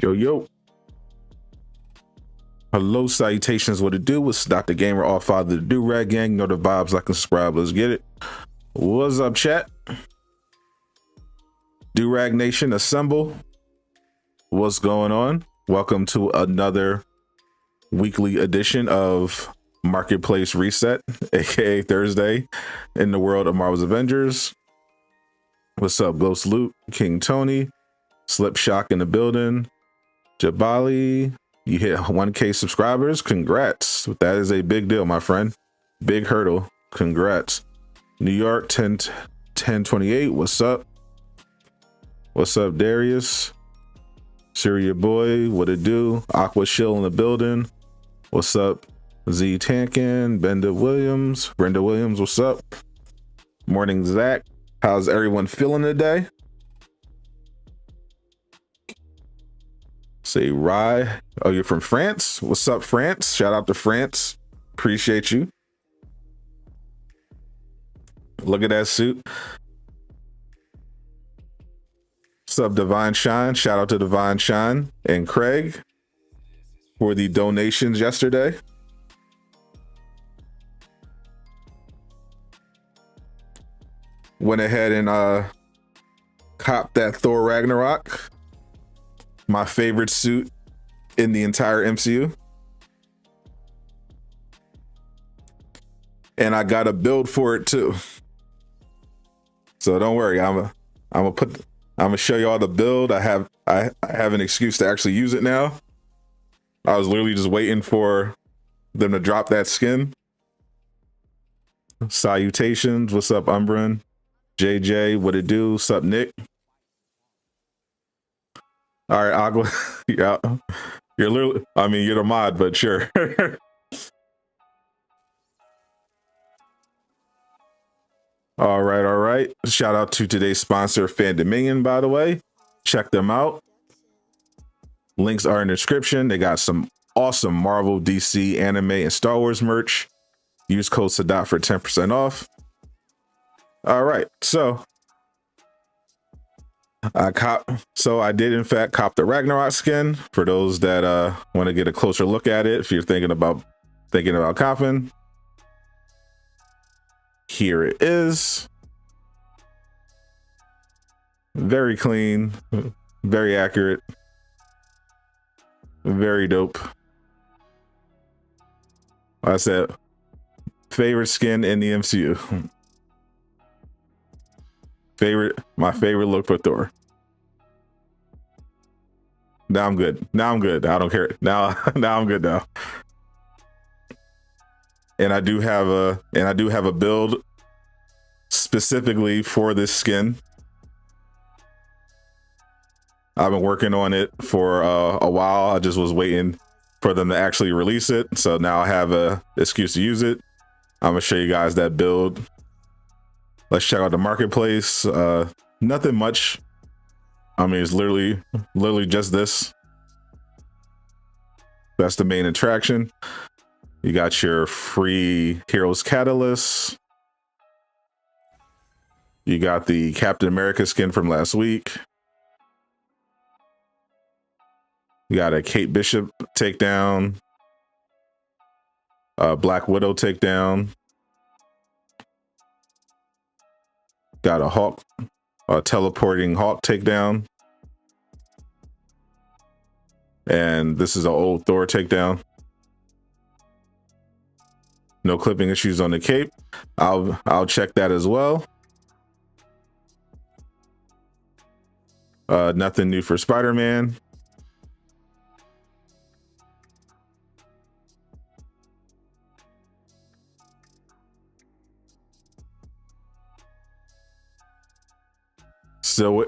Yo, yo. Hello, salutations. What it do? It's Dr. Gamer, all father of the Do-Rag Gang. Know the vibes, like and subscribe. Let's get it. What's up, chat? Do-Rag Nation, assemble. What's going on? Welcome to another weekly edition of Marketplace Reset, aka Thursday, in the world of Marvel's Avengers. What's up, Ghost Loot, King Tony, Slip Shock in the building, Jabali. You hit 1K subscribers. Congrats. That is a big deal, my friend. Big hurdle. Congrats. New York 1028. What's up? What's up, Darius? Syria Boy. What it do? Aqua Shill in the building. What's up? Z Tankin. Brenda Williams. What's up? Morning, Zach. How's everyone feeling today? Say Rye. Oh, you're from France? What's up, France? Shout out to France. Appreciate you. Look at that suit. What's up, Divine Shine? Shout out to Divine Shine and Craig for the donations yesterday. Went ahead and copped that Thor Ragnarok. My favorite suit in the entire MCU. And I got a build for it too. So don't worry, I'm gonna show you all the build. I have an excuse to actually use it now. I was literally just waiting for them to drop that skin. Salutations. What's up, Umbran? JJ, what it do? What's up, Nick? All right, Agua. Yeah, you're literally, I mean, you're the mod, but sure. All right. Shout out to today's sponsor, Fan Dominion, by the way. Check them out. Links are in the description. They got some awesome Marvel, DC, anime, and Star Wars merch. Use code Sadot for 10% off. All right, so I did in fact cop the Ragnarok skin. For those that want to get a closer look at it, if you're thinking about copping, here it is. Very clean, very accurate, very dope. Like I said, favorite skin in the MCU. My favorite look for Thor. Now I'm good. I don't care. Now I'm good now. And I do have a build specifically for this skin. I've been working on it for a while. I just was waiting for them to actually release it. So now I have a excuse to use it. I'm gonna show you guys that build. Let's check out the marketplace. Nothing much. I mean, it's literally just this. That's the main attraction. You got your free Heroes Catalyst. You got the Captain America skin from last week. You got a Kate Bishop takedown. Black Widow takedown. Got a Hulk, teleporting Hulk takedown. And this is an old Thor takedown. No clipping issues on the cape. I'll check that as well. Nothing new for Spider-Man.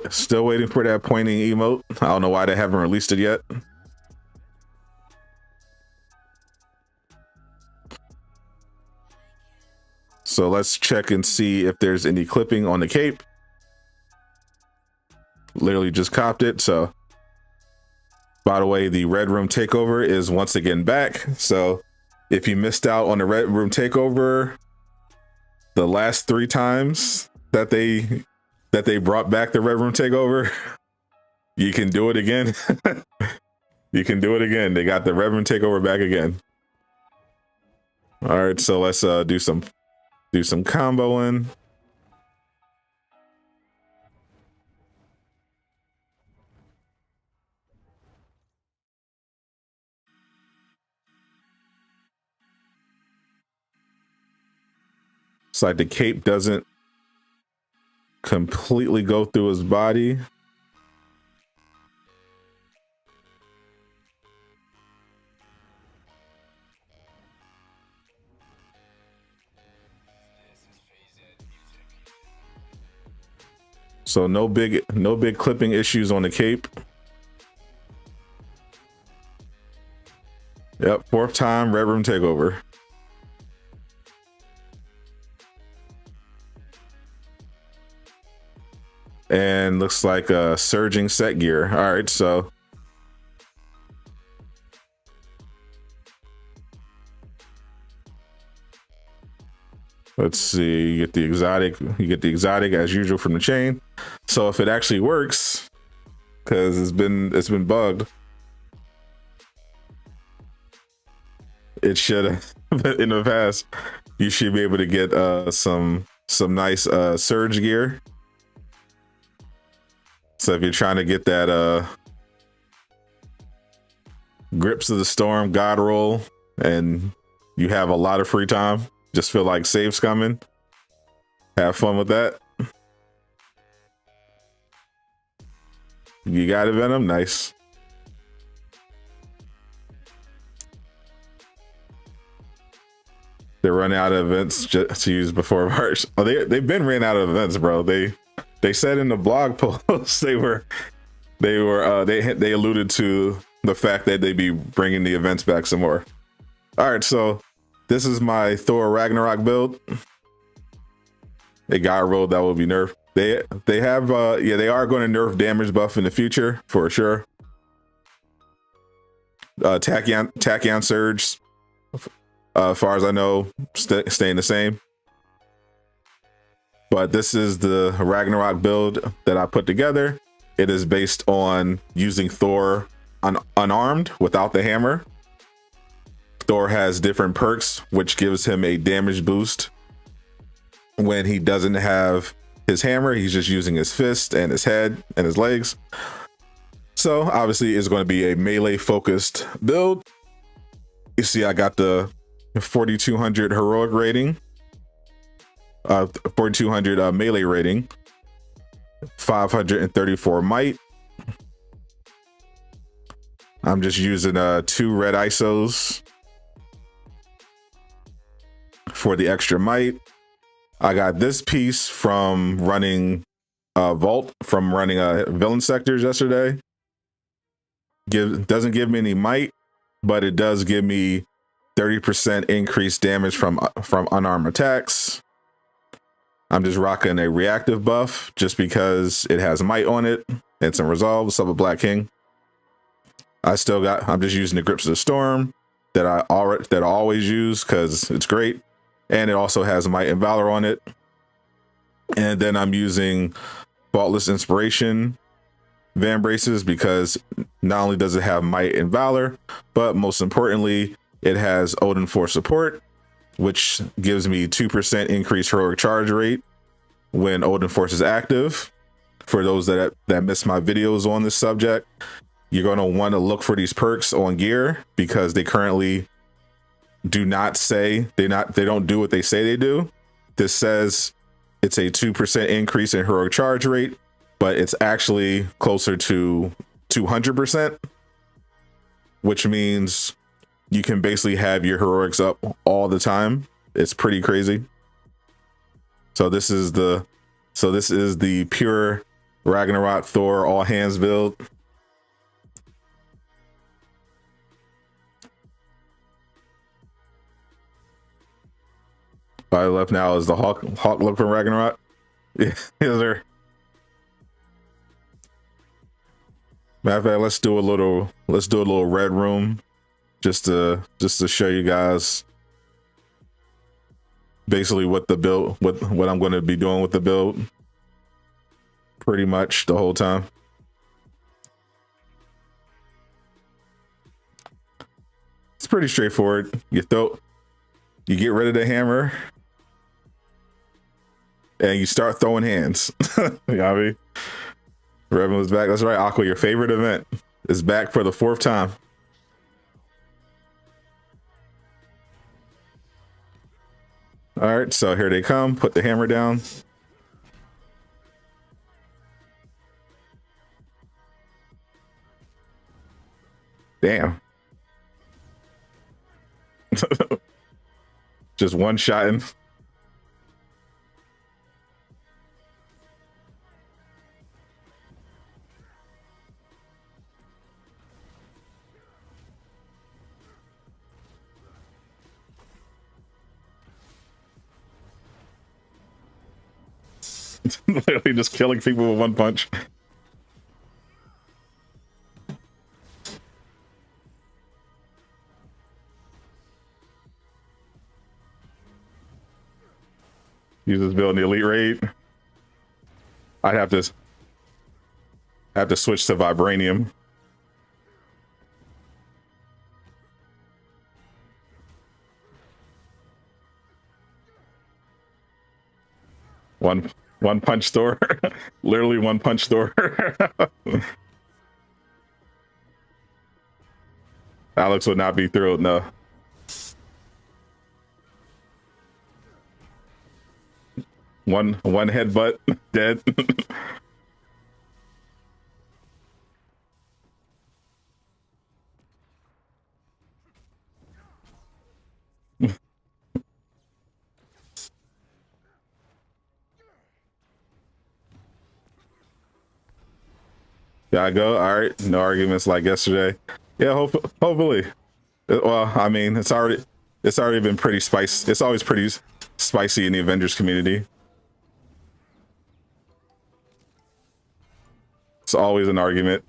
Still waiting for that pointing emote. I don't know why they haven't released it yet. So let's check and see if there's any clipping on the cape. Literally just copped it. So by the way, the Red Room takeover is once again back. So if you missed out on the Red Room takeover the last 3 times that they brought back the Red Room takeover, you can do it again. You can do it again. They got the Reverend takeover back again. All right, so let's do some comboing. It's like the cape doesn't completely go through his body. So no big clipping issues on the cape. Yep, 4th time Red Room takeover. And looks like a surging set gear. All right, so let's see. You get the exotic as usual from the chain. So if it actually works, because it's been bugged, it should have in the past. You should be able to get some nice surge gear. So if you're trying to get that Grips of the Storm God roll and you have a lot of free time, just feel like save's coming, have fun with that. You got it, Venom. Nice. They're running out of events just to use before March. Oh, they've been ran out of events, bro. They said in the blog post they alluded to the fact that they'd be bringing the events back some more. All right, so this is my Thor Ragnarok build. A guy rolled that will be nerfed. They have yeah, they are going to nerf damage buff in the future for sure. Tachyon surge, as far as I know, staying the same. But this is the Ragnarok build that I put together. It is based on using Thor unarmed without the hammer. Thor has different perks, which gives him a damage boost when he doesn't have his hammer. He's just using his fist and his head and his legs. So obviously it's going to be a melee focused build. You see, I got the 4200 heroic rating, 4200 melee rating, 534 might. I'm just using 2 red ISOs for the extra might. I got this piece from running Vault, from running villain sectors yesterday. Doesn't give me any might, but it does give me 30% increased damage from unarmed attacks. I'm just rocking a reactive buff just because it has might on it and some resolve. What's up, a Black King? I'm just using the Grips of the Storm that I always use because it's great, and it also has might and valor on it. And then I'm using Faultless Inspiration Van Braces because not only does it have might and valor, but most importantly, it has Odin Force support, which gives me 2% increased heroic charge rate when Odin Force is active. For those that missed my videos on this subject, you're going to want to look for these perks on gear because they currently do not say they don't do what they say they do. This says it's a 2% increase in heroic charge rate, but it's actually closer to 200%, which means you can basically have your heroics up all the time. It's pretty crazy. So this is the pure Ragnarok Thor all hands build. All I left now is the Hawk look from Ragnarok. Yeah, yes, sir. Matter of fact, let's do a little red room just to show you guys basically what I'm going to be doing with the build pretty much the whole time. pretty straightforward. You get rid of the hammer, and you start throwing hands. You know what I mean? Revan was back. That's right, Aqua. Your favorite event is back for the 4th time. All right, so here they come. Put the hammer down. Damn. Just one shot in. Literally just killing people with one punch. Use this build in the elite raid. I'd have to switch to vibranium. One punch Thor. Literally one punch Thor. Alex would not be thrilled, no. One headbutt, dead. Gotta go. All right, no arguments like yesterday. Yeah, hopefully. Well, I mean, it's already been pretty spicy. It's always pretty spicy in the Avengers community. It's always an argument.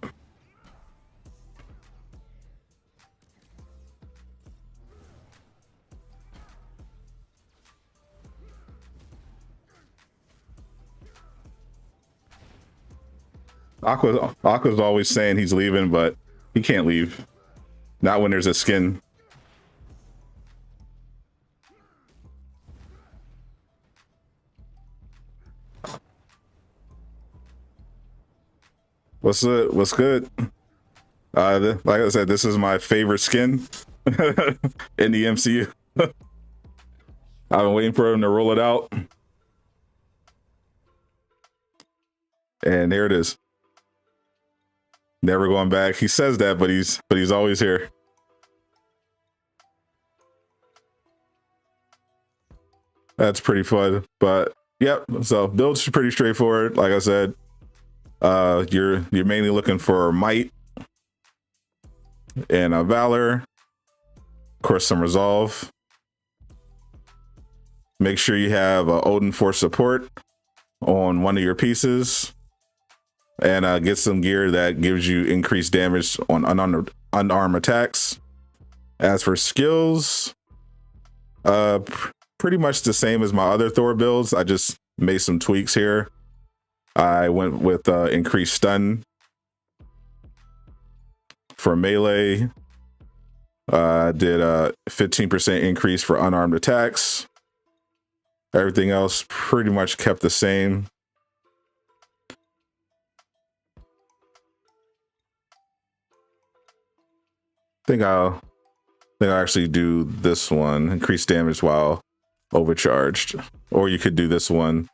Aqua's always saying he's leaving, but he can't leave. Not when there's a skin. What's good? Like I said, this is my favorite skin in the MCU. I've been waiting for him to roll it out. And there it is. Never going back. He says that, but he's always here. That's pretty fun. But yep, so build's pretty straightforward. Like I said, you're mainly looking for might and Valor. Of course, some resolve. Make sure you have Odin Force support on one of your pieces. And get some gear that gives you increased damage on unarmed attacks. As for skills, pretty much the same as my other Thor builds. I just made some tweaks here. I went with increased stun for melee. Did a 15% increase for unarmed attacks. Everything else pretty much kept the same. I think I'll actually do this one, increase damage while overcharged. Or you could do this one,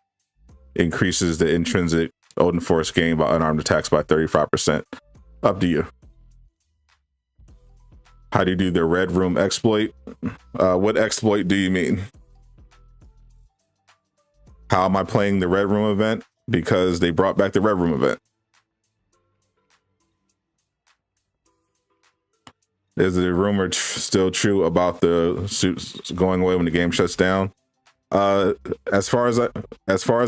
increases the intrinsic Odin Force gain by unarmed attacks by 35%. Up to you. How do you do the Red Room exploit? What exploit do you mean? How am I playing the Red Room event? Because they brought back the Red Room event. Is the rumor still true about the suits going away when the game shuts down? As far as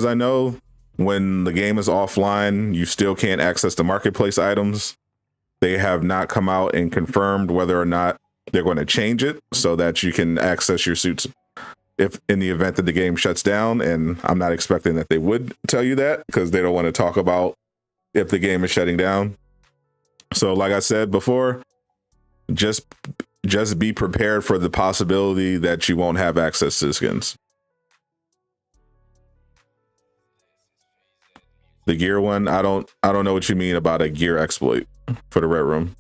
I know, when the game is offline, you still can't access the marketplace items. They have not come out and confirmed whether or not they're going to change it so that you can access your suits if in the event that the game shuts down. And I'm not expecting that they would tell you that because they don't want to talk about if the game is shutting down. So like I said before, just just be prepared for the possibility that you won't have access to the skins. The gear one, I don't know what you mean about a gear exploit for the Red Room.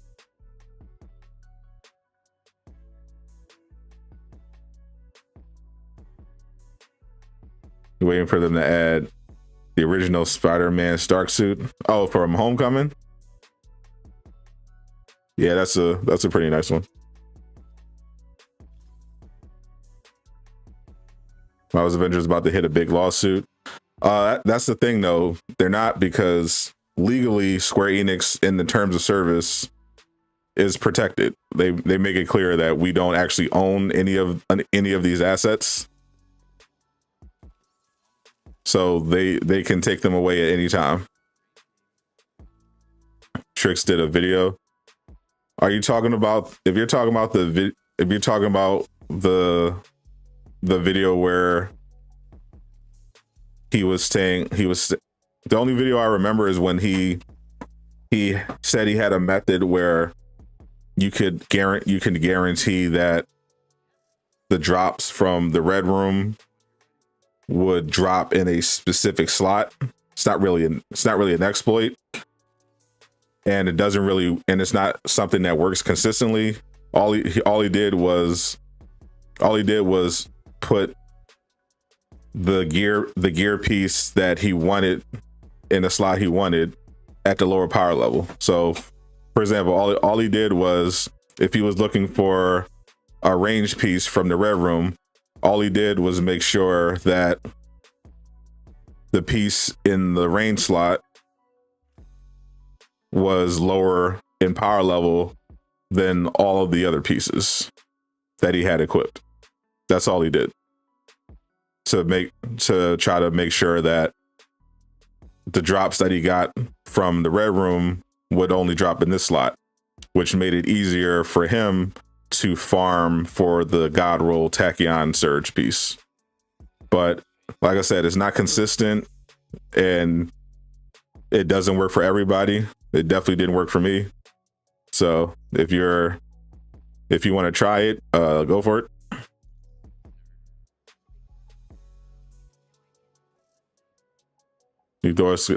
You're waiting for them to add the original Spider-Man Stark suit. Oh, from Homecoming? Yeah, that's a pretty nice one. I was Avengers about to hit a big lawsuit. That's the thing though. They're not, because legally Square Enix in the terms of service is protected. They make it clear that we don't actually own any of these assets. So they can take them away at any time. Trix did a video. Are you talking about, if you're talking about the video where he was saying, the only video I remember is when he said he had a method where you can guarantee that the drops from the Red Room would drop in a specific slot. It's not really an exploit, and it's not something that works consistently. All he did was put the gear piece that he wanted in the slot he wanted at the lower power level. So for example, all he did was, if he was looking for a range piece from the Red Room, all he did was make sure that the piece in the range slot was lower in power level than all of the other pieces that he had equipped. That's all he did to try to make sure that the drops that he got from the Red Room would only drop in this slot, which made it easier for him to farm for the God Roll Tachyon Surge piece. But like I said, it's not consistent and it doesn't work for everybody. It definitely didn't work for me. So if you want to try it, go for it. Doors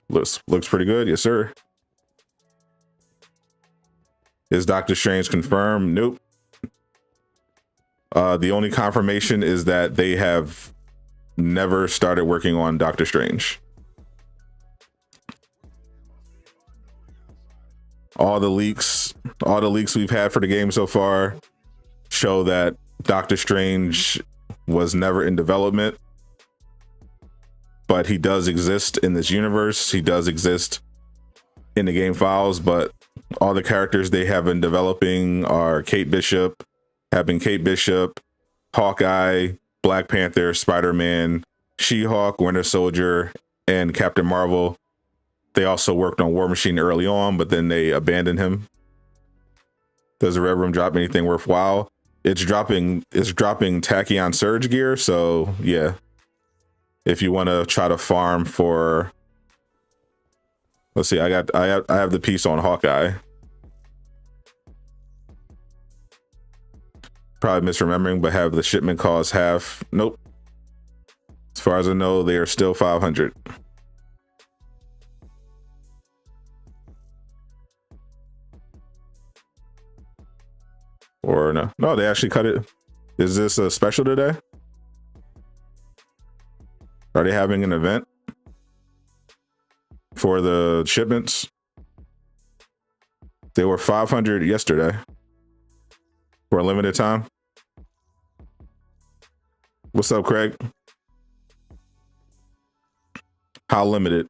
looks pretty good. Yes, sir. Is Doctor Strange confirmed? Nope. The only confirmation is that they have never started working on Doctor Strange. All the leaks we've had for the game so far show that Doctor Strange was never in development, but he does exist in this universe. He does exist in the game files, but all the characters they have been developing are Kate Bishop, Hawkeye, Black Panther, Spider-Man, She-Hulk, Winter Soldier, and Captain Marvel. They also worked on War Machine early on, but then they abandoned him. Does the Red Room drop anything worthwhile? It's dropping Tachyon Surge gear, so yeah. If you want to try to farm for, let's see, I have the piece on Hawkeye. Probably misremembering, but have the shipment cost half? Nope. As far as I know, they are still 500. Or no, they actually cut it. Is this a special today? Are they having an event for the shipments? They were 500 yesterday for a limited time. What's up, Craig? How limited?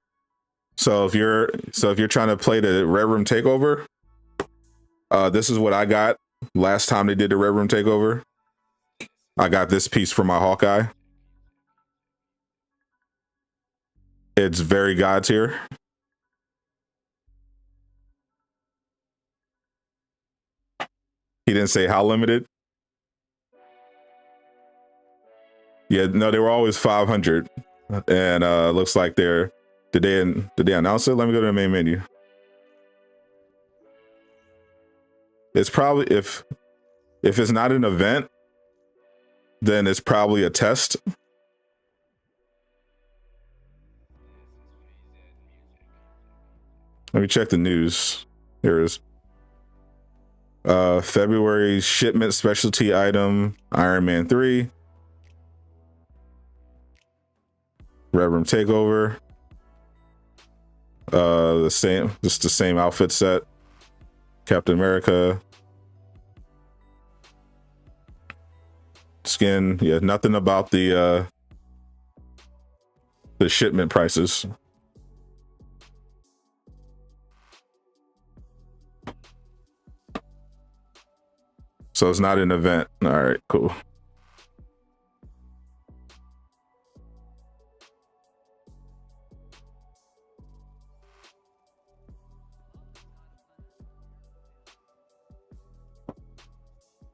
So if you're trying to play the Red Room Takeover, this is what I got last time they did the Red Room Takeover. I got this piece for my Hawkeye. It's very God tier. He didn't say how limited. Yeah, no, they were always 500, and looks like did they announce it? Let me go to the main menu. It's probably, if If it's not an event, then it's probably a test. Let me check the news. Here it is. February shipment specialty item, Iron Man 3. Red Room Takeover. The same, just the same outfit set. Captain America. Skin, yeah, nothing about the shipment prices. So it's not an event. All right, cool.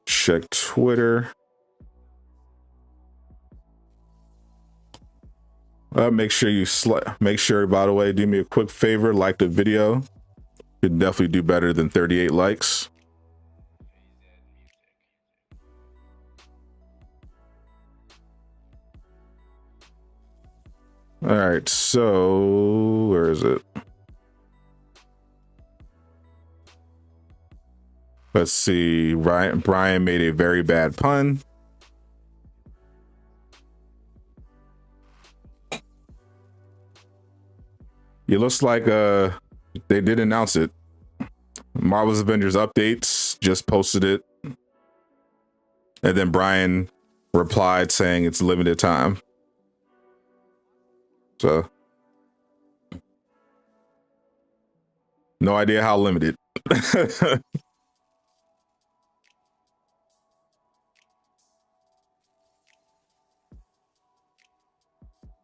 Check Twitter. Make sure, by the way, do me a quick favor, like the video. You could definitely do better than 38 likes. All right, so where is it? Let's see. Brian made a very bad pun. It looks like they did announce it. Marvel's Avengers updates just posted it, and then Brian replied saying it's limited time. So no idea how limited.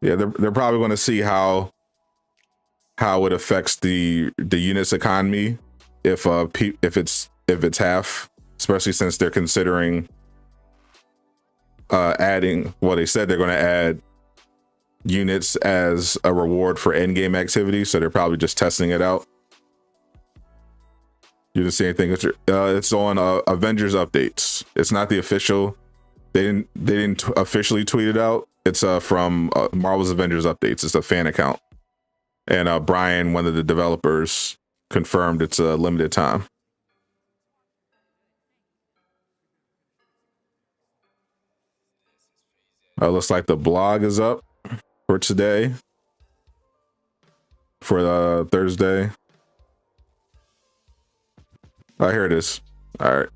Yeah, they're probably going to see how it affects the units economy if it's half, especially since they're considering adding. Well, they said they're going to add units as a reward for Endgame activity, so they're probably just testing it out. You didn't see anything? It's on Avengers updates. It's not the official. They didn't officially tweet it out. It's from Marvel's Avengers updates. It's a fan account, and Brian, one of the developers, confirmed it's a limited time. Looks like the blog is up for today, for Thursday. Oh, here it is. All right.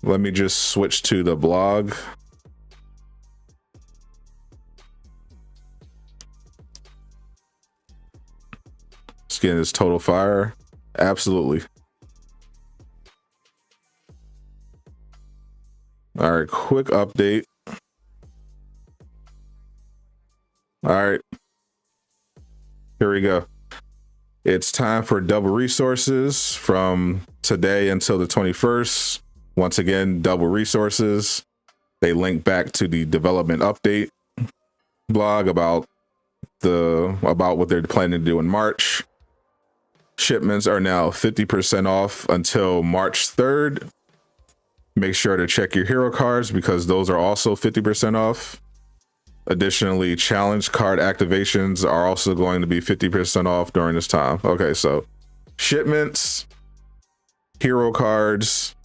Let me just switch to the blog. Skin is total fire. Absolutely. All right, quick update. All right, here we go. It's time for double resources from today until the 21st. Once again, double resources. They link back to the development update blog about what they're planning to do in March. Shipments are now 50% off until March 3rd. Make sure to check your hero cards because those are also 50% off. Additionally, challenge card activations are also going to be 50% off during this time. Okay, so shipments, hero cards,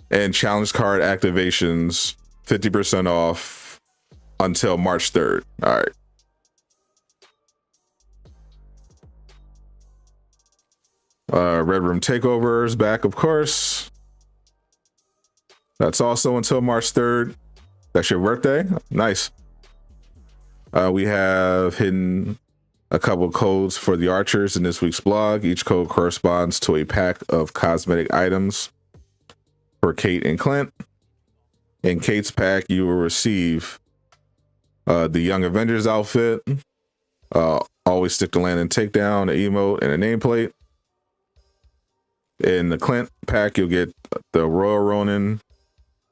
and challenge card activations 50% off until March 3rd. All right. Red Room Takeover is back, of course. That's also until March 3rd. That's your birthday? Nice. We have hidden a couple codes for the archers in this week's blog. Each code corresponds to a pack of cosmetic items for Kate and Clint. In Kate's pack, you will receive the Young Avengers outfit, always stick to land and takedown, an emote, and a nameplate. In the Clint pack, you'll get the Royal Ronin,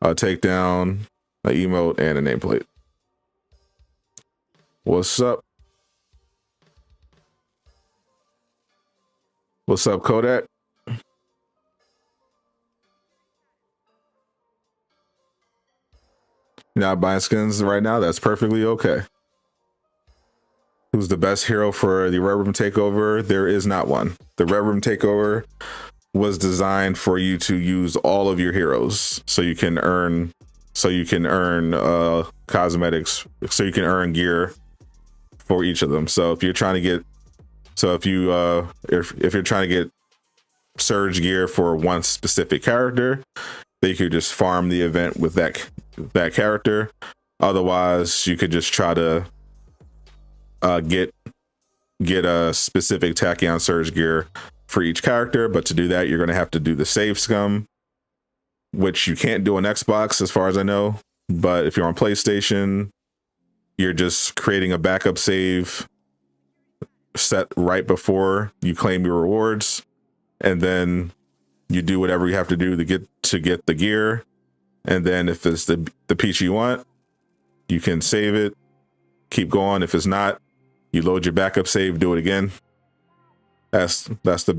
a takedown, an emote, and a nameplate. What's up? What's up, Kodak? You're not buying skins right now? That's perfectly okay. Who's the best hero for the Red Room Takeover? There is not one. The Red Room Takeover was designed for you to use all of your heroes so you can earn cosmetics, so you can earn gear for each of them. So if you're trying to get if you're trying to get surge gear for one specific character, then you could just farm the event with that character. Otherwise, you could just try to get a specific tachyon surge gear for each character. But to do that, you're going to have to do the save scum, which you can't do on Xbox as far as I know. But if you're on PlayStation, you're just creating a backup save set right before you claim your rewards, and then you do whatever you have to do to get the gear. And then if it's the piece you want, you can save it, keep going. If it's not, you load your backup save, do it again. That's the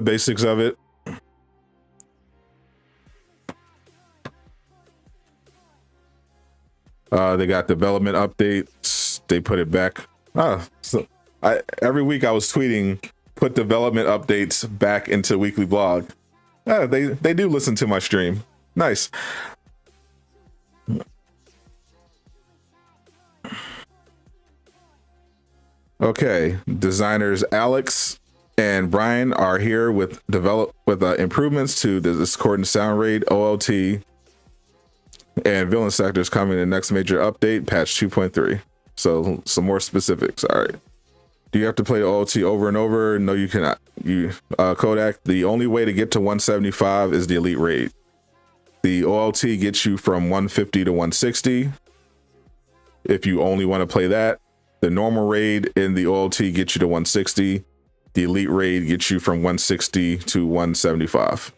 basics of it. They got development updates. They put it back. Every week I was tweeting, put development updates back into weekly blog. They do listen to my stream. Nice. Okay, designers Alex and Brian are here with improvements to the discordant sound rate, OLT, and villain sectors coming in the next major update, patch 2.3. So some more specifics. All right. Do you have to play OLT over and over? No, you cannot. Kodak, the only way to get to 175 is the elite raid. The OLT gets you from 150 to 160. If you only want to play that, the normal raid in the OLT gets you to 160. The elite raid gets you from 160 to 175.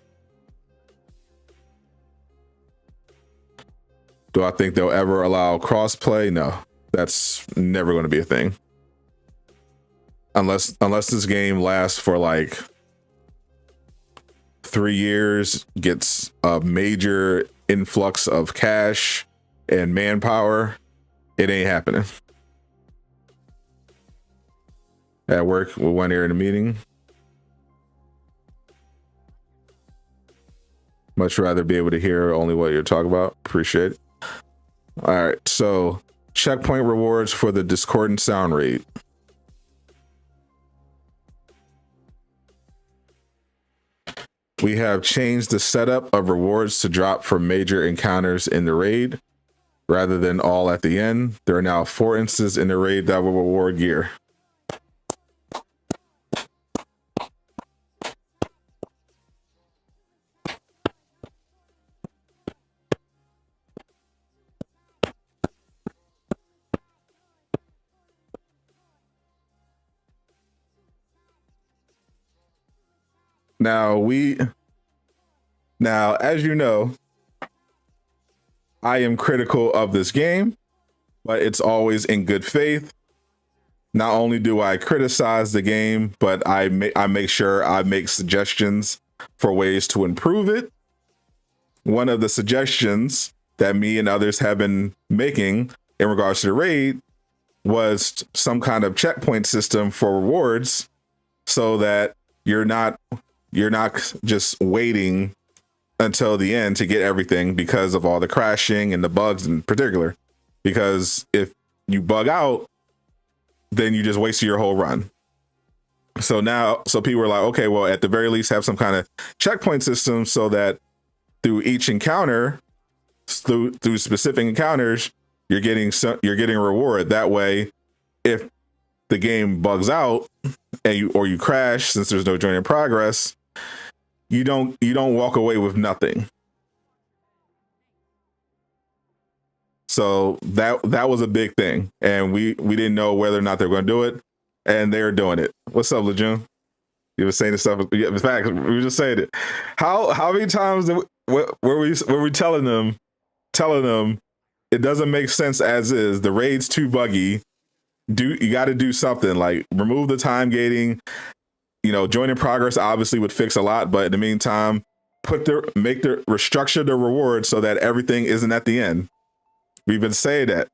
Do I think they'll ever allow crossplay? No, that's never going to be a thing. Unless this game lasts for like 3 years, gets a major influx of cash and manpower, it ain't happening. At work with one ear in a meeting. Much rather be able to hear only what you're talking about. Appreciate it. All right, so checkpoint rewards for the discordant sound rate. We have changed the setup of rewards to drop for major encounters in the raid rather than all at the end. There are now 4 instances in the raid that will reward gear. Now, as you know, I am critical of this game, but it's always in good faith. Not only do I criticize the game, but I make sure I make suggestions for ways to improve it. One of the suggestions that me and others have been making in regards to the raid was some kind of checkpoint system for rewards, so that you're not just waiting until the end to get everything because of all the crashing and the bugs in particular. Because if you bug out, then you just wasted your whole run. So people are like, okay, well, at the very least have some kind of checkpoint system so that through each encounter, through specific encounters, you're getting a reward. That way, if the game bugs out and you crash, since there's no join in progress, you don't walk away with nothing. So that was a big thing, and we didn't know whether or not they're going to do it, and they're doing it. What's up, Laajune? You were saying this stuff. In fact, we were just saying it. How many times were we telling them it doesn't make sense as is. The raid's too buggy. You got to do something, like remove the time gating. Join in progress obviously would fix a lot, but in the meantime, restructure the reward so that everything isn't at the end. We've been saying that.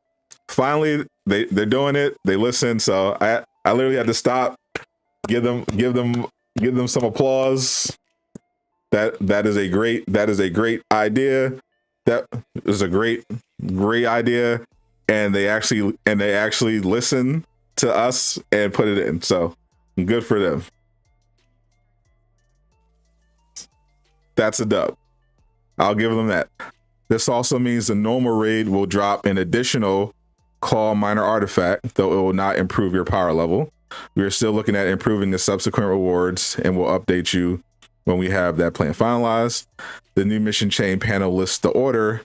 Finally, they're doing it. They listen. So I literally had to stop, give them some applause. That is a great idea. That is a great idea. And they actually listen to us and put it in. So good for them. That's a dub. I'll give them that. This also means the normal raid will drop an additional call minor artifact, though it will not improve your power level. We are still looking at improving the subsequent rewards, and we'll update you when we have that plan finalized. The new mission chain panel lists the order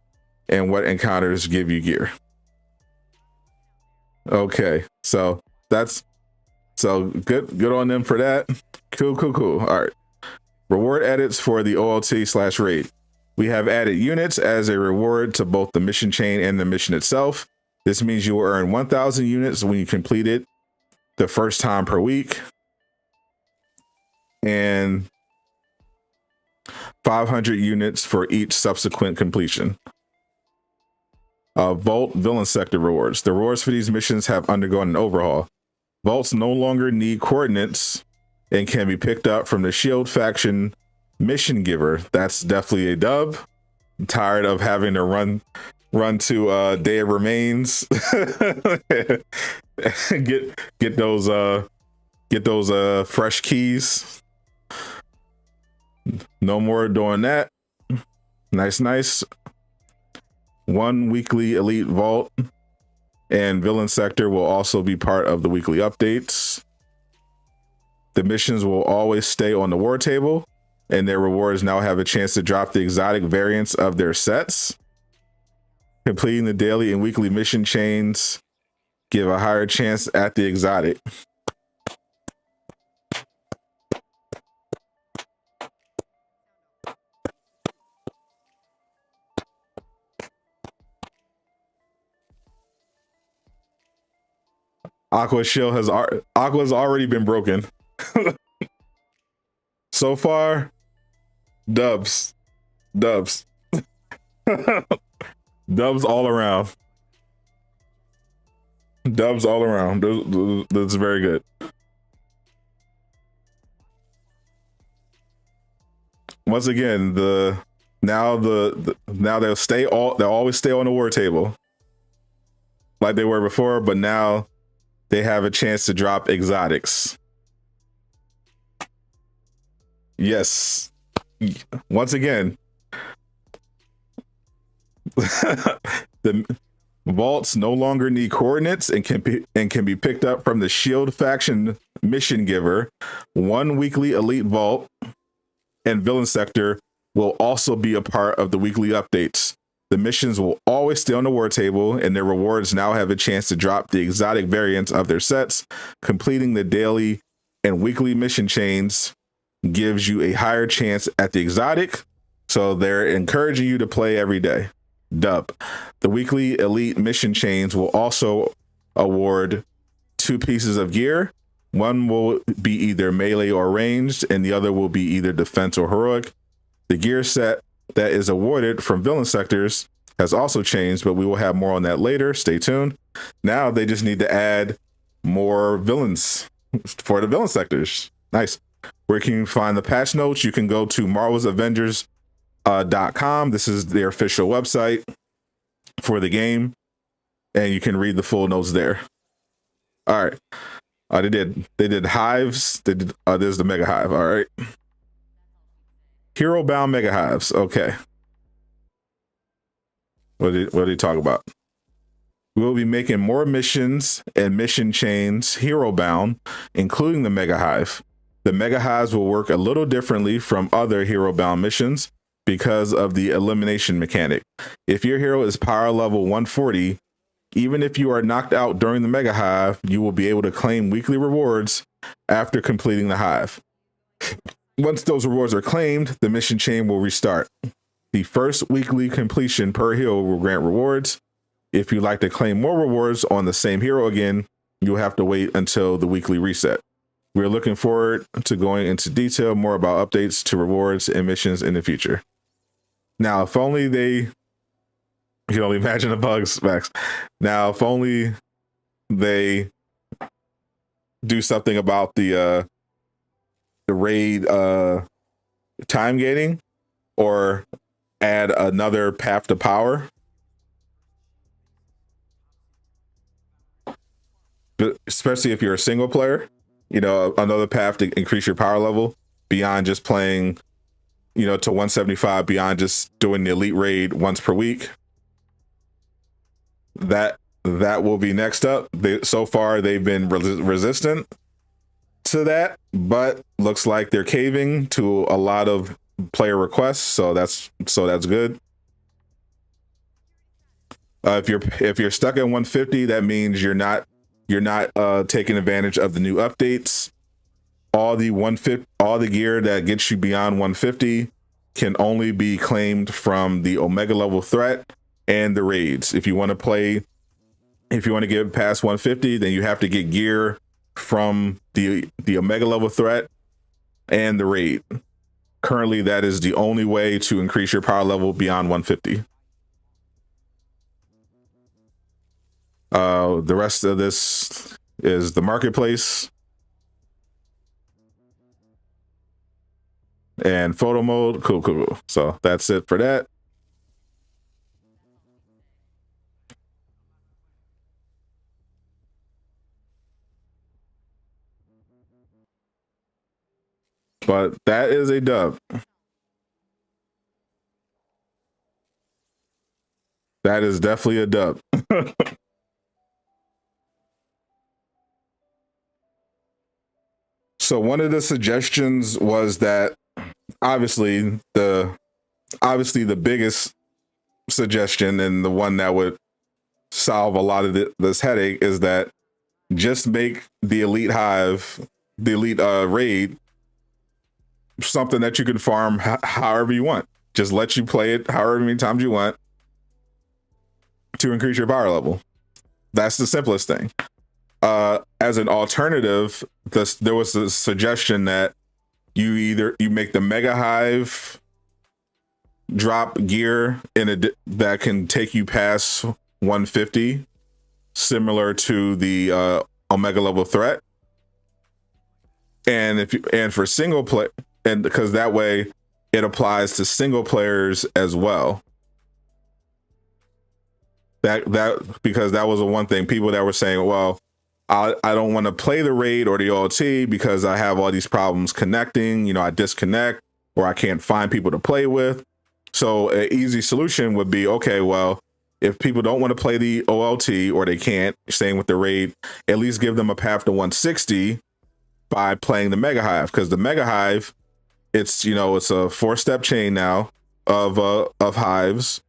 and what encounters give you gear. Okay, so that's good on them for that. Cool. All right. Reward edits for the OLT/raid. We have added units as a reward to both the mission chain and the mission itself. This means you will earn 1,000 units when you complete it the first time per week, and 500 units for each subsequent completion. Vault villain sector rewards. The rewards for these missions have undergone an overhaul. Vaults no longer need coordinates and can be picked up from the Shield faction mission giver. That's definitely a dub. I'm tired of having to run to Day of Remains. get those fresh keys. No more doing that. Nice. 1 weekly elite vault and villain sector will also be part of the weekly updates. The missions will always stay on the war table, and their rewards now have a chance to drop the exotic variants of their sets. Completing the daily and weekly mission chains give a higher chance at the exotic. Aqua's already been broken. So far, dubs. Dubs all around. That's very good. Once again, now they'll always stay on the war table like they were before, but now they have a chance to drop exotics. Yes. Once again, the vaults no longer need coordinates and can be picked up from the Shield faction mission giver. 1 weekly elite vault and villain sector will also be a part of the weekly updates. The missions will always stay on the war table, and their rewards now have a chance to drop the exotic variants of their sets. Completing the daily and weekly mission chains gives you a higher chance at the exotic, so they're encouraging you to play every day. Dub. The weekly elite mission chains will also award 2 pieces of gear. One will be either melee or ranged, and the other will be either defense or heroic. The gear set that is awarded from villain sectors has also changed, but we will have more on that later. Stay tuned. Now they just need to add more villains for the villain sectors. Nice. Where can you find the patch notes? You can go to marvelavengers.com. This is their official website for the game, and you can read the full notes there. All right. They did hives. There's the mega hive. All right. Hero bound mega hives. Okay. What did he talk about? We will be making more missions and mission chains hero bound, including the mega hive. The mega hives will work a little differently from other hero bound missions because of the elimination mechanic. If your hero is power level 140, even if you are knocked out during the mega hive, you will be able to claim weekly rewards after completing the hive. Once those rewards are claimed, the mission chain will restart. The first weekly completion per hero will grant rewards. If you'd like to claim more rewards on the same hero again, you'll have to wait until the weekly reset. We're looking forward to going into detail more about updates to rewards and missions in the future. Now, if only they You can only imagine the bugs, Max. Now, if only they do something about the raid time gating, or add another path to power. But especially if you're a single player, you know, another path to increase your power level beyond just playing, you know, to 175, beyond just doing the elite raid once per week. That will be next up. So far they've been resistant to that, but looks like they're caving to a lot of player requests, so that's good. If you're stuck at 150, that means you're not taking advantage of the new updates. All the gear that gets you beyond 150 can only be claimed from the Omega level threat and the raids. If you want to get past 150, then you have to get gear from the Omega level threat and the raid. Currently, that is the only way to increase your power level beyond 150. The rest of this is the marketplace and photo mode. Cool. So that's it for that. But that is a dub. That is definitely a dub. So one of the suggestions was that obviously the biggest suggestion, and the one that would solve a lot of this headache, is that just make the elite hive, the elite raid, something that you can farm however you want. Just let you play it however many times you want to increase your power level. That's the simplest thing. As an alternative, there was a suggestion that you make the mega hive drop gear that can take you past 150, similar to the Omega level threat, and for single play, and because that way it applies to single players as well. Because that was the one thing, people that were saying, well, I don't want to play the raid or the OLT because I have all these problems connecting, you know, I disconnect or I can't find people to play with. So an easy solution would be, okay, well, if people don't want to play the OLT or they can't, staying with the raid, at least give them a path to 160 by playing the Mega Hive, because the Mega Hive, it's, you know, it's a 4-step chain now of hives.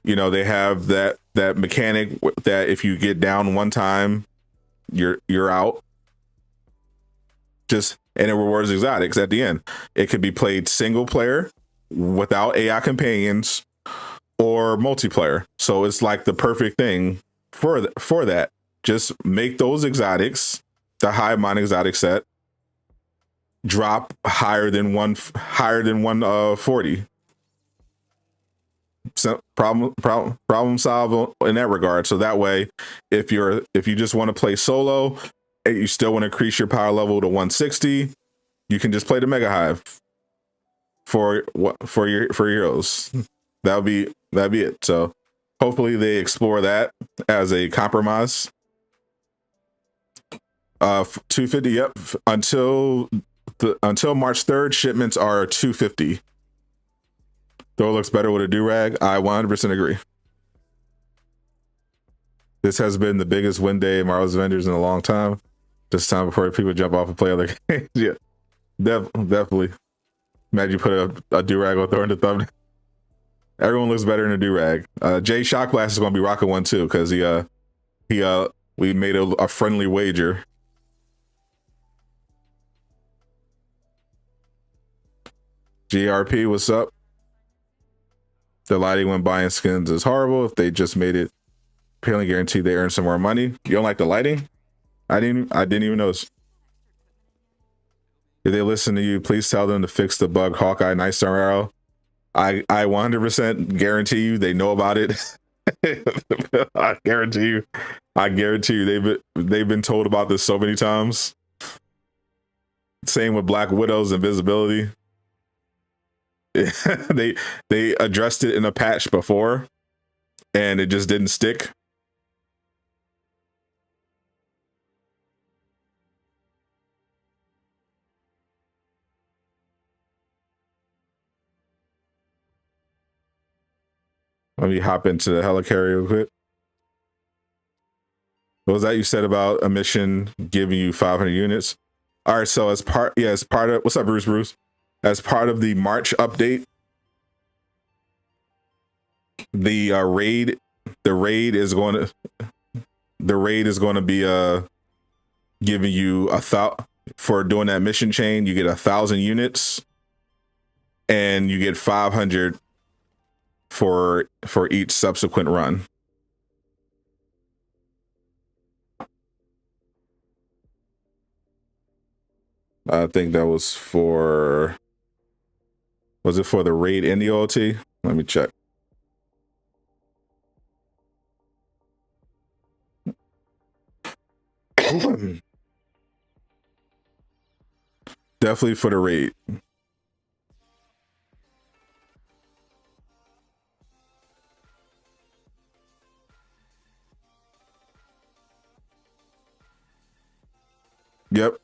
You know, they have that mechanic that if you get down one time, you're out. And it rewards exotics at the end. It could be played single player without AI companions or multiplayer. So it's like the perfect thing for that. Just make those exotics, the hive mind exotic set, drop higher than 140. So problem solve in that regard. So that way, if you just want to play solo and you still want to increase your power level to 160, you can just play the Mega Hive for your heroes. That'd be it. So hopefully they explore that as a compromise. 250. Yep. Until March 3rd, shipments are 250. Thor looks better with a do-rag. I 100% agree. This has been the biggest win day of Marvel's Avengers in a long time. Just time before people jump off and play other games. Yeah, definitely. Imagine you put a do-rag on Thor in the thumbnail. Everyone looks better in a do-rag. Jay Shockblast is going to be rocking one too, because we made a friendly wager. GRP, what's up? The lighting when buying skins is horrible. If they just made it apparently guaranteed they earn some more money. You don't like the lighting? I didn't even notice. If they listen to you, please tell them to fix the bug Hawkeye Night Star Arrow. I 100% guarantee you they know about it. I guarantee you. I guarantee you they've been told about this so many times. Same with Black Widow's invisibility. they addressed it in a patch before and it just didn't stick. Let me hop into the helicarrier real quick. What was that you said about a mission giving you 500 units? All right, so as part of what's up, Bruce? As part of the March update, the raid is going to be giving you for doing that mission chain. You get 1,000 units, and you get 500 for each subsequent run. I think that was for the raid and the OLT? Let me check. Definitely for the raid. Yep.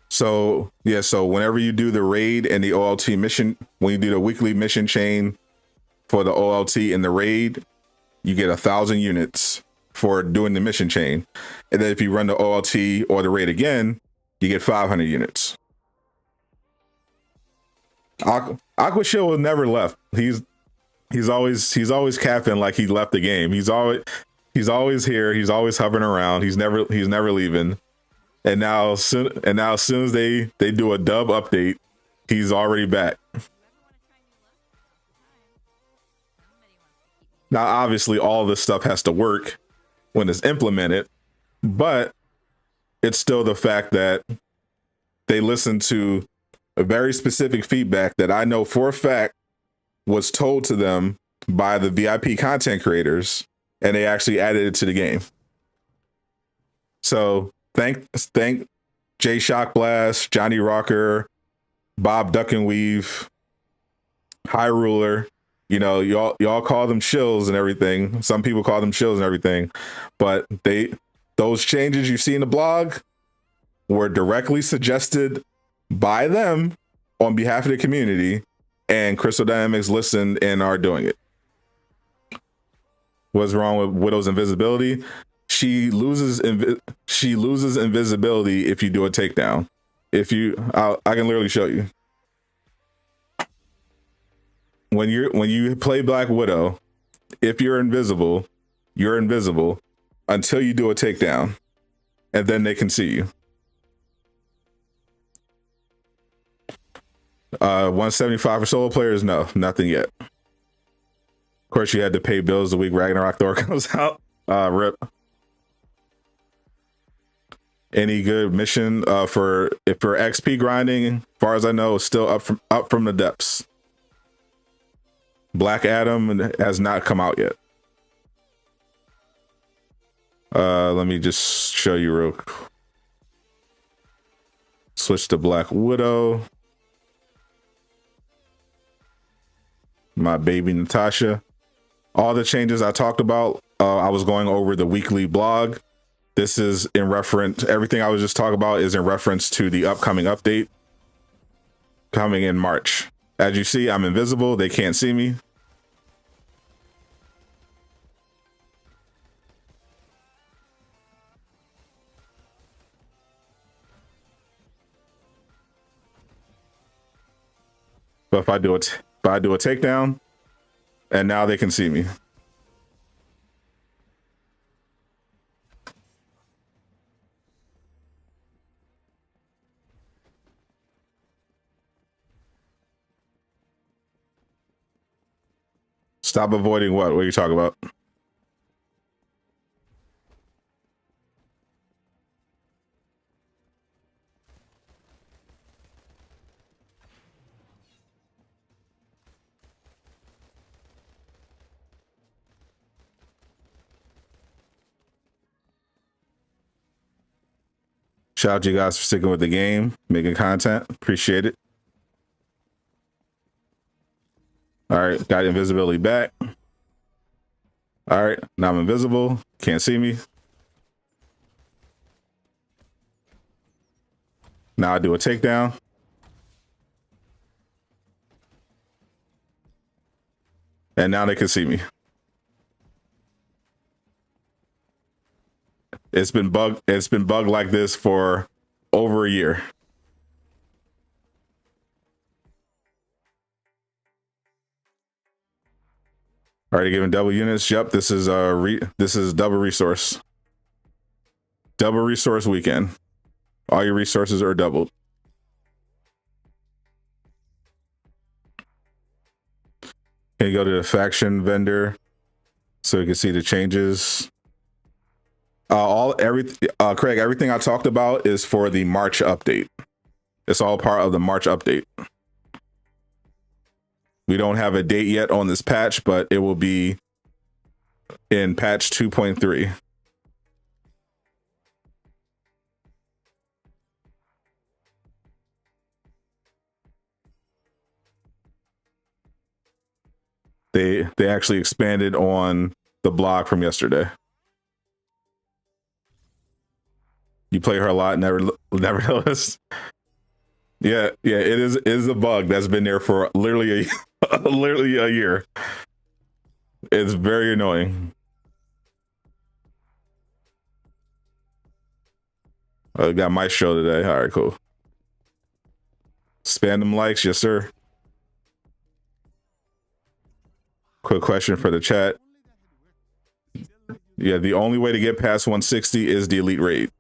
So yeah, so whenever you do the raid and the OLT mission, when you do the weekly mission chain for the OLT and the raid, you get 1,000 units for doing the mission chain. And then if you run the OLT or the raid again, you get 500 units. Aqua Shield was never left. He's always capping like he left the game. He's always here. He's always hovering around. He's never leaving. And now as soon as they do a dub update, he's already back. Now, obviously, all this stuff has to work when it's implemented, but it's still the fact that they listen to a very specific feedback that I know for a fact was told to them by the VIP content creators, and they actually added it to the game. So thank Jay Shockblast, Johnny Rocker, Bob Duck and Weave, High Ruler. You know, y'all call them shills and everything. Some people call them shills and everything, but those changes you see in the blog were directly suggested by them on behalf of the community, and Crystal Dynamics listened and are doing it. What's wrong with Widow's invisibility? She loses invisibility if you do a takedown. I can literally show you. When you play Black Widow, if you're invisible until you do a takedown, and then they can see you. 175 for solo players? No, nothing yet. Of course, you had to pay bills the week Ragnarok Thor comes out. Rip. Any good mission for XP grinding? As far as I know, is still up from the depths. Black Adam has not come out yet. Let me just show you real quick. Switch to Black Widow. My baby Natasha. All the changes I talked about, I was going over the weekly blog. This is in reference, everything I was just talking about is in reference to the upcoming update coming in March. As you see, I'm invisible. They can't see me. But if I do a takedown, and now they can see me. Stop avoiding what? What are you talking about? Shout out to you guys for sticking with the game, making content. Appreciate it. All right, got invisibility back. All right, now I'm invisible. Can't see me. Now I do a takedown. And now they can see me. It's been bugged like this for over a year. Already giving double units. Yep, this is double resource. Double resource weekend. All your resources are doubled. Can you go to the faction vendor so you can see the changes? Craig, everything I talked about is for the March update. It's all part of the March update. We don't have a date yet on this patch, but it will be in patch 2.3. They actually expanded on the blog from yesterday. You play her a lot, never noticed. Yeah, it is a bug that's been there for literally a year. It's very annoying. I got my show today. All right, cool. Spam them likes, yes sir. Quick question for the chat. Yeah, the only way to get past 160 is the elite raid.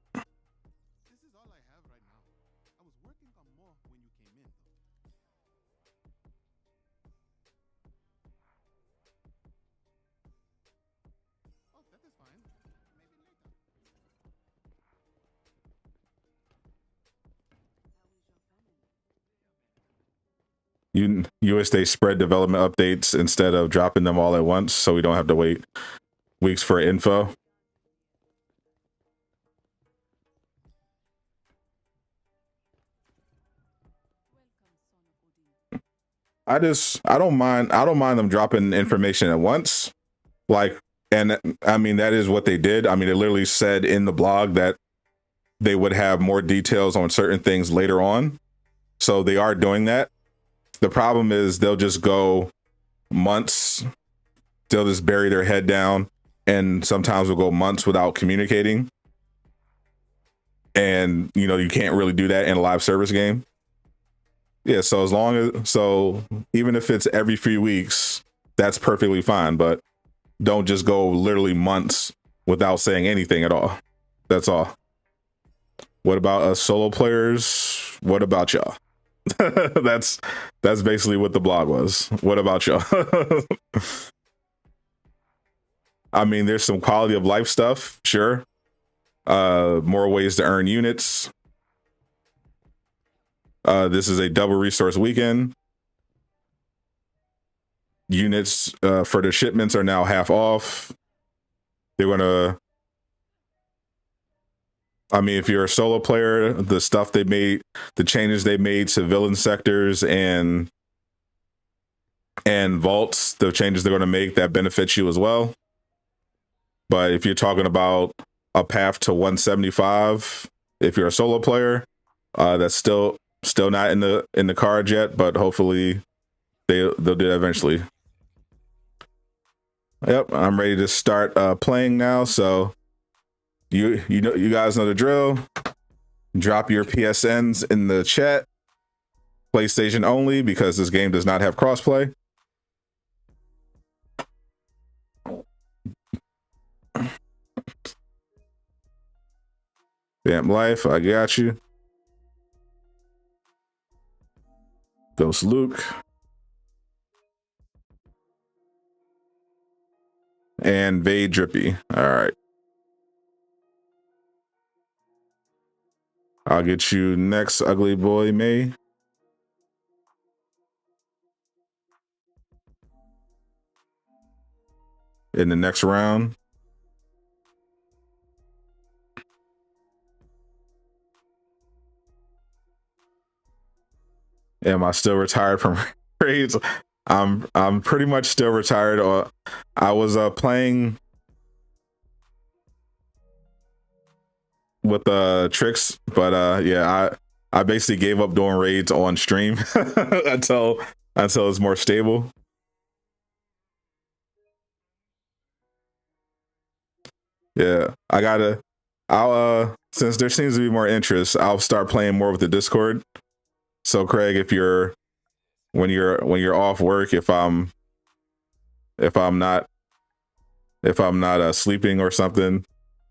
You wish they spread development updates instead of dropping them all at once, so we don't have to wait weeks for info. I don't mind them dropping information at once. Like, and I mean, that is what they did. I mean, it literally said in the blog that they would have more details on certain things later on. So they are doing that. The problem is they'll just go months. They'll just bury their head down, and sometimes we'll go months without communicating. And you can't really do that in a live service game. Yeah, so even if it's every few weeks, that's perfectly fine. But don't just go literally months without saying anything at all. That's all. What about us solo players? What about y'all? That's basically what the blog was. What about y'all? I mean, there's some quality of life stuff, sure. More ways to earn units. This is a double resource weekend. Units for the shipments are now half off. They're gonna, I mean, if you're a solo player, the stuff they made, the changes they made to villain sectors and vaults, the changes they're going to make that benefits you as well. But if you're talking about a path to 175, if you're a solo player, that's still not in the cards yet, but hopefully they'll do that eventually. Yep, I'm ready to start playing now. So you guys know the drill. Drop your PSNs in the chat. PlayStation only, because this game does not have crossplay. Damn life, I got you. Ghost Luke. And Vade Drippy. All right. I'll get you next, ugly boy May. In the next round. Am I still retired from raids? I'm pretty much still retired. I was playing with tricks, but yeah, I basically gave up doing raids on stream until it's more stable. Yeah, I'll since there seems to be more interest, I'll start playing more with the Discord. So Craig, if you're when you're off work, if I'm not sleeping or something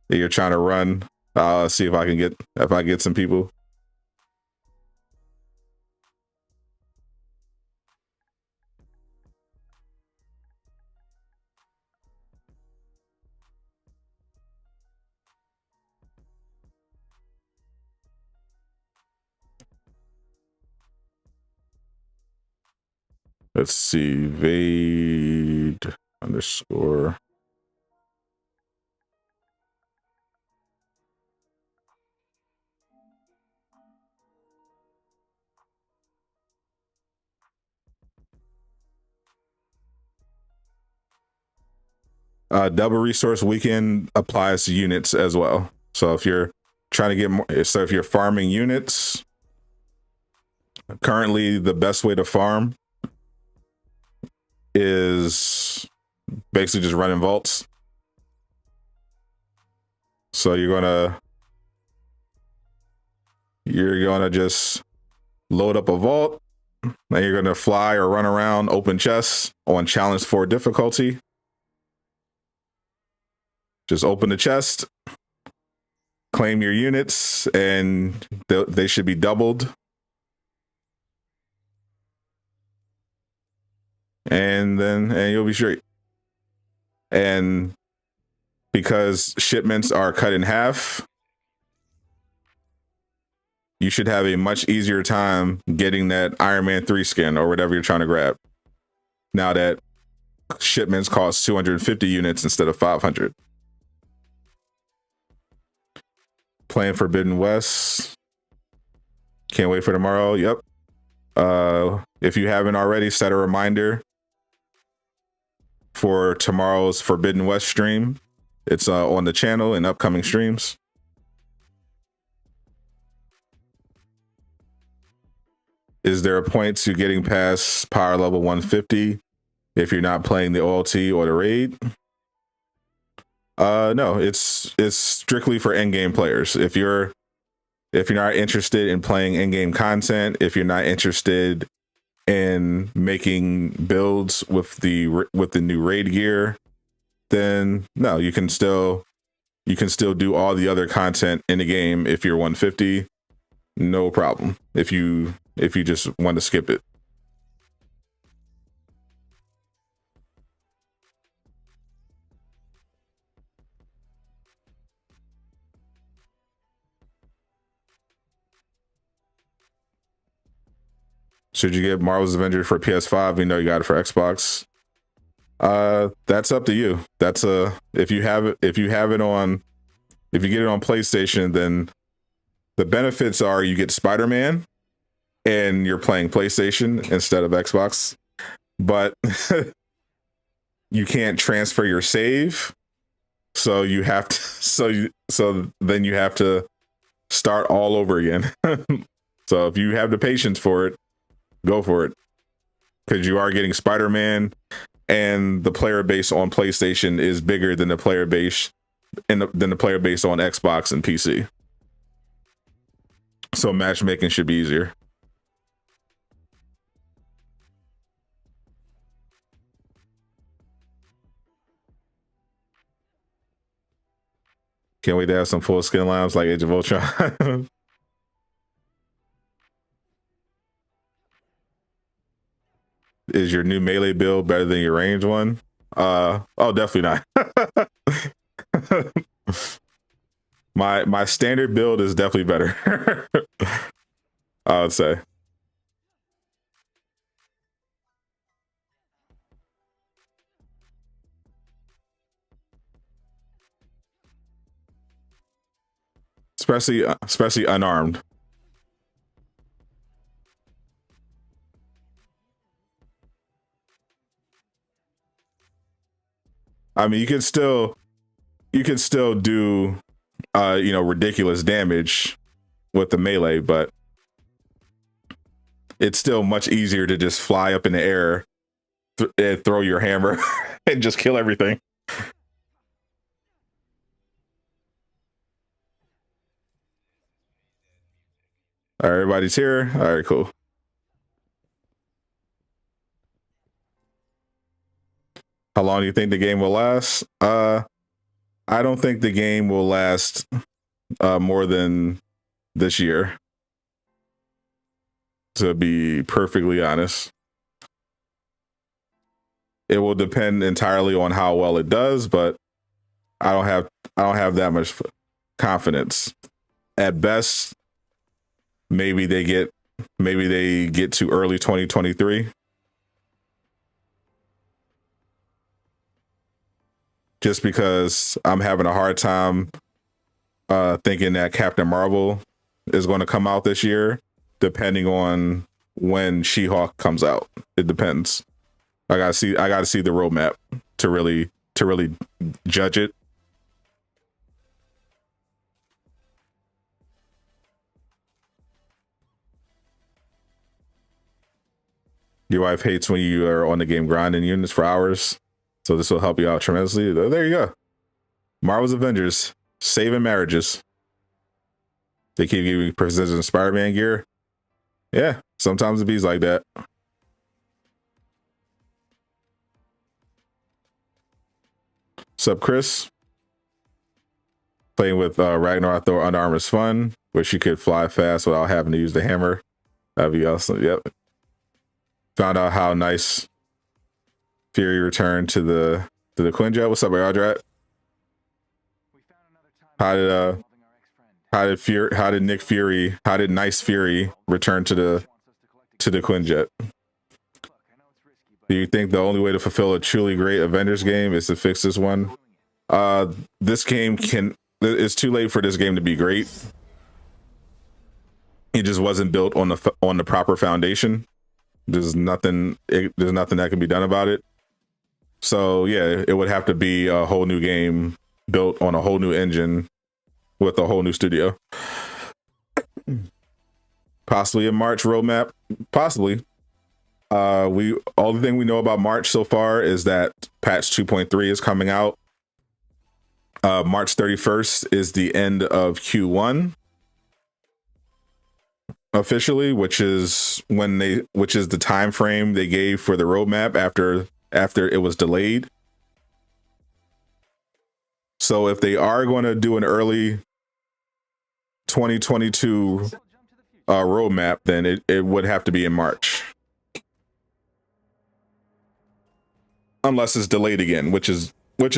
that you're trying to run, I'll see if I get some people. Let's see, Vade underscore. Double resource weekend applies to units as well. So if you're trying to get more, so if you're farming units, currently the best way to farm is basically just running vaults. So you're gonna just load up a vault, and you're gonna fly or run around open chests on challenge 4 difficulty. Just open the chest, claim your units, and they should be doubled. And you'll be straight. And because shipments are cut in half, you should have a much easier time getting that Iron Man 3 skin or whatever you're trying to grab. Now that shipments cost 250 units instead of 500. Playing Forbidden West. Can't wait for tomorrow. Yep. If you haven't already, set a reminder for tomorrow's Forbidden West stream. It's on the channel in upcoming streams. Is there a point to getting past power level 150 if you're not playing the OLT or the raid? No, it's strictly for endgame players. If you're not interested in playing in-game content, if you're not interested in making builds with the new raid gear, then no, you can still do all the other content in the game if you're 150. No problem. If you just want to skip it. Should you get Marvel's Avenger for PS5? We know you got it for Xbox. That's up to you. That's if you get it on PlayStation, then the benefits are you get Spider-Man and you're playing PlayStation instead of Xbox. But you can't transfer your save. So you have to then you have to start all over again. So if you have the patience for it, go for it. Because you are getting Spider-Man, and the player base on PlayStation is bigger than the player base on Xbox and PC. So matchmaking should be easier. Can't wait to have some full skin lines like Age of Ultron. Is your new melee build better than your range one? Oh, definitely not. My standard build is definitely better. I would say. Especially unarmed. I mean, you can still do you know, ridiculous damage with the melee, but it's still much easier to just fly up in the air and throw your hammer and just kill everything. All right, everybody's here. All right, cool. How long do you think the game will last? I don't think the game will last more than this year, to be perfectly honest. It will depend entirely on how well it does, but I don't have that much confidence. At best, maybe they get to early 2023. Just because I'm having a hard time thinking that Captain Marvel is going to come out this year, depending on when She-Hulk comes out. It depends. I gotta see the roadmap to really judge it. Your wife hates when you are on the game grinding units for hours, so this will help you out tremendously. There you go. Marvel's Avengers, saving marriages. They keep giving you precision Spider-Man gear. Yeah, sometimes it be like that. Sup, Chris? Playing with Ragnarok Thor Under Armor is fun, which you could fly fast without having to use the hammer. That'd be awesome. Yep. Found out how nice Fury returned to the Quinjet. What's up, Audrat? How did Nick Fury, how did Nice Fury return to the Quinjet? Do you think the only way to fulfill a truly great Avengers game is to fix this one? This game it's too late for this game to be great. It just wasn't built on the proper foundation. There's nothing that can be done about it. So yeah, it would have to be a whole new game built on a whole new engine with a whole new studio. Possibly a March roadmap. Possibly. All the thing we know about March so far is that patch 2.3 is coming out. March 31st is the end of Q1 officially, which is the time frame they gave for the roadmap after it was delayed. So if they are going to do an early 2022 roadmap, then it would have to be in March. Unless it's delayed again, which is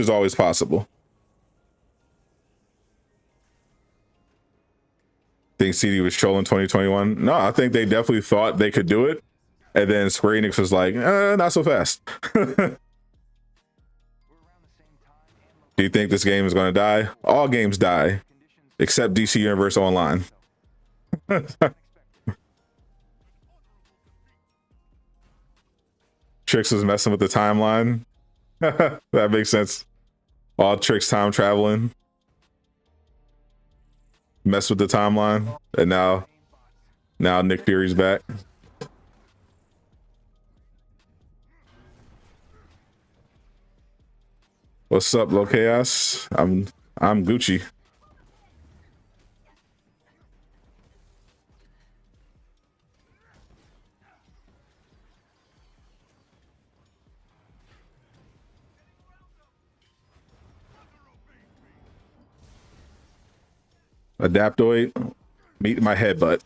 always possible. Think CD was trolling 2021? No, I think they definitely thought they could do it. And then Square Enix was like, not so fast. Do you think this game is going to die? All games die, except DC Universe Online. Trix was messing with the timeline. That makes sense. All Trix time traveling. Mess with the timeline. And now Nick Fury's back. What's up, Low Chaos? I'm Gucci. Adaptoid, meet my headbutt.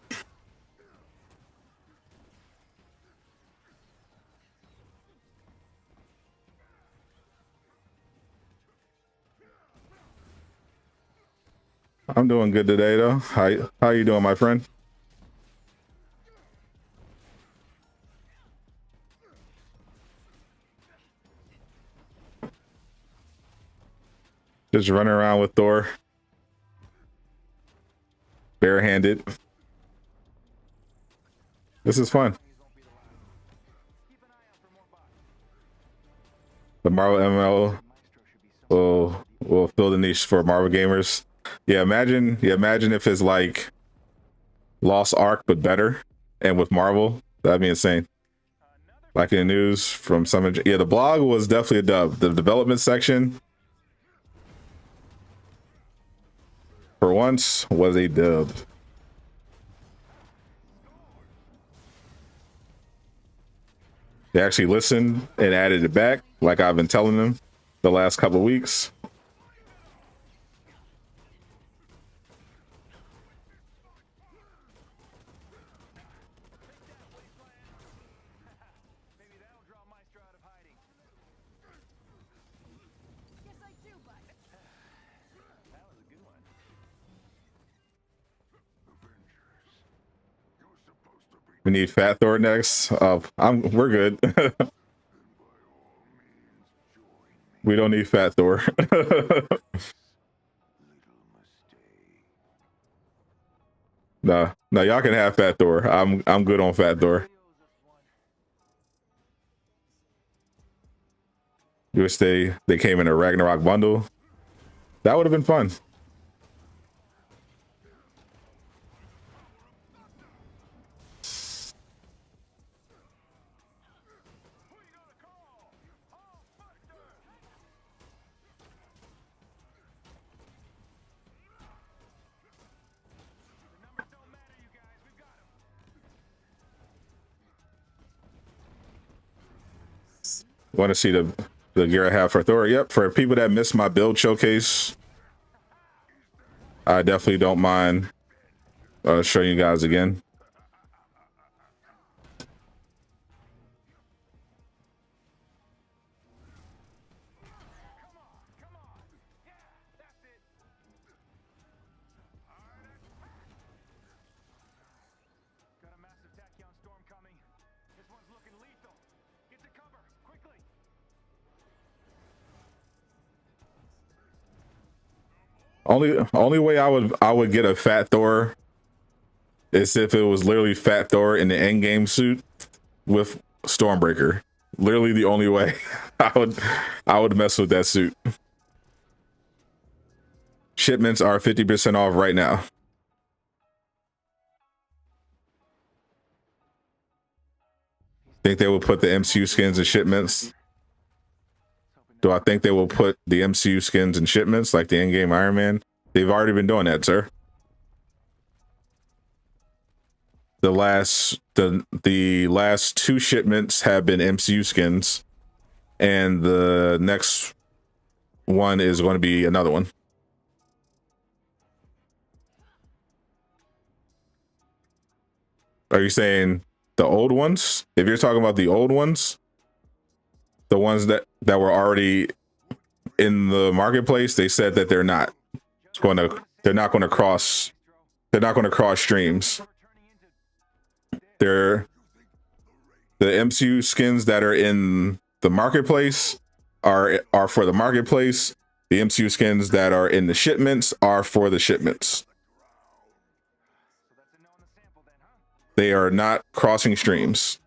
I'm doing good today, though. How you doing, my friend? Just running around with Thor. Barehanded. This is fun. The Marvel MMO will fill the niche for Marvel gamers. Yeah, imagine if it's like Lost Ark but better, and with Marvel, that'd be insane. Like in the news from some, yeah, the blog was definitely a dub. The development section, for once, was a dub. They actually listened and added it back, like I've been telling them the last couple of weeks. We need Fat Thor next. We're good. We don't need Fat Thor. No, y'all can have Fat Thor. I'm good on Fat Thor. You wish they came in a Ragnarok bundle. That would have been fun. Want to see the gear I have for Thor? Yep. For people that missed my build showcase, I definitely don't mind showing you guys again. Only way I would get a Fat Thor is if it was literally Fat Thor in the Endgame suit with Stormbreaker. Literally the only way I would mess with that suit. Shipments are 50% off right now. Think they will put the MCU skins in shipments? Do I think they will put the MCU skins in shipments like the Endgame Iron Man? They've already been doing that, sir. The last 2 shipments have been MCU skins, and the next one is going to be another one. Are you saying the old ones? If you're talking about the old ones, the ones that were already in the marketplace, they said that they're not going to cross streams. The MCU skins that are in the marketplace are for the marketplace. The MCU skins that are in the shipments are for the shipments. They are not crossing streams.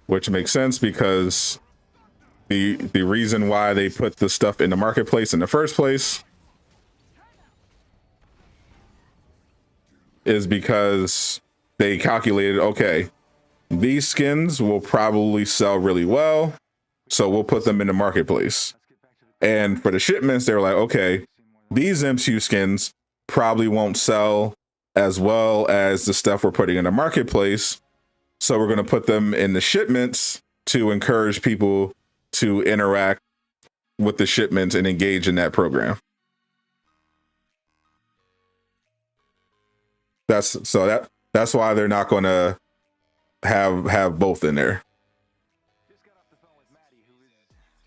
Which makes sense because the reason why they put the stuff in the marketplace in the first place is because they calculated, okay, these skins will probably sell really well, so we'll put them in the marketplace. And for the shipments, they were like, okay, these MCU skins probably won't sell as well as the stuff we're putting in the marketplace, so we're going to put them in the shipments to encourage people to interact with the shipments and engage in that program. That's why they're not going to have both in there.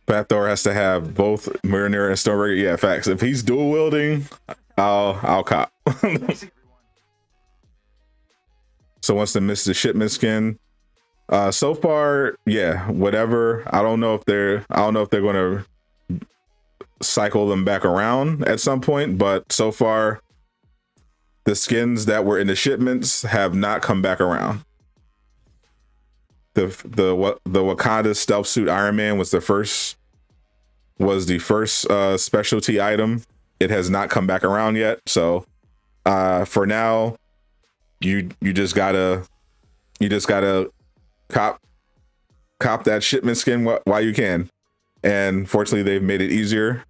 Fat Thor has to have both Mjolnir and Stormbreaker. Yeah, facts. If he's dual wielding, I'll cop. So once they miss the shipment skin, so far, yeah, whatever. I don't know if they're going to cycle them back around at some point, but so far, the skins that were in the shipments have not come back around. The Wakanda stealth suit Iron Man was the first specialty item. It has not come back around yet. So for now, you just gotta cop that shipment skin while you can. And fortunately, they've made it easier.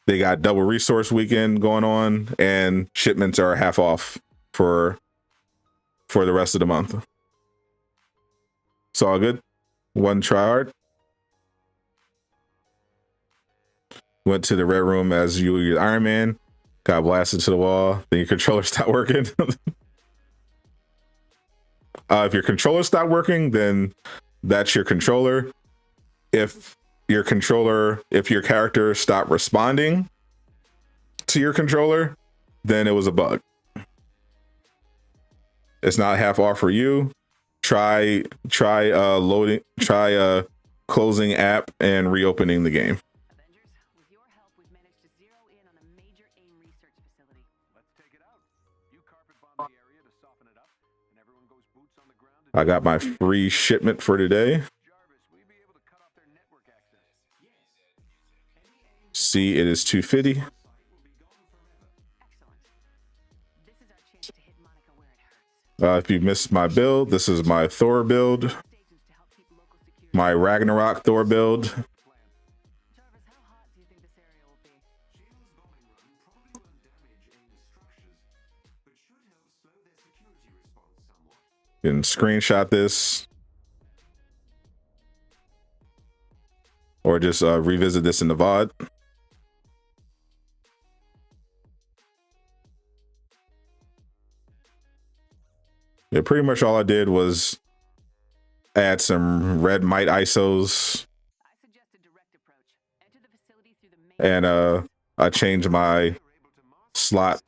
They got double resource weekend going on, and shipments are half off for the rest of the month. It's all good. One try hard. Went to the red room as you were Iron Man. Got blasted to the wall. Then your controller stopped working. If your controller stopped working, then that's your controller. If your character stopped responding to your controller, then it was a bug. It's not half off for you. Try closing app and reopening the game. Avengers, with your help, we've managed to zero in on a major AIM research facility. Let's take it out. You carpet bomb the area to soften it up, and everyone goes boots on the ground. I got my free shipment for today. Jarvis, we be able to cut off their network access. See, it is 250. Excellent. This is our chance to hit Monica where it hurts. If you missed my build, this is my Thor build, Stations to help keep local security. my Ragnarok Thor build. Jarvis, how hot do you think this area will be? Shields bombing run probably won't damage AIM structures, but should help slow their security response somewhat. You can screenshot this or just revisit this in the VOD. Yeah, pretty much all I did was add some red might ISOs I suggest a direct approach. Enter the facility through the main. and I changed my slot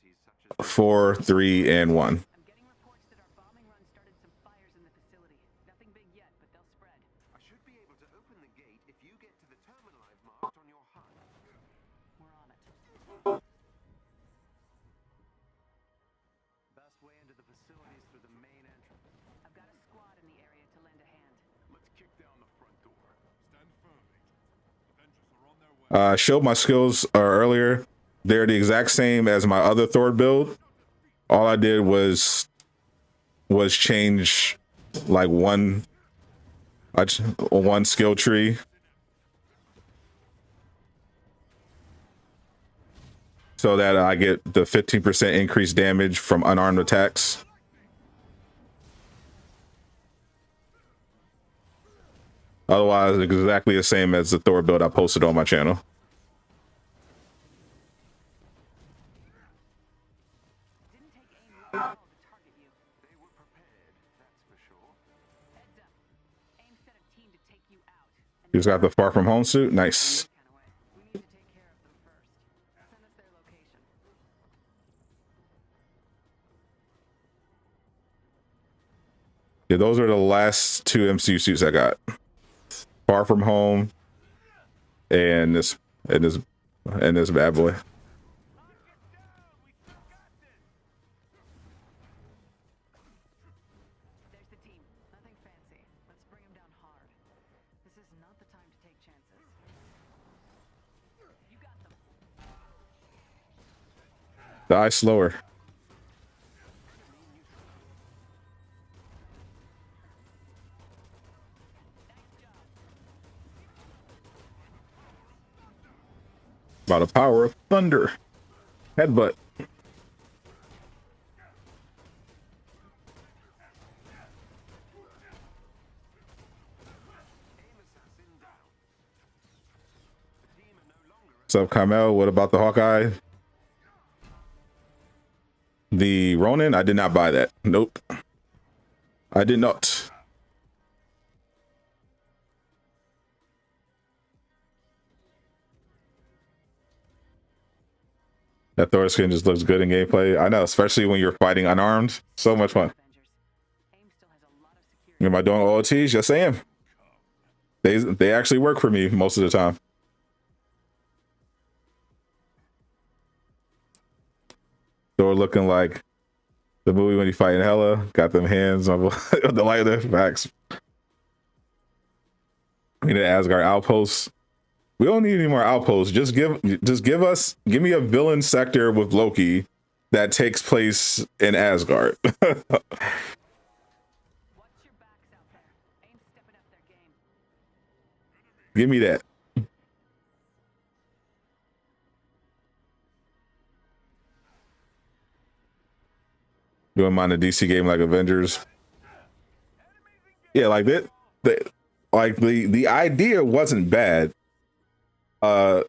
4, 3, and 1. I'm getting reports that our bombing run started some fires in the facility. Nothing big yet, but they'll spread. I should be able to open the gate if you get to the terminal I've marked on your HUD. We're on it. Best way into the facility is through the main entrance. I've got a squad in the area to lend a hand. Let's kick down the front door. Stand firm, Agent. Avengers are on their way. I showed my skills earlier. They're the exact same as my other Thor build. All I did was change like one skill tree. So that I get the 15% increased damage from unarmed attacks. Otherwise, it's exactly the same as the Thor build I posted on my channel. Didn't take aim long at all to target you. They were prepared, that's for sure. Heads up. Aim set a team to take you out. And He's got the Far From Home suit. Nice. kind of way. We need to take care of them first. Send us their location. Yeah, those are the last 2 MCU suits I got. Far From Home and this bad boy. There's the team. Nothing fancy. Let's bring them down hard. This is not the time to take chances. You got them. Die slower. By the power of thunder. Headbutt. What's up, Kamel? What about the Hawkeye? The Ronin? I did not buy that. Nope. I did not. That Thor skin just looks good in gameplay. I know, especially when you're fighting unarmed. So much fun. Avengers. AIM still has a lot of security. Am I doing OOTs? Yes, I am. They actually work for me most of the time. Thor looking like the movie when he fighting Hela. Got them hands on the lighter. Facts. We need an Asgard outpost. We don't need any more outposts. Just give me a villain sector with Loki that takes place in Asgard. Watch your backs out there. Ain't stepping up their game. Give me that. You wouldn't mind a DC game like Avengers? Yeah, like that. The idea wasn't bad. A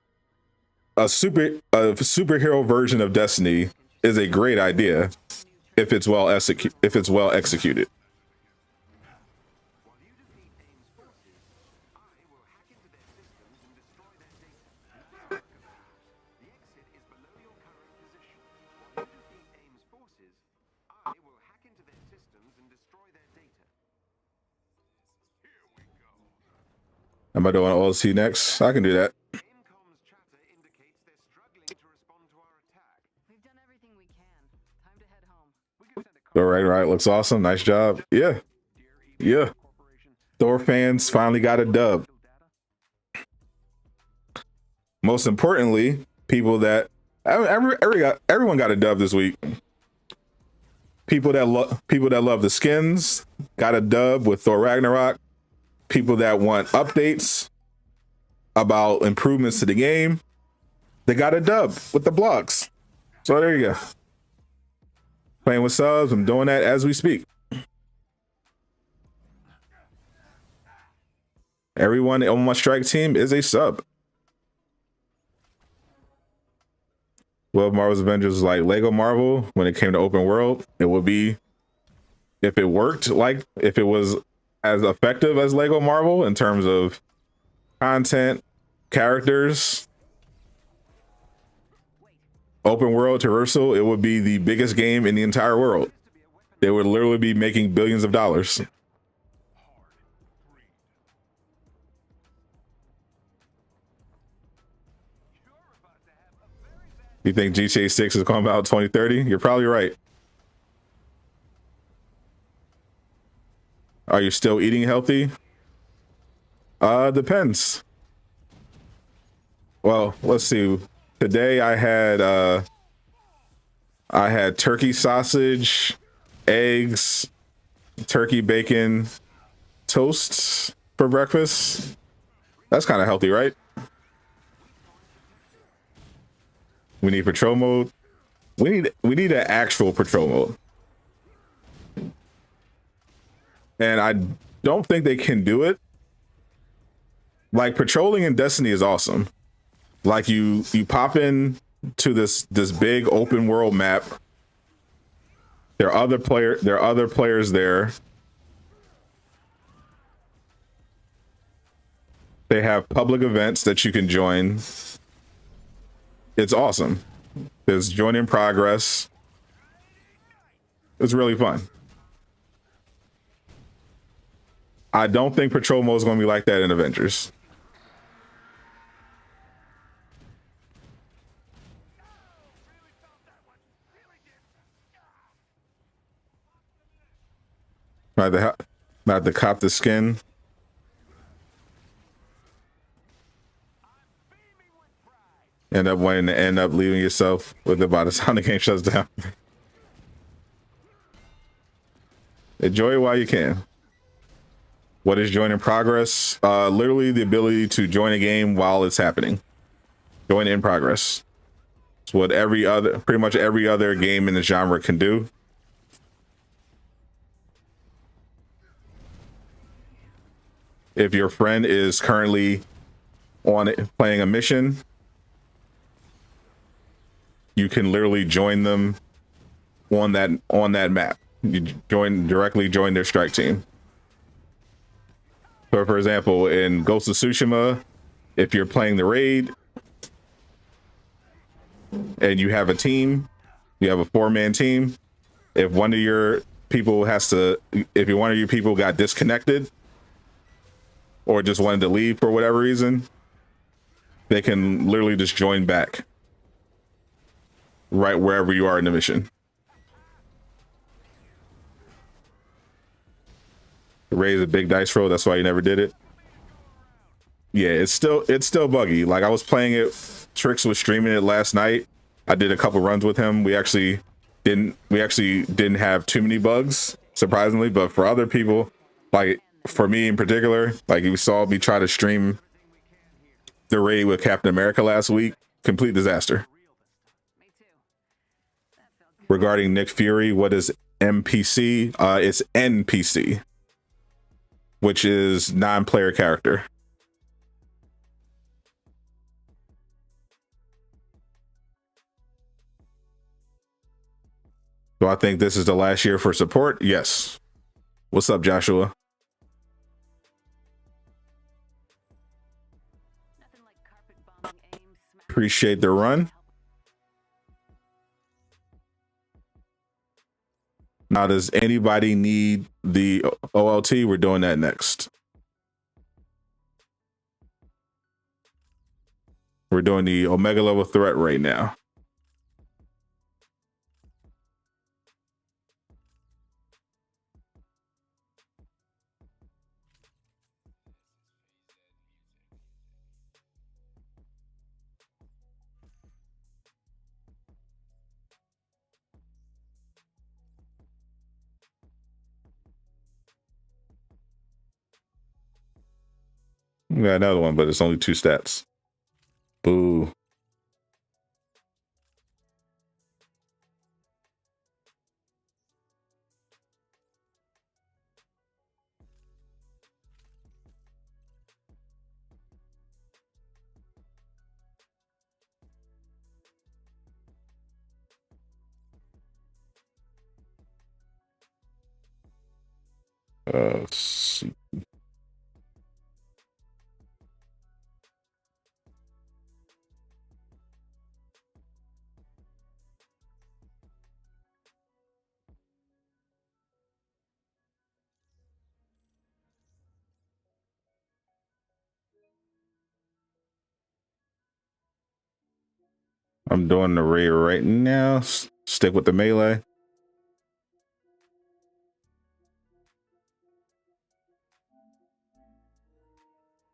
superhero version of Destiny is a great idea if it's well executed. While you defeat AIM's forces, I will hack into their systems and destroy their data. The exit is below your current position. While you defeat AIM's forces, I will hack into their systems and destroy their data. Here we go. Am I doing OLC next? I can do that. AIMCOM's chatter indicates they're struggling to respond to our attack. We've done everything we can. Time to head home. We can send a All right, looks awesome. Nice job. Yeah, yeah. corporation. Thor fans finally got a dub. Data. Most importantly, people that everyone got a dub this week. People that love the skins got a dub with Thor Ragnarok. People that want updates about improvements to the game, they got a dub with the blocks. So there you go. Playing with subs, I'm doing that as we speak. Everyone on my strike team is a sub. Well, Marvel's Avengers was like Lego Marvel when it came to open world. It would be, if it worked, like if it was as effective as Lego Marvel in terms of content, characters, open world, traversal, it would be the biggest game in the entire world. They would literally be making billions of dollars. You think GTA 6 is coming out 2030? You're probably right. Are you still eating healthy? Depends. Well, let's see. Today I had turkey sausage, eggs, turkey bacon, toast for breakfast. That's kind of healthy, right? We need patrol mode. We need an actual patrol mode. And I don't think they can do it. Like, patrolling in Destiny is awesome. Like, you pop in to this big open world map. There are other players there. They have public events that you can join. It's awesome. There's join in progress. It's really fun. I don't think patrol mode is going to be like that in Avengers. Might have to cop the skin. End up leaving yourself with it by the time the game shuts down. Enjoy it while you can. What is join in progress? Literally the ability to join a game while it's happening. Join in progress. It's what pretty much every other game in the genre can do. If your friend is currently playing a mission, you can literally join them on that map. You directly join their strike team. So, for example, in Ghost of Tsushima, if you're playing the raid and you have a team, you have a 4-man team. If one of your people got disconnected or just wanted to leave for whatever reason, they can literally just join back. right wherever you are in the mission. Raise a big dice roll. That's why you never did it. Yeah, it's still buggy. Like I was playing it. Trix was streaming it last night. I did a couple runs with him. We actually didn't have too many bugs, surprisingly. But for other people, like for me in particular, like you saw me try to stream the raid with Captain America last week. Complete disaster. Me too. That felt good. Regarding Nick Fury, what is NPC? It's NPC, which is non-player character. So I think this is the last year for support. Yes. What's up, Joshua? Nothing like carpet bombing aim, smash. Appreciate the run. Now, does anybody need the OLT? We're doing that next. We're doing the Omega level threat right now. We got another one, but it's only 2 stats. Boo. Let's see. I'm doing the raid right now. Stick with the melee.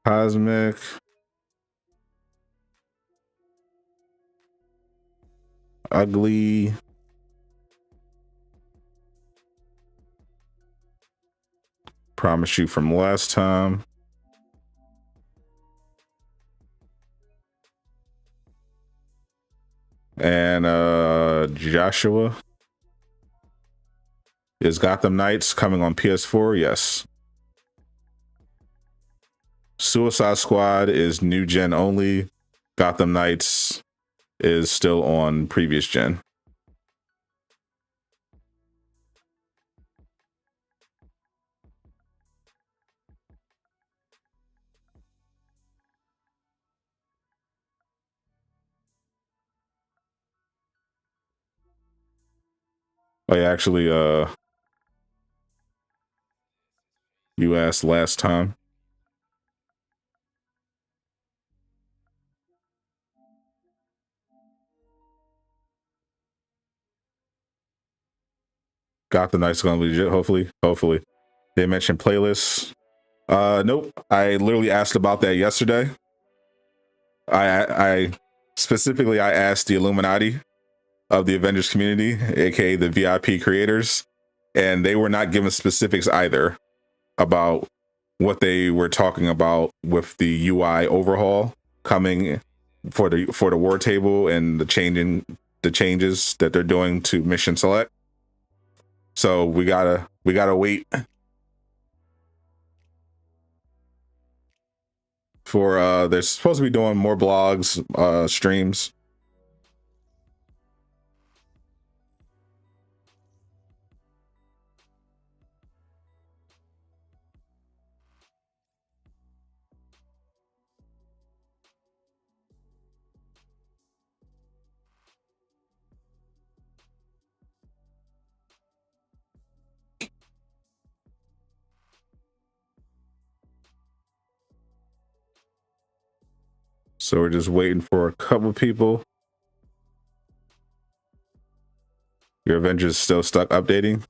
Cosmic. Ugly. Promise you from last time. And Joshua. Is Gotham Knights coming on PS4? Yes. Suicide Squad is new gen only. Gotham Knights is still on previous gen. Oh yeah, actually, you asked last time. Gotham Knights is gonna be legit, hopefully. They mentioned playlists. Nope. I literally asked about that yesterday. I specifically I asked the Illuminati of the Avengers community, aka the VIP creators, and they were not given specifics either about what they were talking about with the UI overhaul coming for the war table and the changes that they're doing to mission select. So we gotta wait for they're supposed to be doing more blogs, streams. So we're just waiting for a couple people. Your Avengers still stuck updating.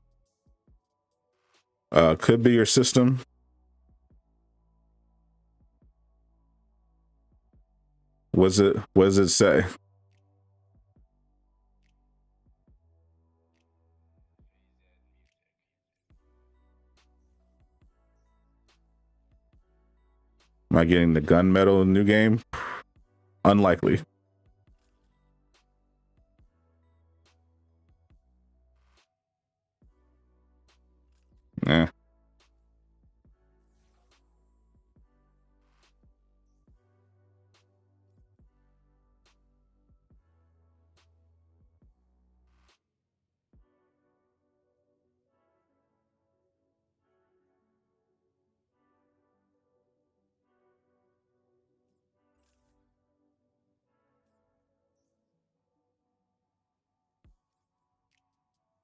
Could be your system. What does it say? Am I getting the gunmetal new game? Unlikely. Yeah.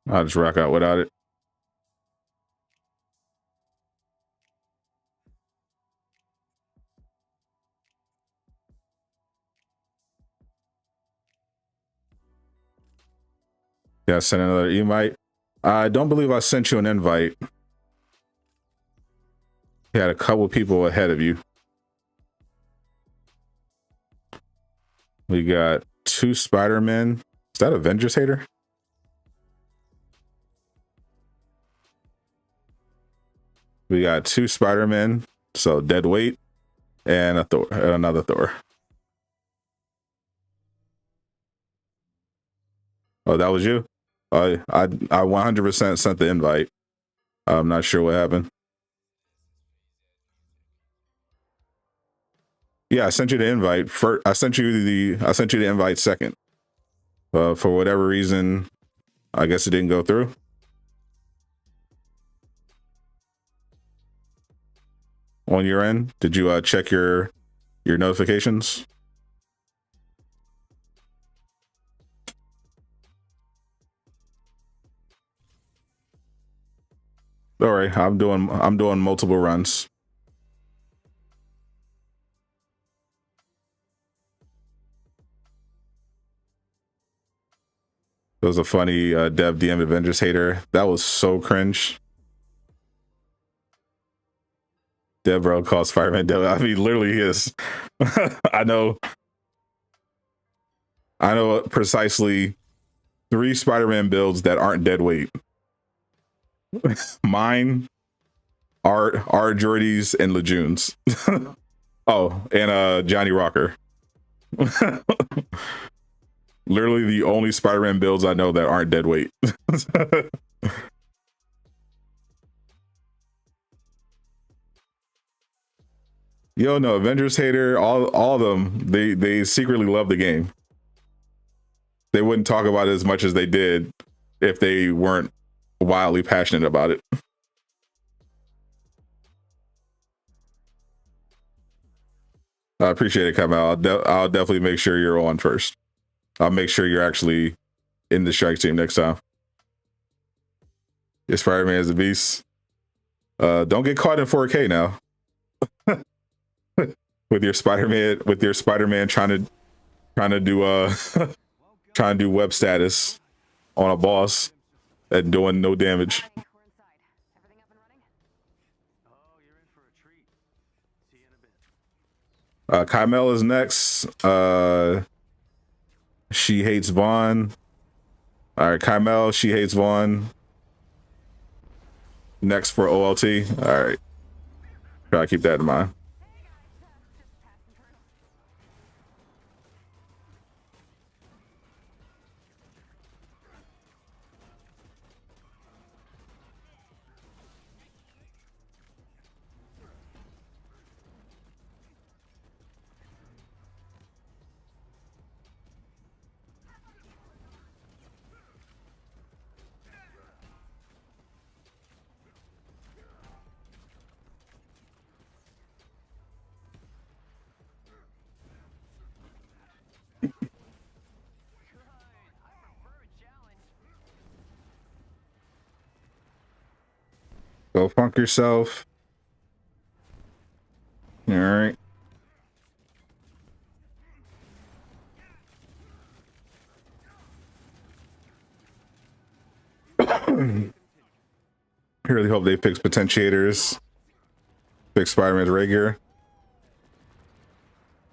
I'll just rock out without it. Yeah, send another invite. I don't believe I sent you an invite. You had a couple people ahead of you. We got 2 Spider-Men. Is that Avengers hater? We got 2 Spider-Men, so dead weight, and a Thor, and another Thor. Oh, that was you? I 100% sent the invite. I'm not sure what happened. Yeah, I sent you the invite. First, I sent you the invite second. For whatever reason, I guess it didn't go through. On your end, did you check your notifications? All right, I'm doing multiple runs. It was a funny Dev DM Avengers hater. That was so cringe. Dev bro calls Fireman Dev. I mean, literally he is. I know precisely 3 Spider-Man builds that aren't dead weight. Mine, are Jordy's, and Laajune's. Oh, and Johnny Rocker. Literally the only Spider-Man builds I know that aren't dead weight. Yo, no, Avengers hater, all of them, they secretly love the game. They wouldn't talk about it as much as they did if they weren't wildly passionate about it. I appreciate it, Kamal. I'll definitely make sure you're on first. I'll make sure you're actually in the strike team next time. Your Spider-Man is a beast. Don't get caught in 4K now. with your Spider-Man trying to do trying to do web status on a boss and doing no damage. We're inside. Everything up and running? Oh, you're in for a treat. See you in a bit. Kymel is next. She hates Vaughn. All right, Kymel, she hates Vaughn. Next for OLT. All right. Try to keep that in mind. Just passing through. Go funk yourself. All right. I really hope they fix potentiators, fix Spider-Man's ray gear.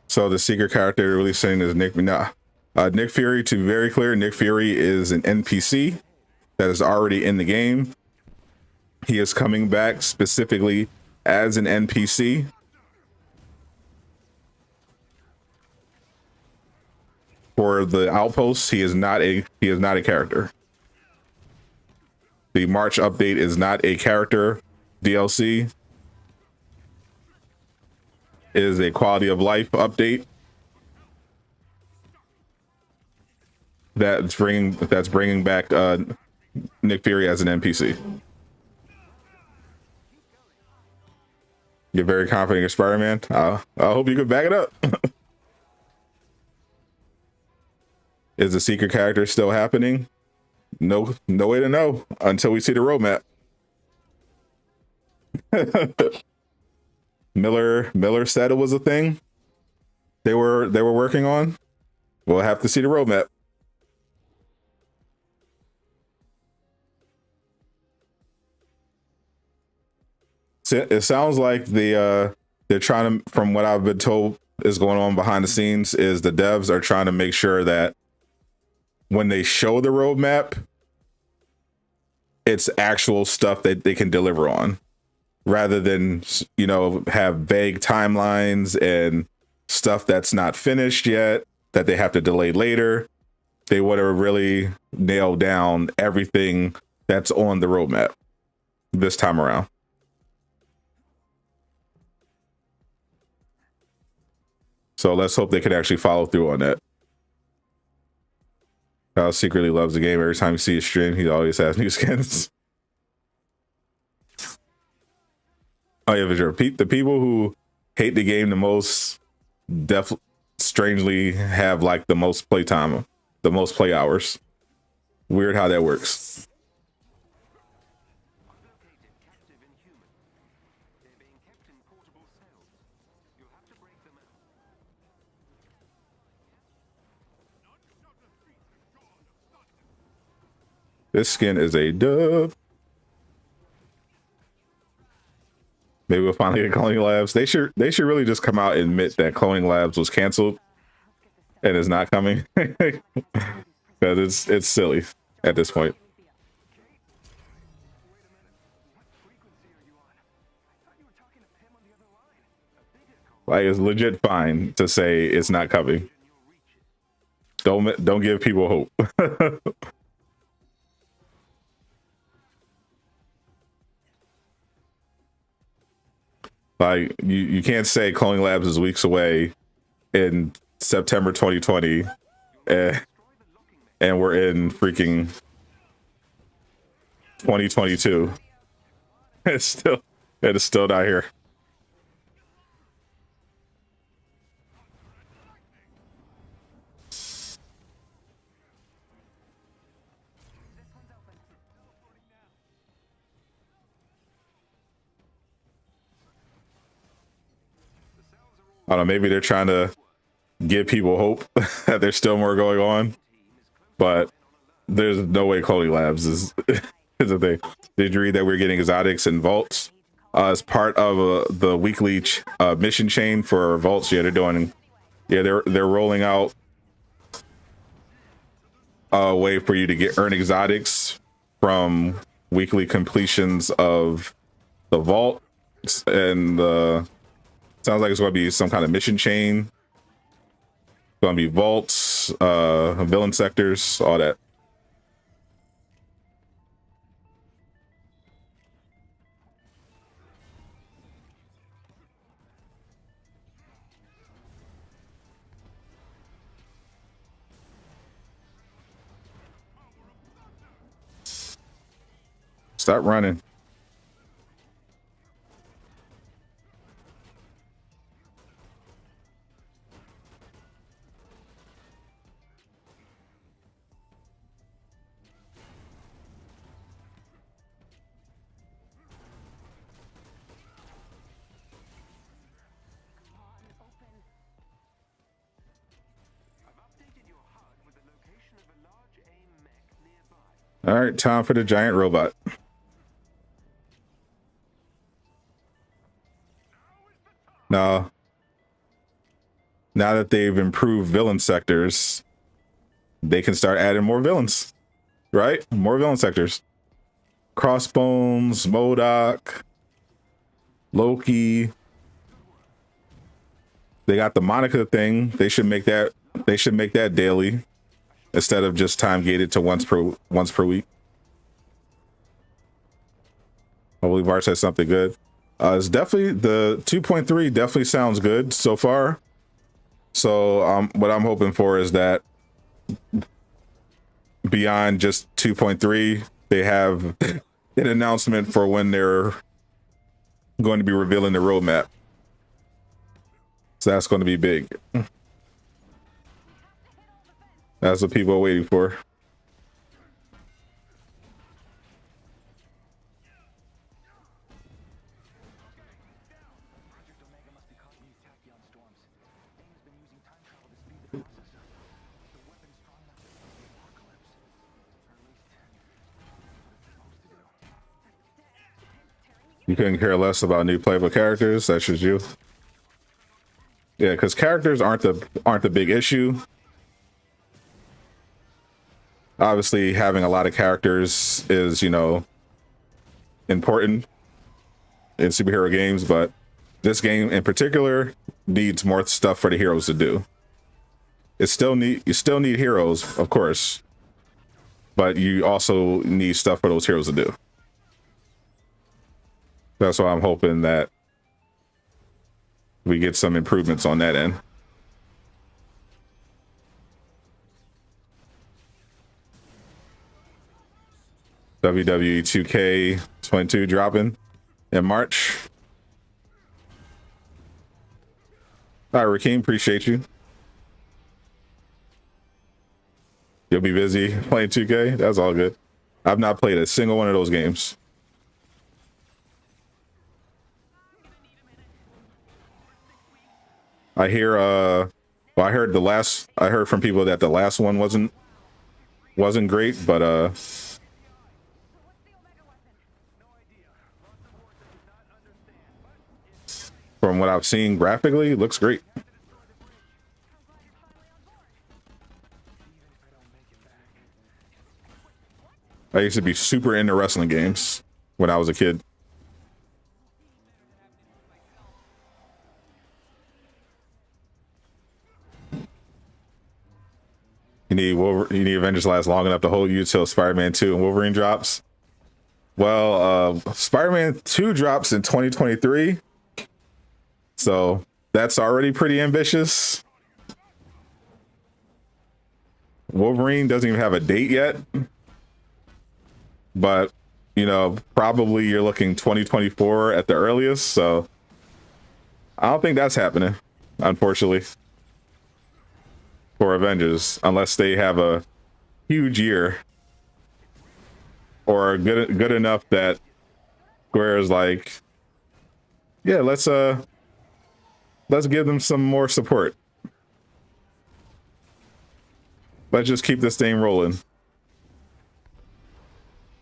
So the secret character they're releasing is Nick. Nick Fury. To be very clear, Nick Fury is an NPC that is already in the game. He is coming back specifically as an NPC. For the outposts, he is not a character. The March update is not a character DLC. It is a quality of life update that's bringing back Nick Fury as an NPC. You're very confident in Spider-Man. I hope you can back it up. Is the secret character still happening? No way to know until we see the roadmap. Miller said it was a thing they were working on. We'll have to see the roadmap. It sounds like they're trying to, from what I've been told is going on behind the scenes, is the devs are trying to make sure that when they show the roadmap, it's actual stuff that they can deliver on, rather than, you know, have vague timelines and stuff that's not finished yet that they have to delay later. They want to really nail down everything that's on the roadmap this time around. So let's hope they can actually follow through on that. Kyle secretly loves the game. Every time you see a stream, he always has new skins. Oh yeah, for sure. The people who hate the game the most strangely have like the most play time, the most play hours. Weird how that works. This skin is a dub. Maybe we'll finally get Cloning Labs. They should really just come out and admit that Cloning Labs was canceled and is not coming. Because it's silly at this point. Like, it's legit fine to say it's not coming. Don't give people hope. Like, you can't say Cloning Labs is weeks away in September 2020 and we're in freaking 2022. It's still not here. I don't know, maybe they're trying to give people hope that there's still more going on, but there's no way Cloning Labs is a thing. Did you read that we're getting exotics and vaults as part of the weekly mission chain for vaults? Yeah, they're rolling out a way for you to earn exotics from weekly completions of the vault, and sounds like it's going to be some kind of mission chain. It's going to be vaults, villain sectors, all that. Stop running. All right, time for the giant robot. Now that they've improved villain sectors, they can start adding more villains, right? More villain sectors. Crossbones, MODOK, Loki. They got the Monica thing. They should make that daily instead of just time gated to once per week. Hopefully Bart says something good. It's definitely the 2.3 definitely sounds good so far. So what I'm hoping for is that beyond just 2.3, they have an announcement for when they're going to be revealing the roadmap. So that's going to be big. That's what people are waiting for. You couldn't care less about new playable characters. That's just you. Yeah, because characters aren't the big issue. Obviously, having a lot of characters is, you know, important in superhero games, but this game in particular needs more stuff for the heroes to do. You still need heroes, of course, but you also need stuff for those heroes to do. That's why I'm hoping that we get some improvements on that end. WWE 2K22 dropping in March. All right, Rakeem, appreciate you. You'll be busy playing 2K. That's all good. I've not played a single one of those games. I hear well, I heard from people that the last one wasn't great, but from what I've seen graphically, it looks great. I used to be super into wrestling games when I was a kid. You need Avengers last long enough to hold you till Spider-Man 2 and Wolverine drops. Well, Spider-Man 2 drops in 2023. So that's already pretty ambitious. Wolverine doesn't even have a date yet. But, you know, probably you're looking 2024 at the earliest. So I don't think that's happening, unfortunately, for Avengers, unless they have a huge year or good enough that Square is like, yeah, let's give them some more support. Let's just keep this thing rolling.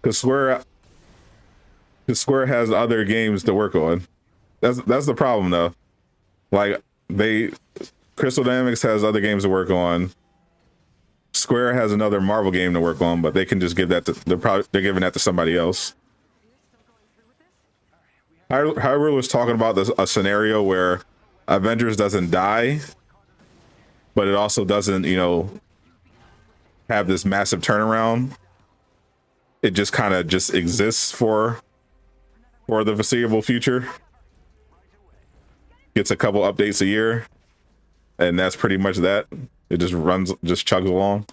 Because Square has other games to work on. That's the problem though. Like Crystal Dynamics has other games to work on. Square has another Marvel game to work on, but they can just give that to they're giving that to somebody else. Hyrule was talking about a scenario where Avengers doesn't die, but it also doesn't, you know, have this massive turnaround. It just kind of just exists for the foreseeable future. Gets a couple updates a year, and that's pretty much that. It just chugs along.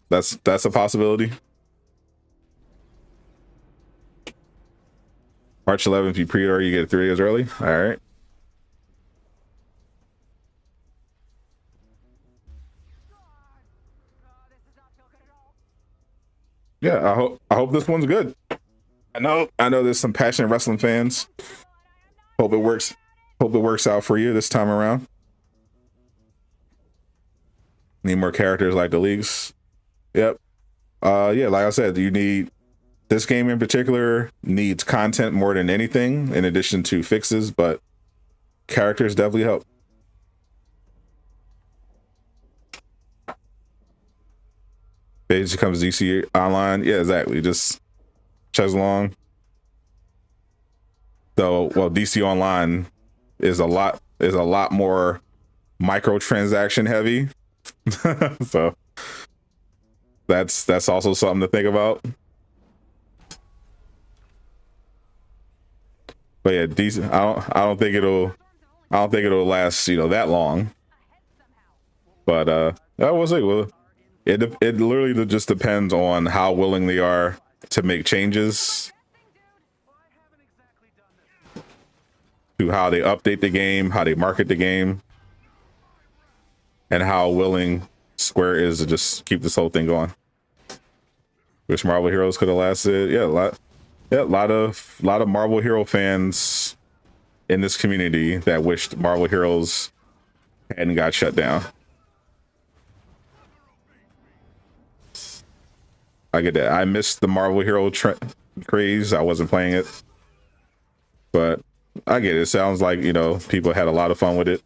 That's a possibility. March 11th, if you pre-order, you get it 3 days early. All right. Yeah, I hope this one's good. I know there's some passionate wrestling fans. Hope it works out for you this time around. Need more characters like the leagues. Yep. Yeah, like I said, you need this game in particular needs content more than anything, in addition to fixes, but characters definitely help. Page comes DC Online. Yeah, exactly. Just chugs along. Though, well, DC Online is a lot more microtransaction heavy. So that's also something to think about. But yeah, DC, I don't think it'll last, you know, that long. But I will say, well, it literally just depends on how willing they are to make changes to how they update the game, how they market the game, and how willing Square is to just keep this whole thing going. Wish Marvel Heroes could have lasted. Yeah, a lot of Marvel Hero fans in this community that wished Marvel Heroes hadn't got shut down. I get that. I missed the Marvel Hero craze. I wasn't playing it, but I get it. It sounds like, you know, people had a lot of fun with it,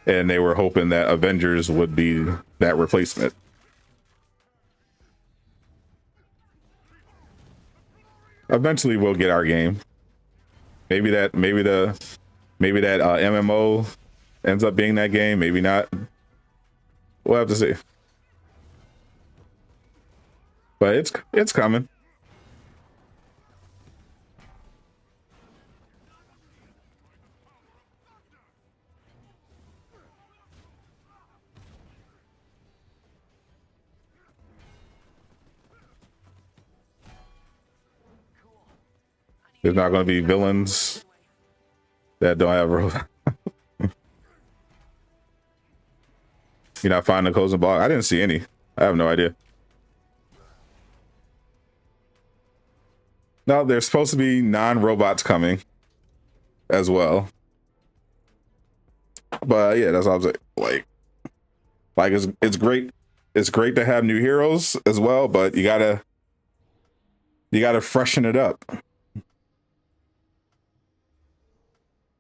and they were hoping that Avengers would be that replacement. Eventually, we'll get our game. Maybe that MMO ends up being that game. Maybe not. We'll have to see. But it's coming. There's not going to be villains that don't have robot. You're not finding the codes and block? I didn't see any. I have no idea. No, there's supposed to be non-robots coming as well. But yeah, that's what I'm saying. Like it's great. It's great to have new heroes as well, but you gotta freshen it up.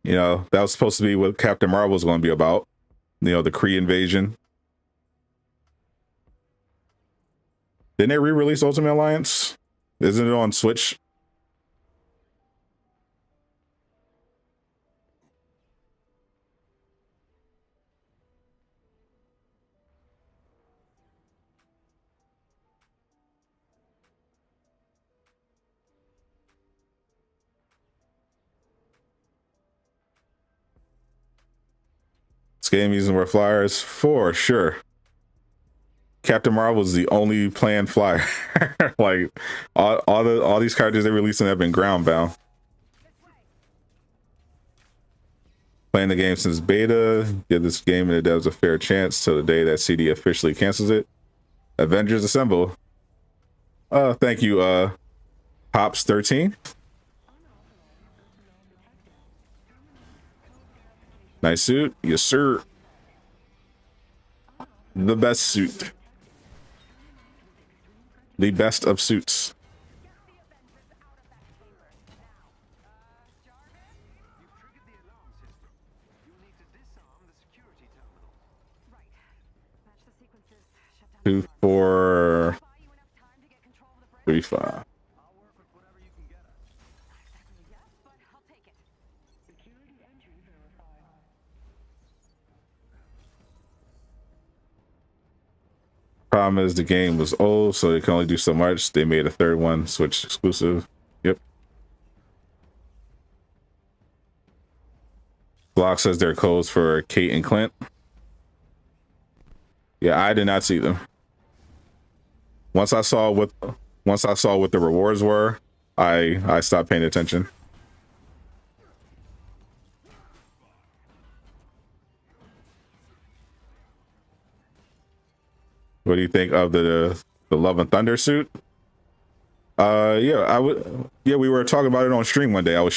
You know, that was supposed to be what Captain Marvel was going to be about. You know, the Kree invasion. Didn't they re-release Ultimate Alliance? Isn't it on Switch? This game using more flyers for sure. Captain Marvel is the only planned flyer. Like all these characters they're releasing have been ground bound. Playing the game since beta. Give this game and the devs a fair chance till the day that CD officially cancels it. Avengers Assemble. Thank you, Pops13. Nice suit. Yes, sir. The best suit. The best of suits. Two, 4, 3, 5. Problem is the game was old, so they can only do so much. They made a third one, Switch exclusive. Yep. Block says their codes for Kate and Clint. Yeah, I did not see them. Once I saw what the rewards were, I stopped paying attention. What do you think of the Love and Thunder suit? Yeah, we were talking about it on stream one day. I was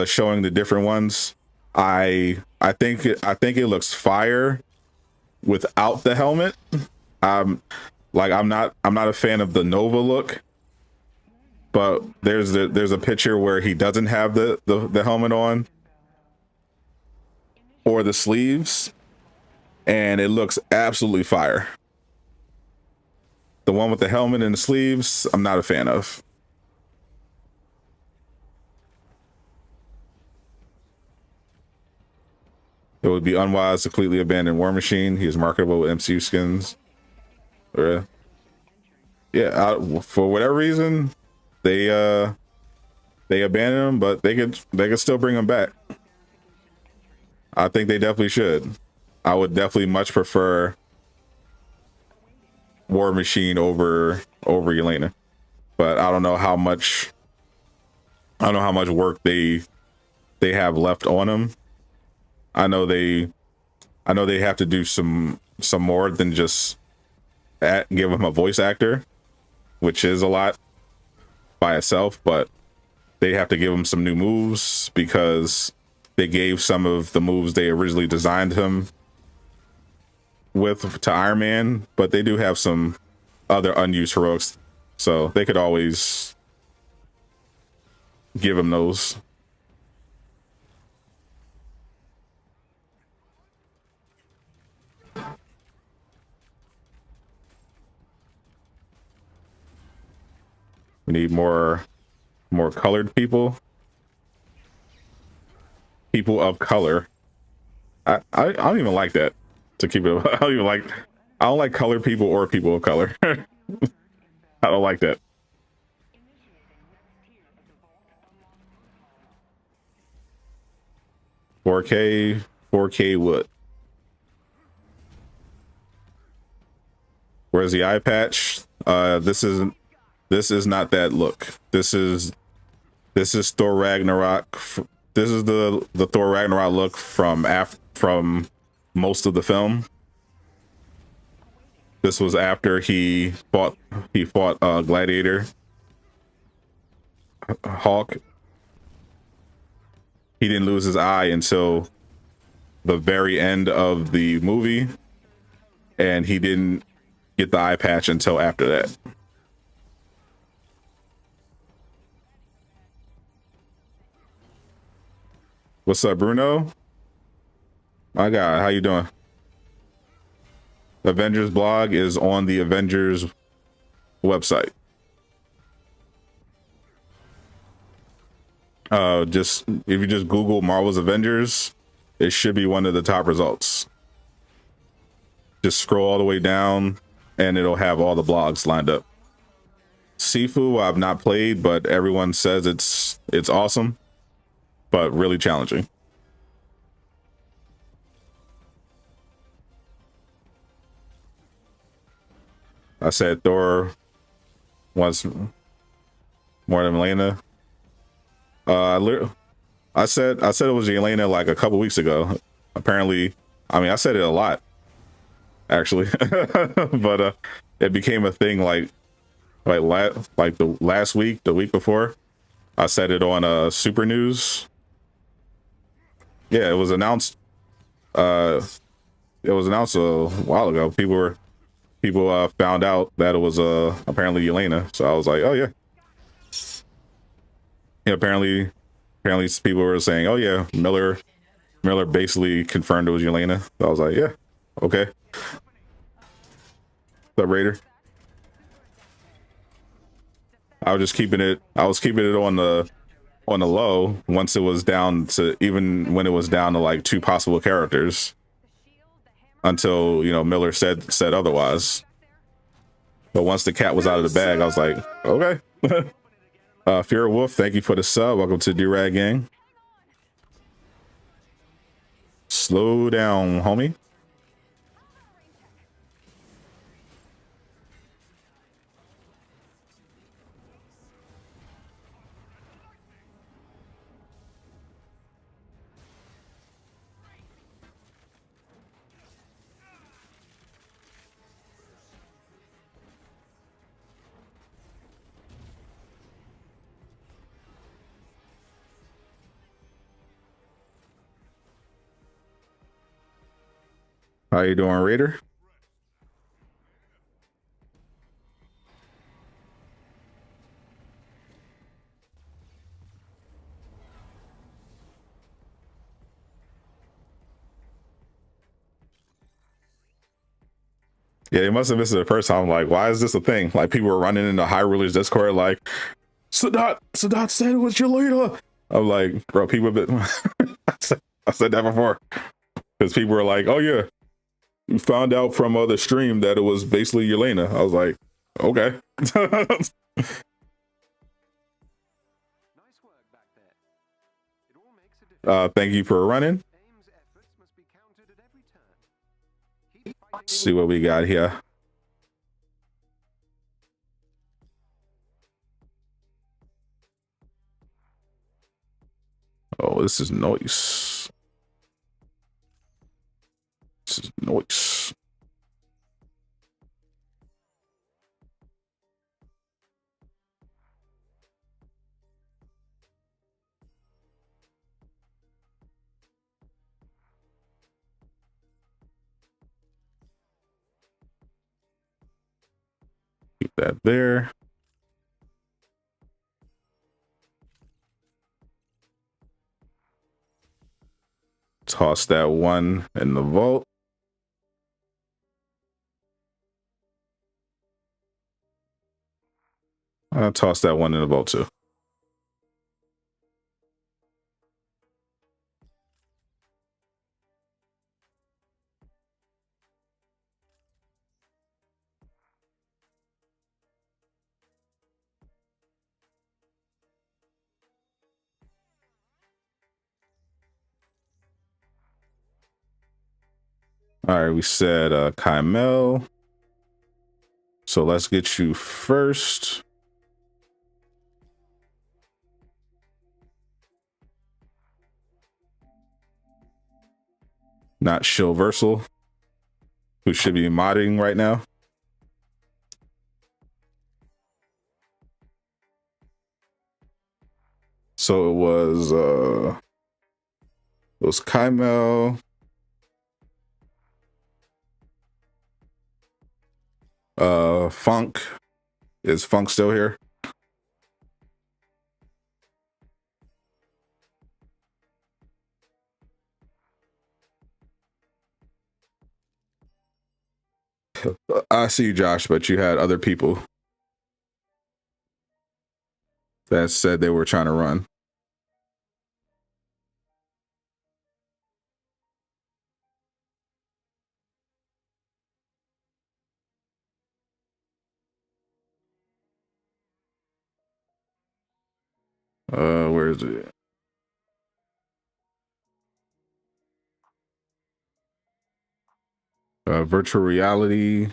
showing the different ones. I think it looks fire. without the helmet. I'm not a fan of the Nova look, but there's a picture where he doesn't have the helmet on or the sleeves, and it looks absolutely fire. The one with the helmet and the sleeves, I'm not a fan of. It would be unwise to completely abandon War Machine. He is marketable with MCU skins. Yeah, for whatever reason, they abandoned him, but they could still bring him back. I think they definitely should. I would definitely much prefer War Machine over Yelena, but I don't know how much work they have left on him. I know they have to do some more than just give him a voice actor, which is a lot by itself, but they have to give him some new moves because they gave some of the moves they originally designed him with to Iron Man, but they do have some other unused heroics, so they could always give him those. We need more colored people of color. I don't even like that, to keep it. I don't like colored people or people of color. I don't like that. $4K what? Where's the eye patch? This is not that look. This is Thor Ragnarok. This is the Thor Ragnarok look from most of the film. This was after he fought Gladiator Hawk. He didn't lose his eye until the very end of the movie, and he didn't get the eye patch until after that. What's up, Bruno? My God, how you doing? Avengers blog is on the Avengers website. Just if you just Google Marvel's Avengers, it should be one of the top results. Just scroll all the way down and it'll have all the blogs lined up. Sifu I've not played, but everyone says it's awesome, but really challenging. I said Thor wants more than Elena. I said it was Elena like a couple weeks ago. Apparently, I mean, I said it a lot, actually, but it became a thing like the last week, the week before. I said it on Super News. Yeah, it was announced. It was announced a while ago. People found out that it was apparently Yelena, so I was like, oh yeah. Yeah, apparently people were saying, oh yeah, Miller basically confirmed it was Yelena. So I was like, yeah, okay. What's up, Raider? I was keeping it on the low once it was down to, even when it was down to like 2 possible characters, until, you know, Miller said otherwise. But once the cat was out of the bag, I was like, okay. Fear Wolf, thank you for the sub. Welcome to D-Rag Gang. Slow down, homie. How you doing, Raider? Yeah, you must have missed it the first time. Like, why is this a thing? Like, people were running into High Rulers Discord like, Sadot said it was your leader. I'm like, bro, people have been I said that before. Because people were like, oh yeah, you found out from the stream that it was basically Yelena. I was like, okay. Nice work back there. It all makes a difference. Thank you for running. Aim's efforts must be counted at every turn. Keep fighting. Let's see what we got here. Oh, this is noise. This is noise. Keep that there. Toss that one in the vault. I'll toss that one in the vault too. All right, we said Kymel. So let's get you first. Not Shilversal, who should be modding right now. So it was Kymel. Funk. Is Funk still here? I see you, Josh, but you had other people that said they were trying to run. Where is it? Virtual reality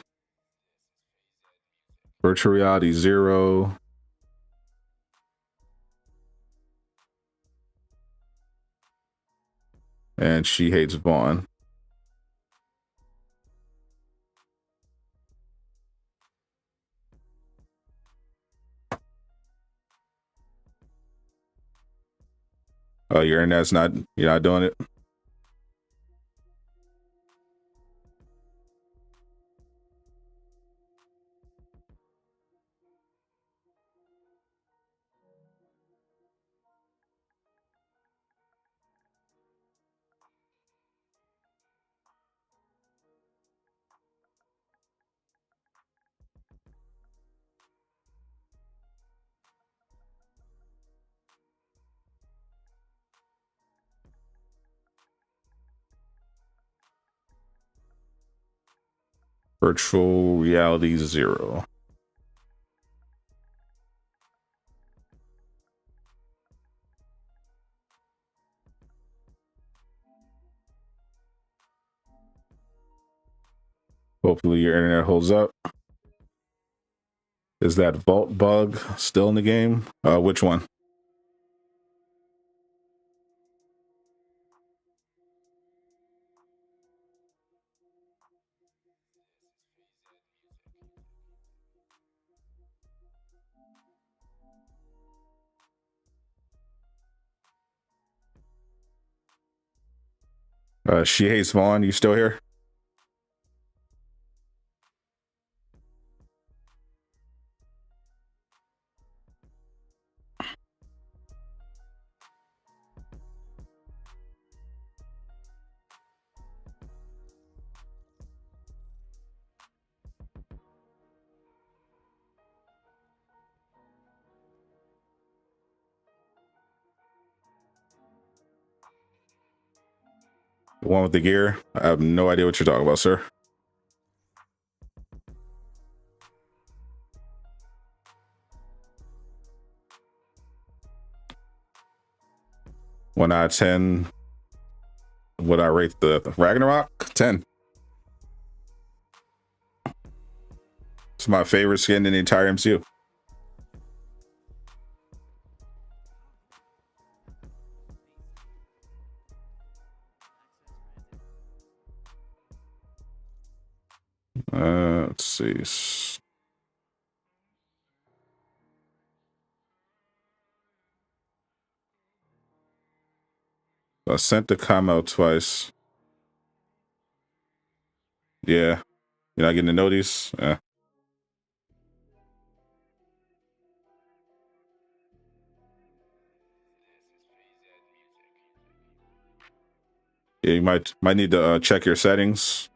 0. And she hates Vaughn. Oh, your internet's you're not doing it? Virtual reality 0. Hopefully your internet holds up. Is that vault bug still in the game? Which one? She hates Vaughn. You still here? The one with the gear? I have no idea what you're talking about, sir. One out of 10. Would I rate the Ragnarok? 10. It's my favorite skin in the entire MCU. Let's see. I sent the comment twice. Yeah. You're not getting the notice? Yeah. Yeah, you might need to check your settings.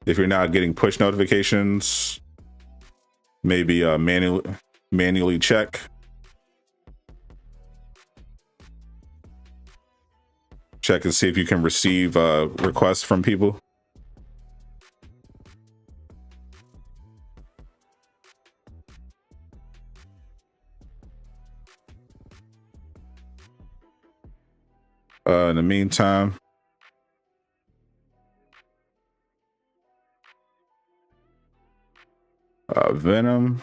If you're not getting push notifications, maybe manually check. Check and see if you can receive requests from people. In the meantime, Venom.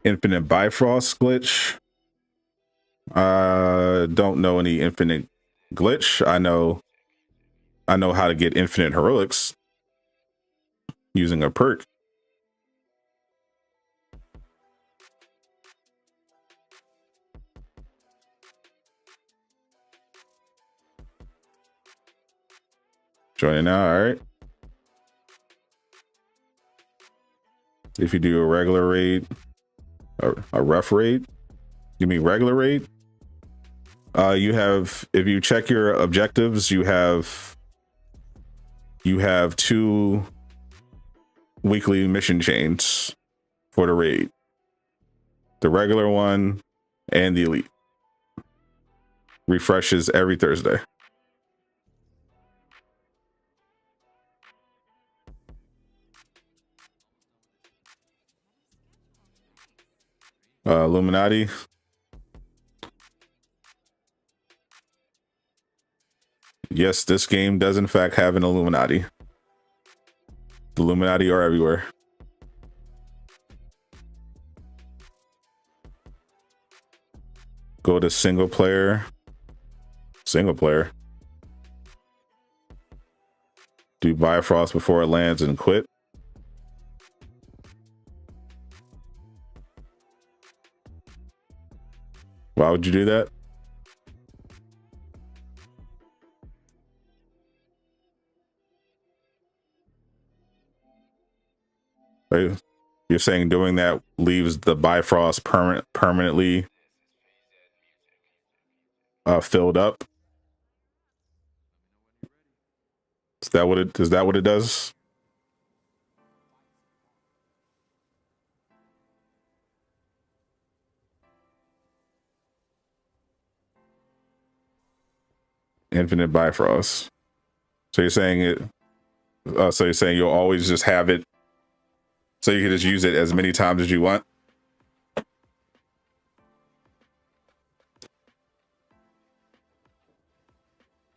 Infinite Bifrost glitch. Don't know any infinite glitch. I know how to get infinite heroics using a perk. Joining now, all right. If you do a regular raid, a rough raid, you mean regular raid? You have, if you check your objectives, you have 2 weekly mission chains for the raid. The regular one and the elite. Refreshes every Thursday. Illuminati. Yes, this game does in fact have an Illuminati. The Illuminati are everywhere. Go to single player. Do Bifrost before it lands and quit. Why would you do that? Right. You're saying doing that leaves the Bifrost permanently filled up. Is that what it does? Infinite Bifrost. So you're saying it. So you're saying you'll always just have it, so you can just use it as many times as you want.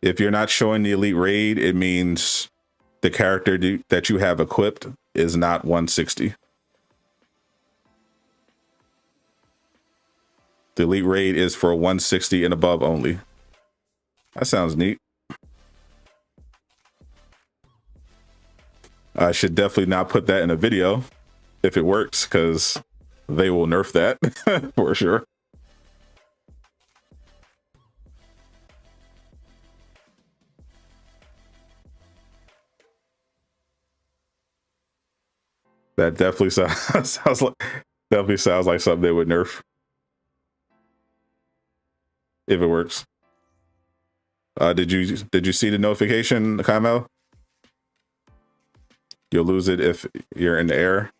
If you're not showing the elite raid, it means the character that you have equipped is not 160. The elite raid is for 160 and above only. That sounds neat. I should definitely not put that in a video if it works, because they will nerf that for sure. That definitely sounds like something they would nerf if it works. Did you see the notification, Kamel? You'll lose it if you're in the air.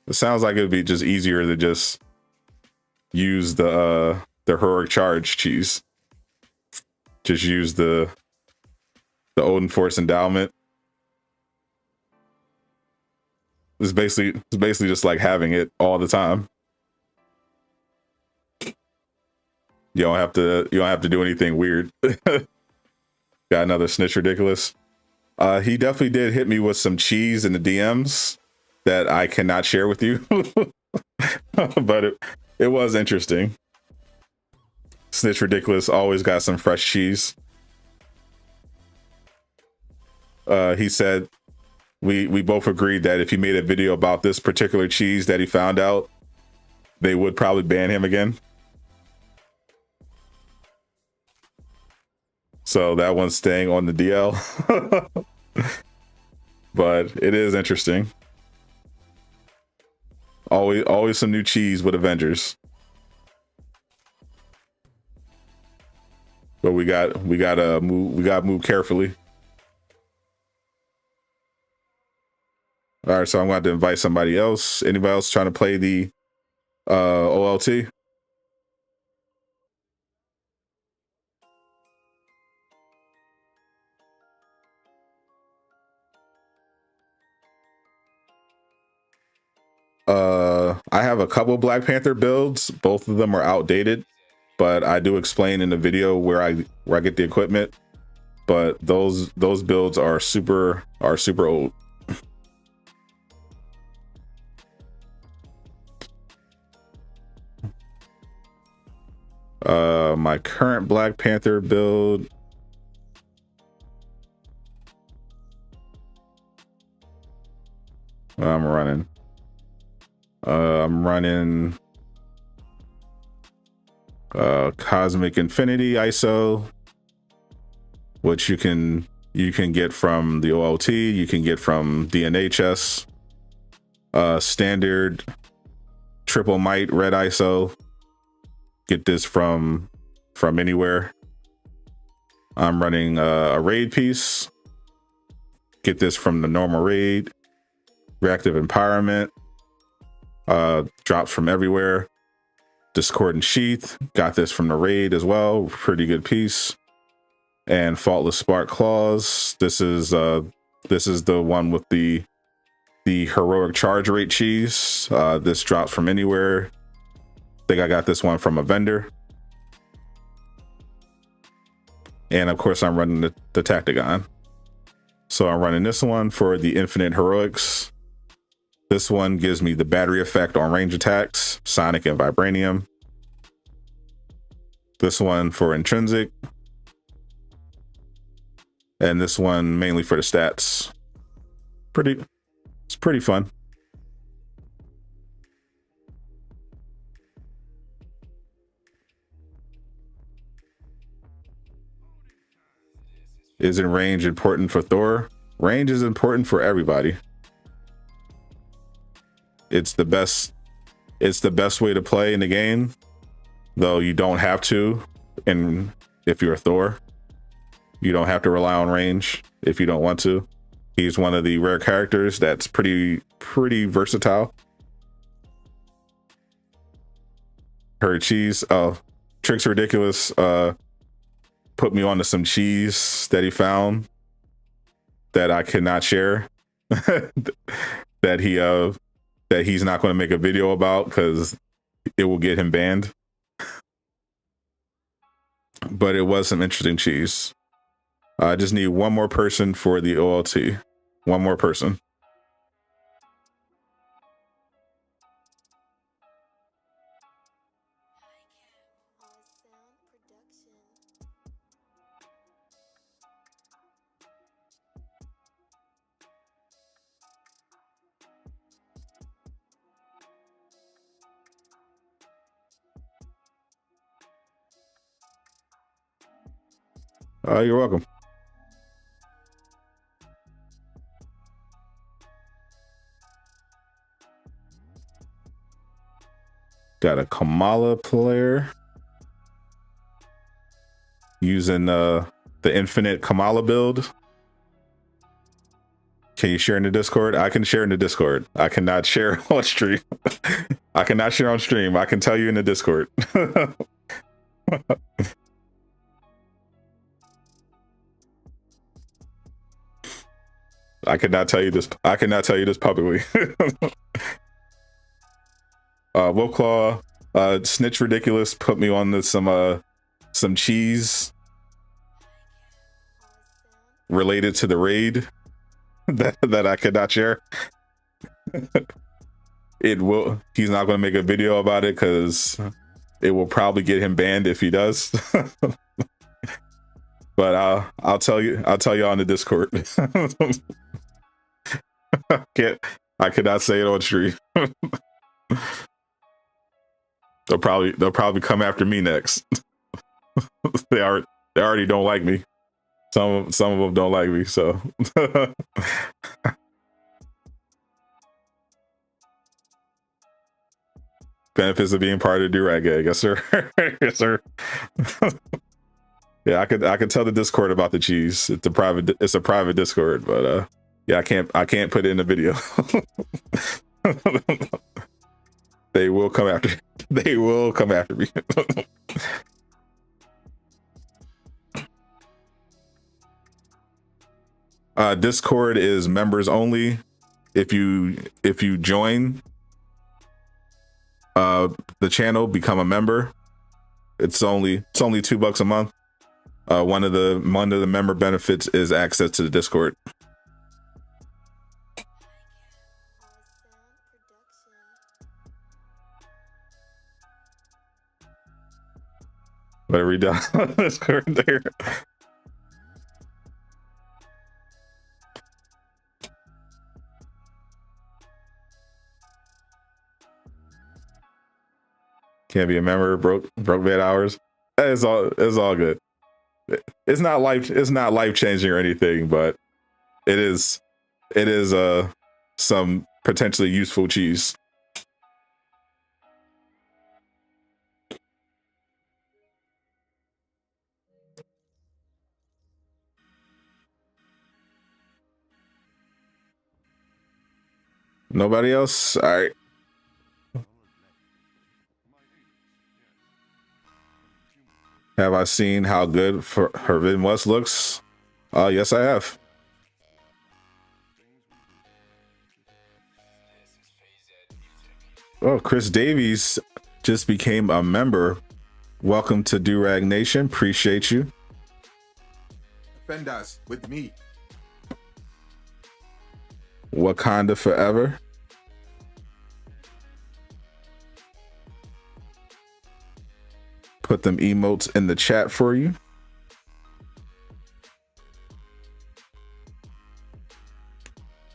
It sounds like it would be just easier to just use the heroic charge cheese. Just use the Odin Force endowment. It's basically just like having it all the time. You don't have to do anything weird. Got another snitch ridiculous. He definitely did hit me with some cheese in the DMs that I cannot share with you. But it was interesting. Snitch ridiculous always got some fresh cheese. He said we both agreed that if he made a video about this particular cheese that he found out, they would probably ban him again. So that one's staying on the DL. But it is interesting. Always some new cheese with Avengers. But we gotta move carefully. All right, so I'm going to invite somebody else. Anybody else trying to play the OLT? I have a couple Black Panther builds. Both of them are outdated, but I do explain in the video where I get the equipment. But those builds are super old. My current Black Panther build. I'm running Cosmic Infinity ISO, which you can get from the OLT, you can get from DNHS, standard triple might red ISO. Get this from anywhere. I'm running a raid piece. Get this from the normal raid. Reactive empowerment. Drops from everywhere. Discordant sheath. Got this from the raid as well. Pretty good piece. And faultless spark claws. This is the one with the heroic charge rate cheese. This drops from anywhere. I think I got this one from a vendor. And of course I'm running the Tactagon. So I'm running this one for the infinite heroics. This one gives me the battery effect on range attacks, sonic and vibranium. This one for intrinsic. And this one mainly for the stats. It's pretty fun. Isn't range important for Thor? Range is important for everybody. It's the best way to play in the game, though you don't have to. And if you're a Thor, you don't have to rely on range if you don't want to. He's one of the rare characters that's pretty versatile. Her cheese. Oh, Tricks Ridiculous put me onto some cheese that he found that I cannot share. that he's not going to make a video about because it will get him banned. But it was some interesting cheese. I just need one more person for the OLT. One more person. You're welcome. Got a Kamala player using the infinite Kamala build. Can you share in the Discord? I can share in the Discord. I cannot share on stream. I cannot share on stream. I can tell you in the Discord. I cannot tell you this. I cannot tell you this publicly. Wolfclaw, Snitch Ridiculous put me on some cheese related to the raid that I could not share. It will. He's not going to make a video about it because it will probably get him banned if he does. But I'll tell you. I'll tell you on the Discord. I cannot say it on stream. They'll probably come after me next. They already don't like me. Some of them don't like me, so. Benefits of being part of the Durag gang, yes sir. Yes sir. Yeah, I could tell the Discord about the cheese. It's a private Discord, but yeah, I can't put it in the video. They will come after. They will come after me. Discord is members only. If you join the channel, become a member. It's only $2 a month. One of the member benefits is access to the Discord. Better read down Discord there. Can't be a member. Broke bed hours. It's all good. It's not life changing or anything, but it is some potentially useful cheese. Nobody else? All right. Have I seen how good for Hervin West looks? Yes, I have. Oh, Chris Davies just became a member. Welcome to Durag Nation. Appreciate you. Defend us with me. Wakanda forever. Put them emotes in the chat for you.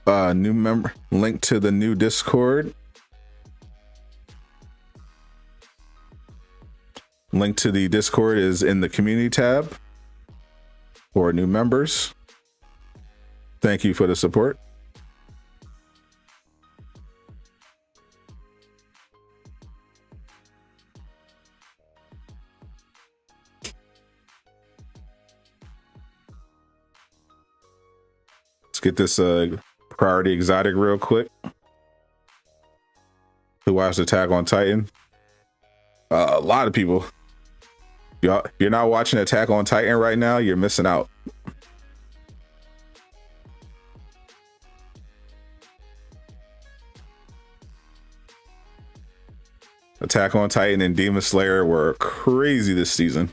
New member, link to the new Discord. Link to the Discord is in the community tab for new members. Thank you for the support. Let's get this priority exotic real quick. Who watched Attack on Titan? A lot of people. You're not watching Attack on Titan right now, you're missing out. Attack on Titan and Demon Slayer were crazy this season.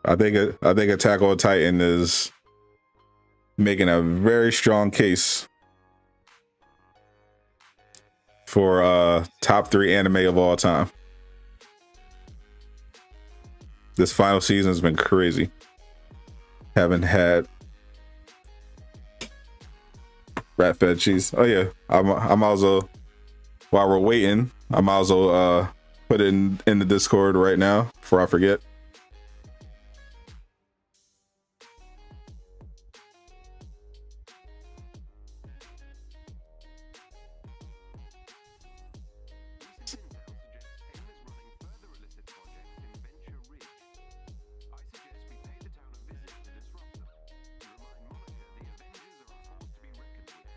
I think Attack on Titan is making a very strong case for top 3 anime of all time. This final season has been crazy. Haven't had rat fed cheese. Oh yeah, I might as well, while we're waiting, I might as well put it in the Discord right now before I forget. Recent intel suggests AIM is running further illicit projects in Venture Ridge. I suggest we pay the town a visit to disrupt them. To remind Monica the Avengers are a force to be reckoned with.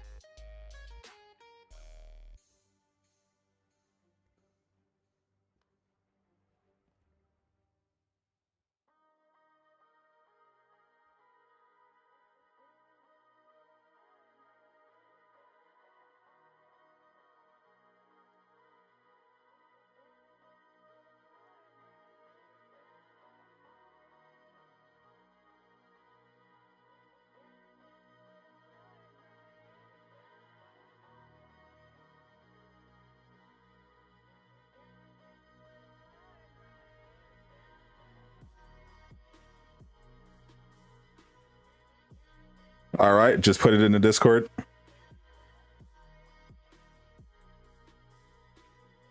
All right, just put it in the Discord.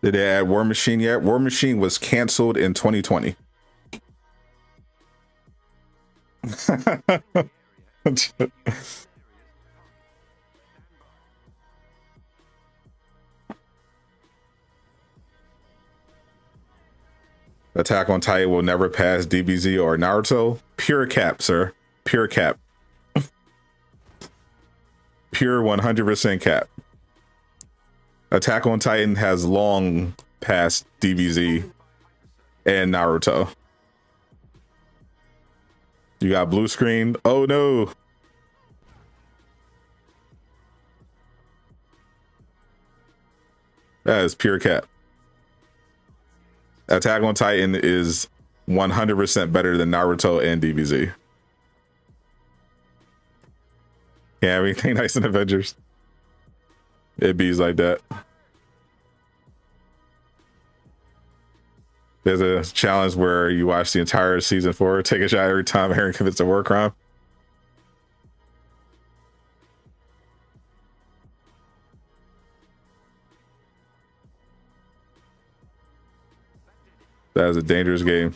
Did they add War Machine yet? War Machine was canceled in 2020. Attack on Titan will never pass DBZ or Naruto. Pure cap, sir. Pure cap. Pure 100% cap. Attack on Titan has long passed DBZ and Naruto. You got blue screen. Oh no. That is pure cap. Attack on Titan is 100% better than Naruto and DBZ. Yeah, everything nice in Avengers. It bees like that. There's a challenge where you watch the entire season 4, take a shot every time Aaron commits a war crime. That is a dangerous game.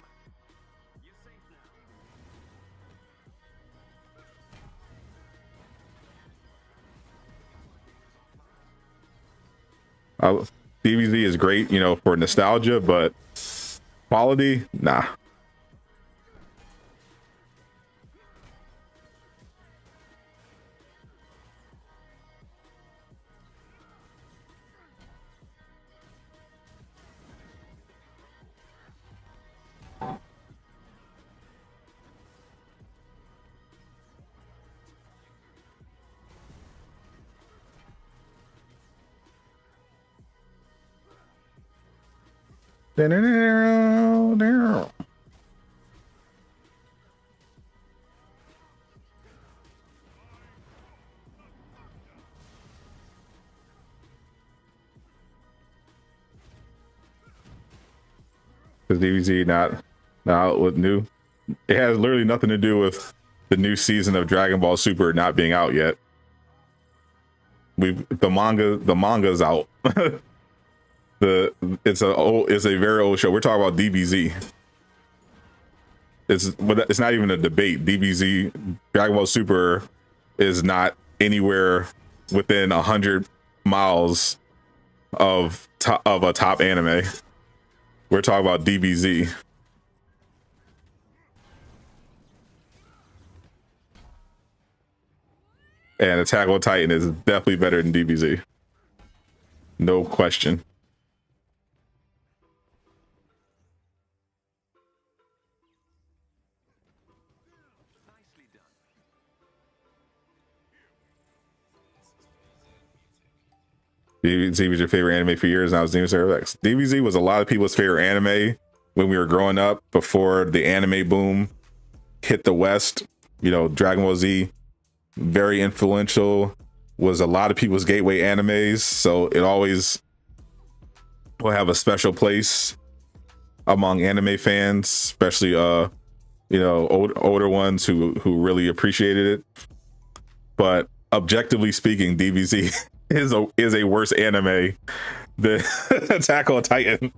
DBZ is great, you know, for nostalgia, but quality, nah. Because DBZ not out with new. It has literally nothing to do with the new season of Dragon Ball Super not being out yet. The manga's out. It's a very old show. We're talking about DBZ. It's not even a debate. DBZ, Dragon Ball Super, is not anywhere within 100 miles of a top anime. We're talking about DBZ. And Attack on Titan is definitely better than DBZ. No question. DBZ was your favorite anime for years, and I was Demon Slayer X. DBZ was a lot of people's favorite anime when we were growing up, before the anime boom hit the West. You know, Dragon Ball Z, very influential, was a lot of people's gateway animes, so it always will have a special place among anime fans, especially you know, older ones who really appreciated it. But objectively speaking, DBZ is a worse anime than Attack on Titan.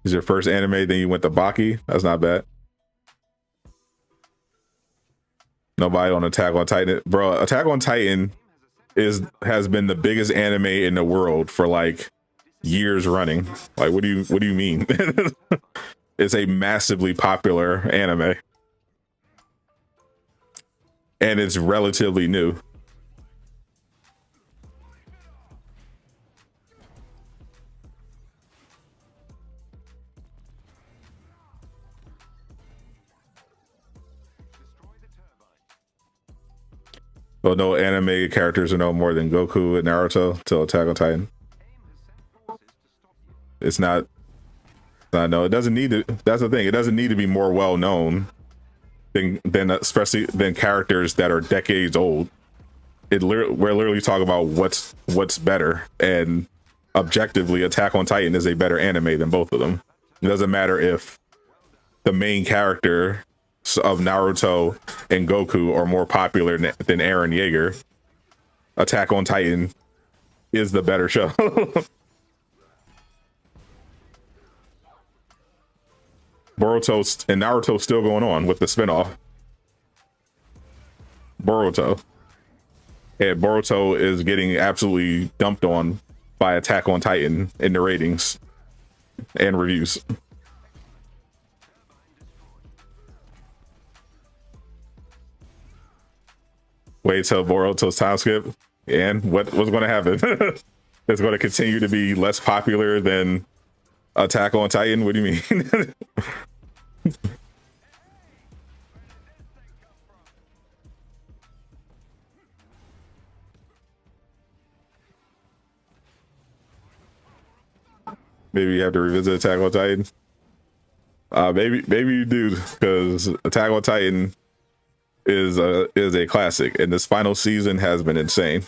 Is your first anime, then you went to Baki? That's not bad. Nobody on Attack on Titan, bro. Attack on Titan has been the biggest anime in the world for like years running. Like, what do you mean? It's a massively popular anime, and it's relatively new. Well, no anime characters are no more than Goku and Naruto till Attack on Titan. It's not. No, it doesn't need to. That's the thing. It doesn't need to be more well known than especially than characters that are decades old. We're literally talking about what's better, and objectively, Attack on Titan is a better anime than both of them. It doesn't matter if the main character of Naruto and Goku are more popular than Eren Yeager. Attack on Titan is the better show. Boruto and Naruto still going on with the spinoff. Boruto. And Boruto is getting absolutely dumped on by Attack on Titan in the ratings and reviews. Wait till Boruto's time skip, and what's going to happen? It's going to continue to be less popular than Attack on Titan. What do you mean? Maybe you have to revisit Attack on Titan. Maybe you do, because Attack on Titan is a classic, and this final season has been insane.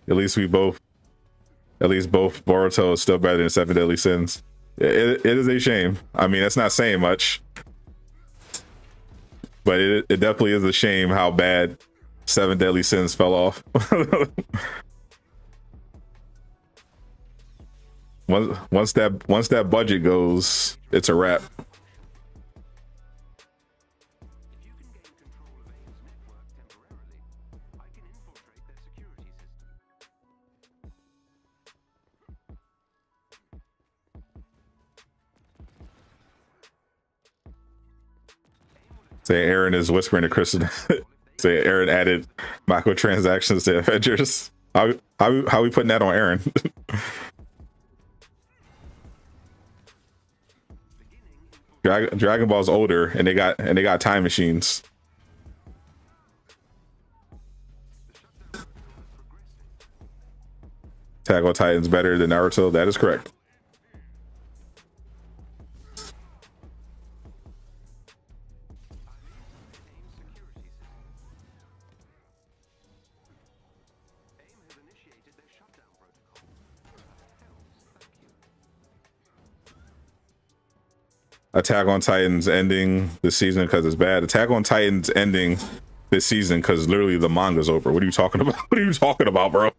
At least both Boruto is still better than Seven Deadly Sins. It is a shame. I mean, that's not saying much, but it definitely is a shame how bad Seven Deadly Sins fell off. Once that budget goes, it's a wrap. Say Aaron is whispering to Kristen. Say Aaron added microtransactions to Avengers. How we putting that on Aaron? Dragon Ball's older, and they got time machines. Attack on Titan's better than Naruto. That is correct. Attack on Titan's ending this season because it's bad. Attack on Titan's ending this season because literally the manga's over. What are you talking about? What are you talking about, bro?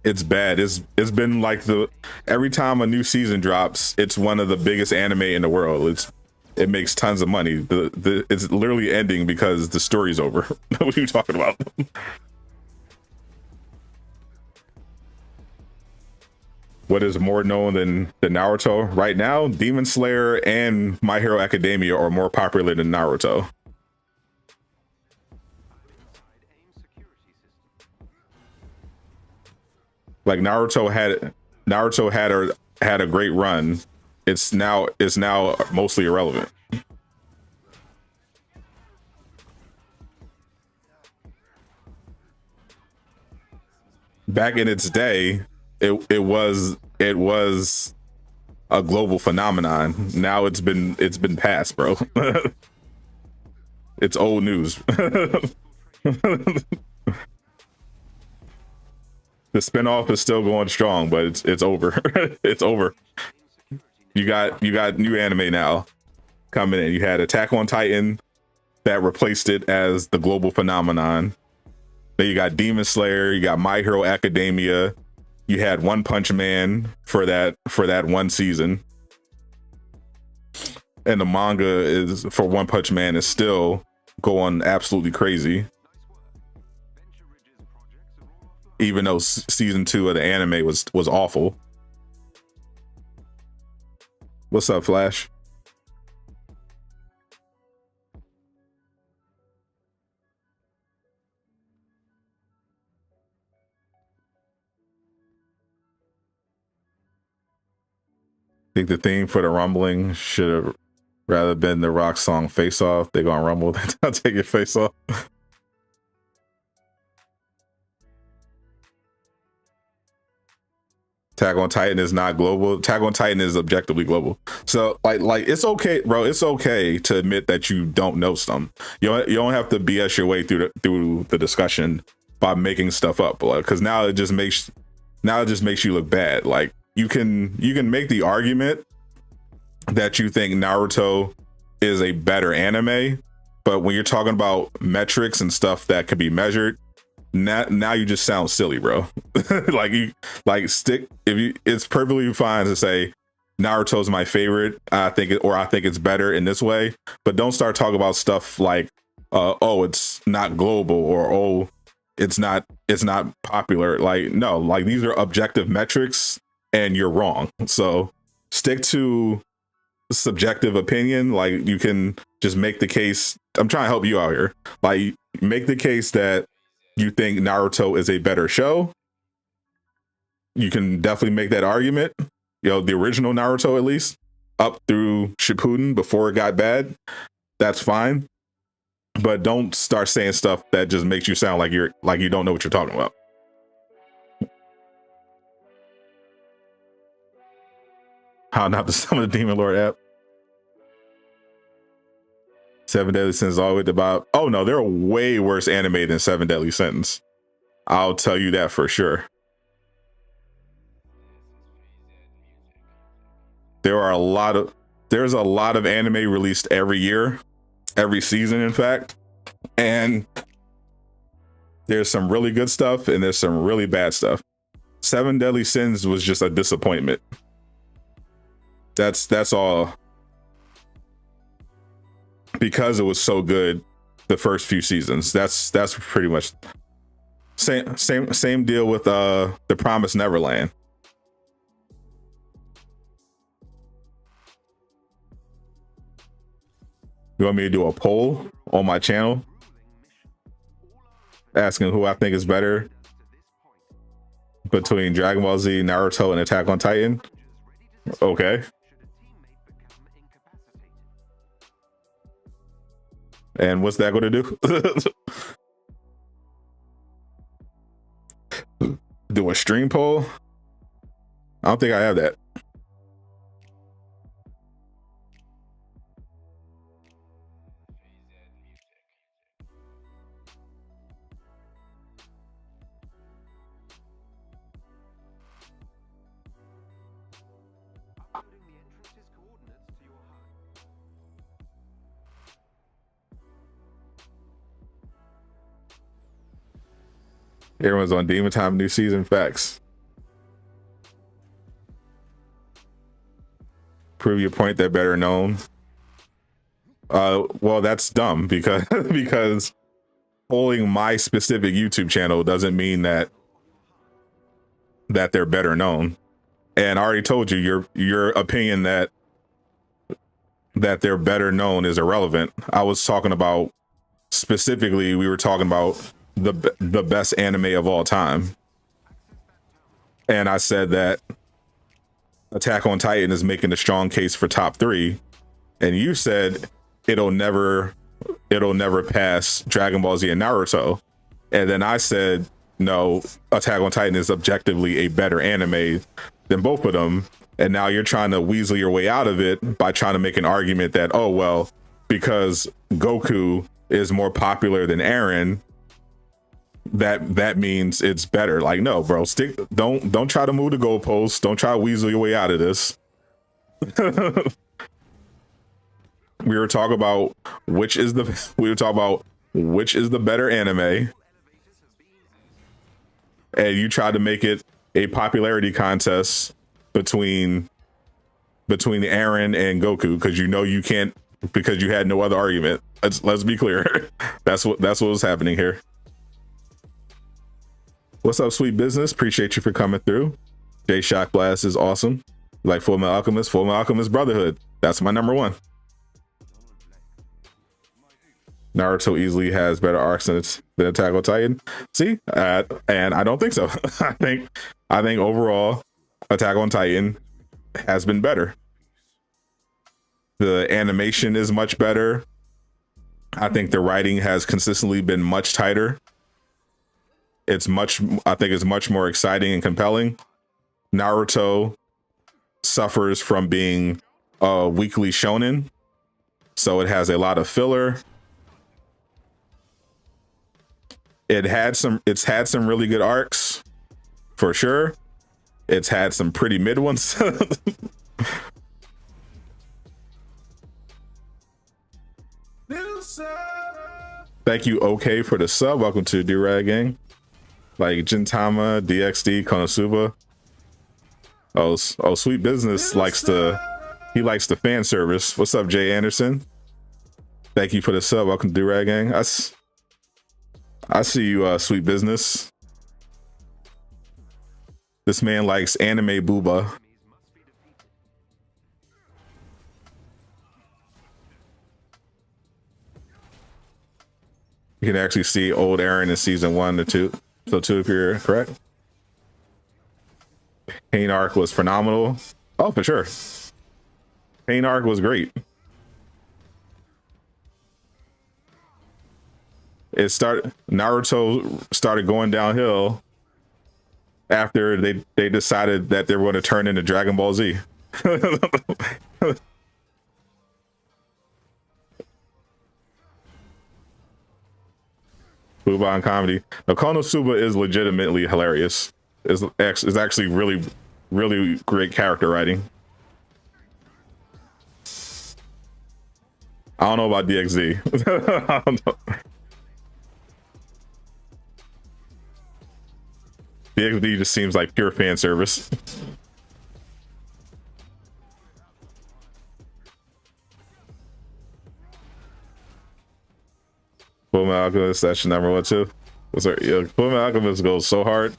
It's bad. It's been like every time a new season drops, it's one of the biggest anime in the world. It makes tons of money. It's literally ending because the story's over. What are you talking about? What is more known than Naruto right now? Demon Slayer and My Hero Academia are more popular than Naruto. Like Naruto had a great run. It's now mostly irrelevant. Back in its day, it was a global phenomenon. Now it's been passed, bro. It's old news. The spinoff is still going strong, but it's over. It's over. You got new anime now coming in. You had Attack on Titan that replaced it as the global phenomenon. Then you got Demon Slayer, you got My Hero Academia, you had One Punch Man for that one season. And the manga is for One Punch Man is still going absolutely crazy. Even though season 2 of the anime was awful. What's up, Flash? I think the theme for the rumbling should have rather been the rock song Face Off. They're gonna rumble, they'll take your face off. Attack on Titan is not global. Attack on Titan is objectively global. So like it's okay, bro. It's okay to admit that you don't know some. You don't have to BS your way through the discussion by making stuff up, because now it just makes you look bad. Like you can make the argument that you think Naruto is a better anime, but when you're talking about metrics and stuff that could be measured, now you just sound silly, bro. It's perfectly fine to say Naruto's my favorite. I think it's better in this way, but don't start talking about stuff like, oh, it's not global, or oh, it's not popular. Like, no, like these are objective metrics and you're wrong. So stick to subjective opinion. Like you can just make the case. I'm trying to help you out here. Like make the case that you think Naruto is a better show. You can definitely make that argument. You know, the original Naruto, at least up through Shippuden before it got bad. That's fine. But don't start saying stuff that just makes you sound like you don't know what you're talking about. How not to summon the Demon Lord app. 7 Deadly Sins all the way to Bob. Oh no, they're a way worse anime than 7 Deadly Sins. I'll tell you that for sure. There's a lot of anime released every year, every season, in fact. And there's some really good stuff and there's some really bad stuff. 7 Deadly Sins was just a disappointment. That's all. Because it was so good the first few seasons. That's pretty much same deal with The Promised Neverland. You want me to do a poll on my channel asking who I think is better between Dragon Ball Z, Naruto, and Attack on Titan? Okay. And what's that going to do? Do a stream poll? I don't think I have that. Everyone's on Demon Time new season. Facts. Prove your point, they're better known. Well, that's dumb because polling my specific YouTube channel doesn't mean that they're better known. And I already told you your opinion that they're better known is irrelevant. I was talking about specifically, we were talking about the best anime of all time. And I said that Attack on Titan is making a strong case for top 3. And you said it'll never pass Dragon Ball Z and Naruto. And then I said, no, Attack on Titan is objectively a better anime than both of them. And now you're trying to weasel your way out of it by trying to make an argument that, oh, well, because Goku is more popular than Eren, that means it's better. Like, no, bro, don't try to move the goalposts. Don't try to weasel your way out of this. We were talking about which is the better anime, and you tried to make it a popularity contest between Eren and Goku because you know you can't, because you had no other argument. Let's be clear. That's what was happening here. What's up, sweet business? Appreciate you for coming through. J Shock Blast is awesome. Like Full Metal Alchemist Brotherhood. That's my number one. Naruto easily has better arcs than Attack on Titan. See, and I don't think so. I think overall, Attack on Titan has been better. The animation is much better. I think the writing has consistently been much tighter. I think it's much more exciting and compelling. Naruto suffers from being a weekly shonen, so it has a lot of filler. It's had some really good arcs, for sure. It's had some pretty mid ones. Thank you, OK, for the sub. Welcome to Durag Gang. Like Gintama, DXD, Konosuba. Oh, sweet business likes the fan service. What's up, Jay Anderson? Thank you for the sub. Welcome to Durag Gang. I see you, sweet business. This man likes anime booba. You can actually see old Eren in season 1 to 2. So 2 if you're correct. Pain arc was phenomenal. Oh, for sure. Pain arc was great. Naruto started going downhill after they decided that they were going to turn into Dragon Ball Z. Booba on comedy. Now, Konosuba is legitimately hilarious. It's actually really, really great character writing. I don't know about DXD. I don't know. DXD just seems like pure fan service. Full Metal Alchemist, that's your number 1 too. Full Metal Alchemist goes so hard.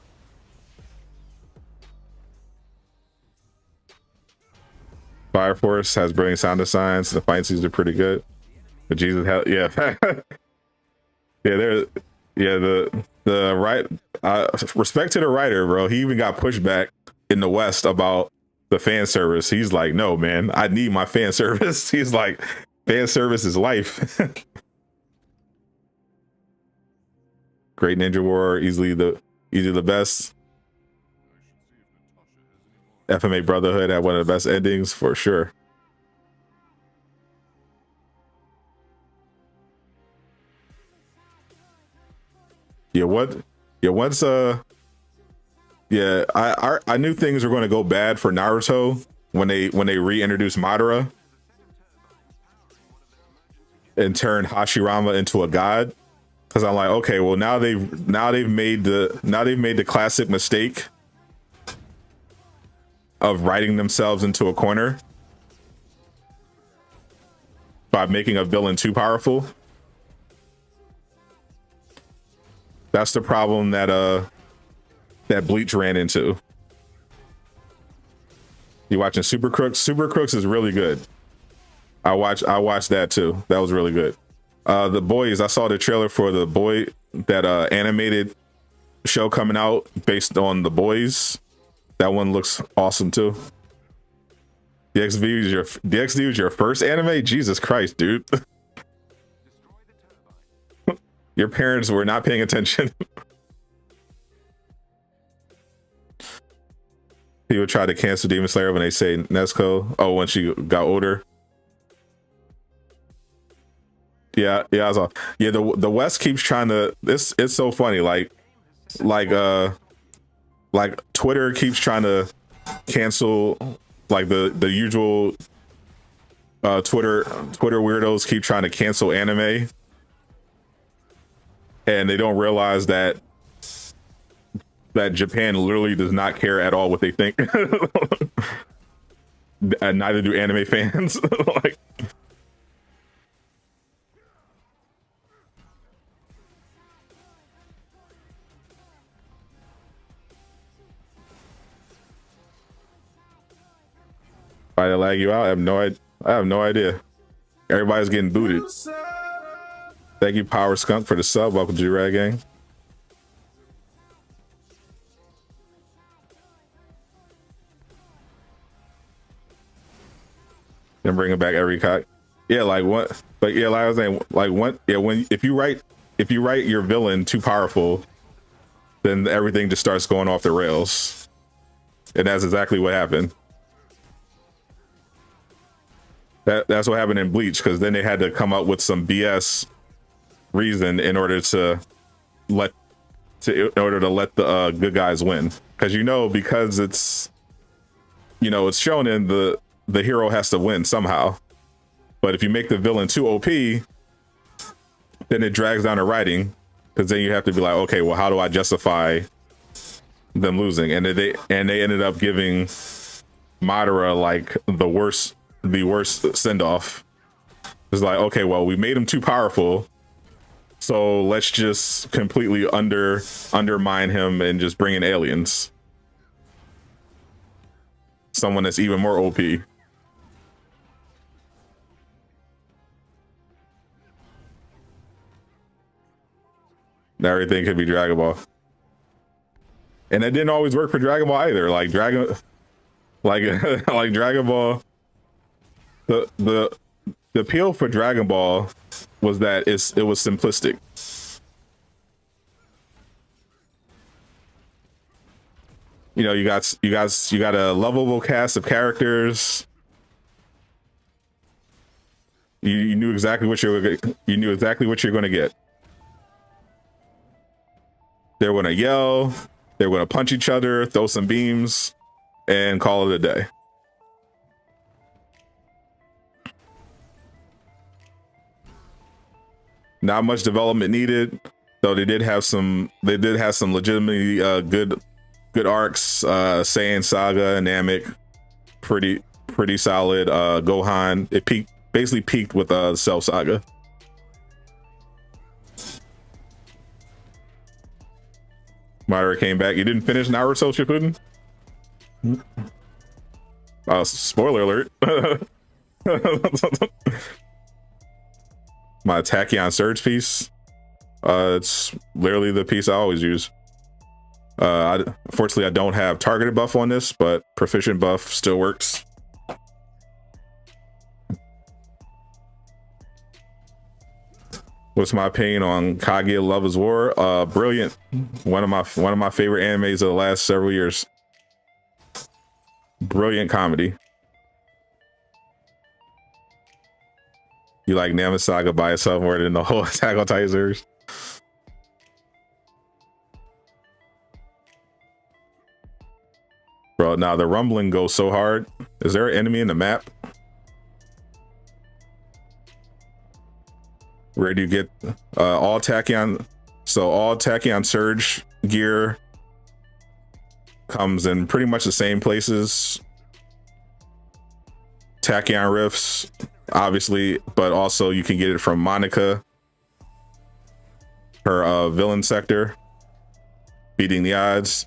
Fire Force has brilliant sound designs. The fight scenes are pretty good. But Jesus, yeah, the right. Respect to the writer, bro. He even got pushback in the West about the fan service. He's like, no, man, I need my fan service. He's like, fan service is life. Great Ninja War, easily the best. FMA Brotherhood had one of the best endings for sure. I knew things were going to go bad for Naruto when they reintroduced Madara and turned Hashirama into a god. Because I'm like, okay, well now they've made the classic mistake of writing themselves into a corner by making a villain too powerful. That's the problem that Bleach ran into. You watching Super Crooks? Super Crooks is really good. I watched that too. That was really good. The Boys, I saw the trailer for the Boy, that animated show coming out based on The Boys. That one looks awesome too. DXD was your first anime? Jesus Christ, dude. Your parents were not paying attention. People try to cancel Demon Slayer when they say Nezuko. Oh, when she got older. Yeah, I saw. Yeah, the West keeps trying to. It's so funny. Like Twitter keeps trying to cancel. Like the usual Twitter weirdos keep trying to cancel anime, and they don't realize that Japan literally does not care at all what they think. And neither do anime fans. Like, why they lag you out? I have no idea. Everybody's getting booted. Thank you, Power Skunk, for the sub. Welcome to the Rag Gang. And bring it back every cock. Yeah, like what? But yeah, like I was saying, like what? Yeah, if you write your villain too powerful, then everything just starts going off the rails, and that's exactly what happened. That's what happened in Bleach, because then they had to come up with some BS reason in order to let the good guys win, because it's shown in the hero has to win somehow. But if you make the villain too OP, then it drags down the writing, because then you have to be like, okay, well, how do I justify them losing? And they ended up giving Madara like the worst send off. It's like, okay, well, we made him too powerful, so let's just completely undermine him and just bring in aliens, someone that's even more OP. Now everything could be Dragon Ball, and it didn't always work for Dragon Ball either. Like Dragon Ball, the appeal for Dragon Ball was that it was simplistic. You got a lovable cast of characters. You knew exactly what you're going to get. They're going to yell, they're going to punch each other, throw some beams, and call it a day. Not much development needed, though. They did have some legitimately good arcs. Saiyan Saga and Namek, pretty solid. Gohan, it basically peaked with Cell Saga. Madara came back. You didn't finish Naruto Shippuden? Spoiler alert. My Tachyon Surge piece. It's literally the piece I always use. Unfortunately, I don't have targeted buff on this, but proficient buff still works. What's my opinion on Kaguya Love is War? Brilliant. One of my favorite animes of the last several years. Brilliant comedy. You like Namek Saga by itself more than the whole Attack on Titan series? Bro, now the rumbling goes so hard. Is there an enemy in the map? Where do you get all Tachyon? So all Tachyon Surge gear comes in pretty much the same places. Tachyon Rifts, obviously, but also you can get it from Monica, her villain sector, beating the odds.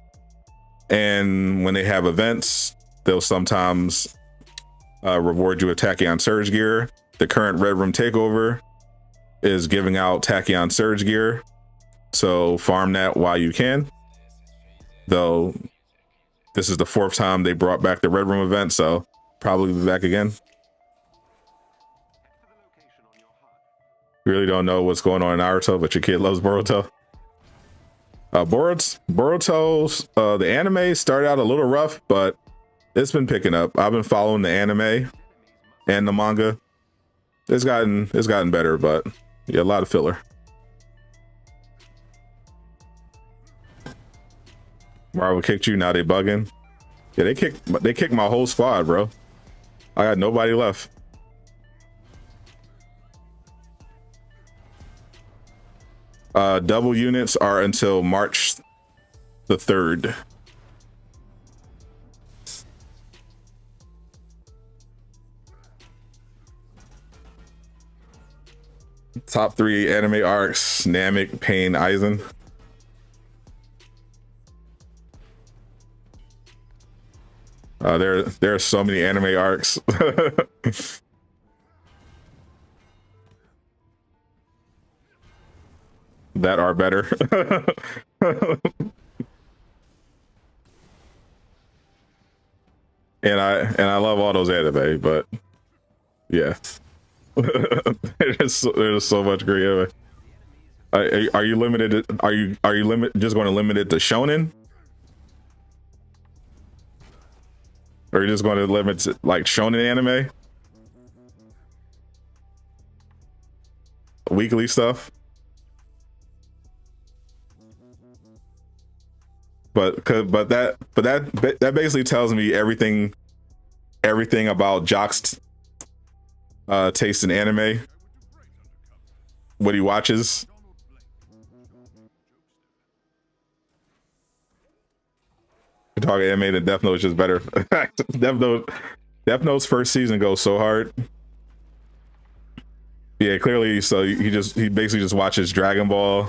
And when they have events, they'll sometimes reward you with Tachyon Surge gear. The current Red Room Takeover is giving out Tachyon Surge gear, so farm that while you can. Though this is the 4th time they brought back the Red Room event, so probably be back again. Really don't know what's going on in Naruto, but your kid loves Boruto. Boruto's the anime started out a little rough, but It's been picking up. I've been following the anime and the manga. It's gotten better, but yeah, a lot of filler. Marvel kicked you, now they bugging. Yeah, they kicked my whole squad, bro. I got nobody left. Double units are until March the 3rd. Top 3 anime arcs: Namek, Pain, Aizen. There are so many anime arcs. That are better. and I love all those anime, but yeah. there's so much great anime. Are you limited? Are you just going to limit it to shonen? Or are you just going to limit it like shonen anime? Weekly stuff? But that basically tells me everything about Jock's taste in anime. What he watches. We're talking anime, then Death Note is just better. Death Note's first season goes so hard. Yeah, clearly. So he basically just watches Dragon Ball,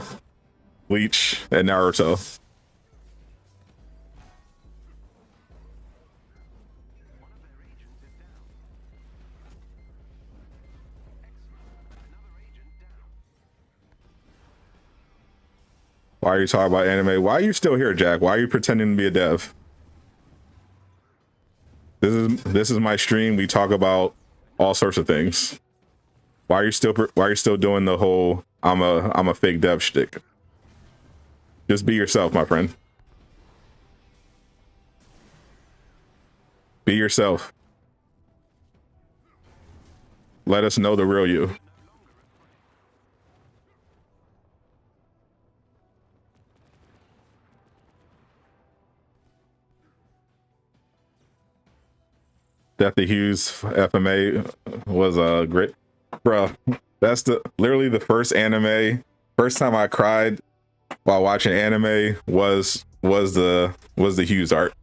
Bleach, and Naruto. Why are you talking about anime? Why are you still here, Jack? Why are you pretending to be a dev? This is my stream. We talk about all sorts of things. Why are you still doing the whole I'm a fake dev shtick? Just be yourself, my friend. Be yourself. Let us know the real you. Death to Hughes FMA was a great, bro. That's literally the first time I cried while watching anime was the Hughes art,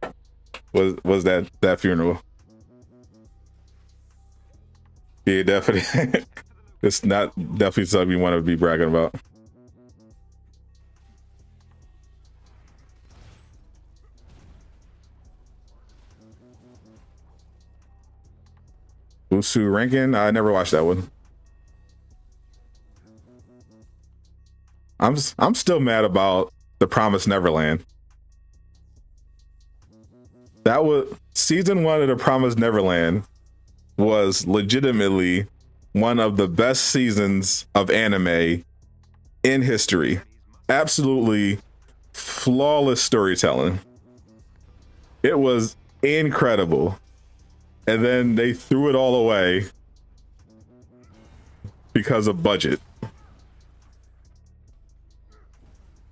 was that funeral. Yeah, definitely. It's not definitely something you want to be bragging about. Usu Rankin, I never watched that one. I'm still mad about The Promised Neverland. That was season 1 of The Promised Neverland was legitimately one of the best seasons of anime in history. Absolutely flawless storytelling. It was incredible. And then they threw it all away because of budget.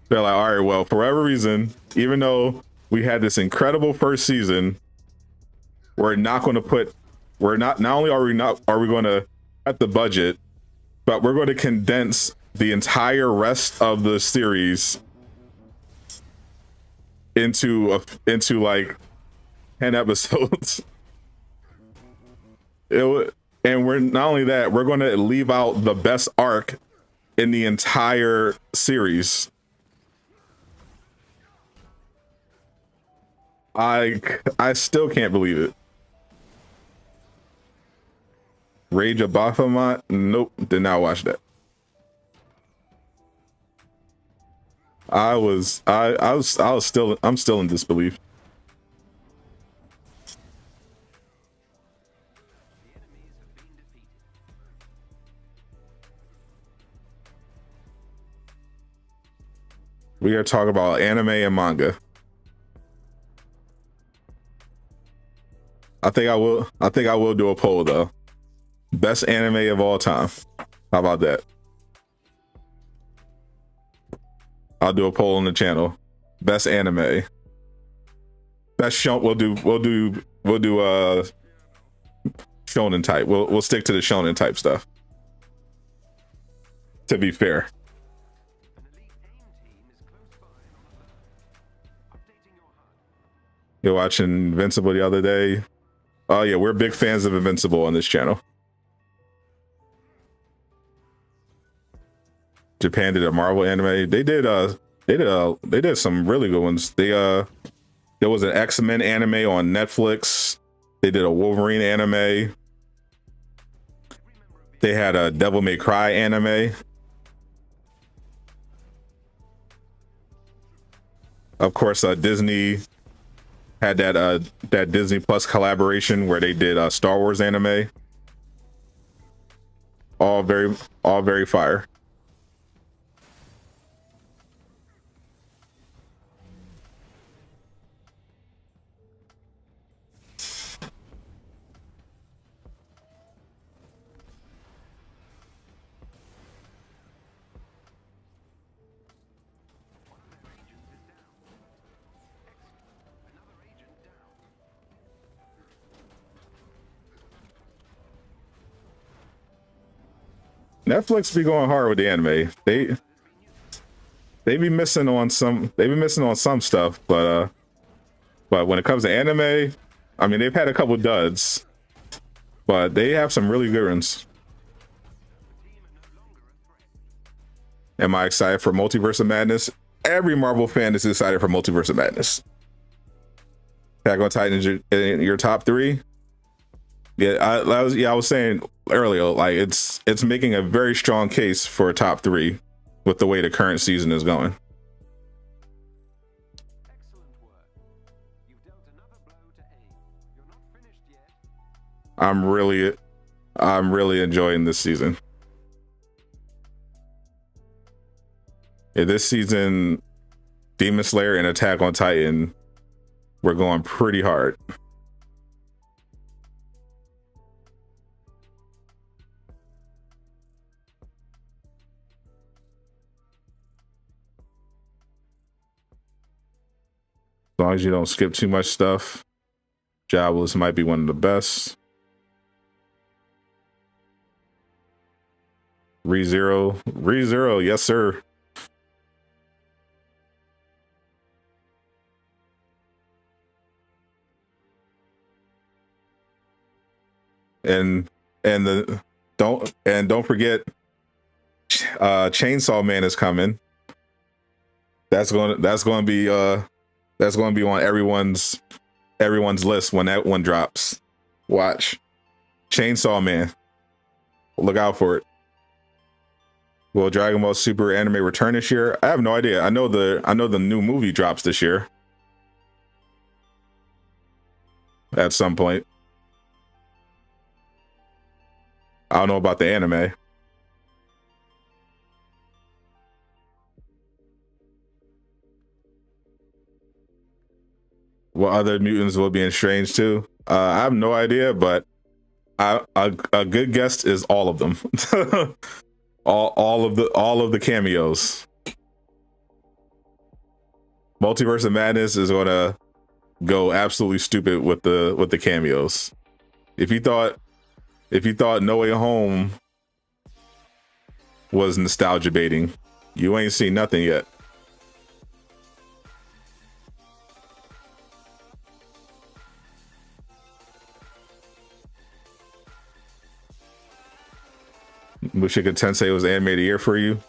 They're like, all right, well, for whatever reason, even though we had this incredible first season, not only are we going to cut the budget, but we're going to condense the entire rest of the series into like 10 episodes. And we're not only that, we're going to leave out the best arc in the entire series. I still can't believe it. Rage of Baphomet? Nope, did not watch that. I'm still in disbelief. We are talking about anime and manga. I think I will. I think I will do a poll though. Best anime of all time. How about that? I'll do a poll on the channel. Best anime. Best show. We'll do shonen type. We'll stick to the shonen type stuff. To be fair. An elite AIM team is close by and on alert. Updating your HUD. You're watching Invincible the other day. Oh yeah, we're big fans of Invincible on this channel. Japan did a Marvel anime. They did some really good ones. There was an X-Men anime on Netflix. They did a Wolverine anime. They had a Devil May Cry anime. Of course, Disney had that Disney Plus collaboration where they did a Star Wars anime. All very fire. Netflix be going hard with the anime. They be missing on some stuff, but when it comes to anime, I mean they've had a couple duds, but they have some really good ones. Am I excited for Multiverse of Madness? Every Marvel fan is excited for Multiverse of Madness. Attack on Titan in your top 3? Yeah, I was saying earlier, like it's making a very strong case for a top 3 with the way the current season is going. Excellent work. You've dealt another blow to AIM. You're not finished yet. I'm really enjoying this season. Yeah, this season, Demon Slayer and Attack on Titan, we're going pretty hard. As long as you don't skip too much stuff, Jobless might be one of the best. ReZero, yes sir. And don't forget, Chainsaw Man is coming. That's going to be on everyone's list when that one drops. Watch Chainsaw Man. Look out for it. Will Dragon Ball Super anime return this year? I have no idea. I know the new movie drops this year at some point. I don't know about the anime. What other mutants will be in Strange too? I have no idea, but a good guess is all of them. all of the cameos. Multiverse of Madness is gonna go absolutely stupid with the cameos. If you thought No Way Home was nostalgia baiting, you ain't seen nothing yet. Mushoku Tensei was anime of the year for you.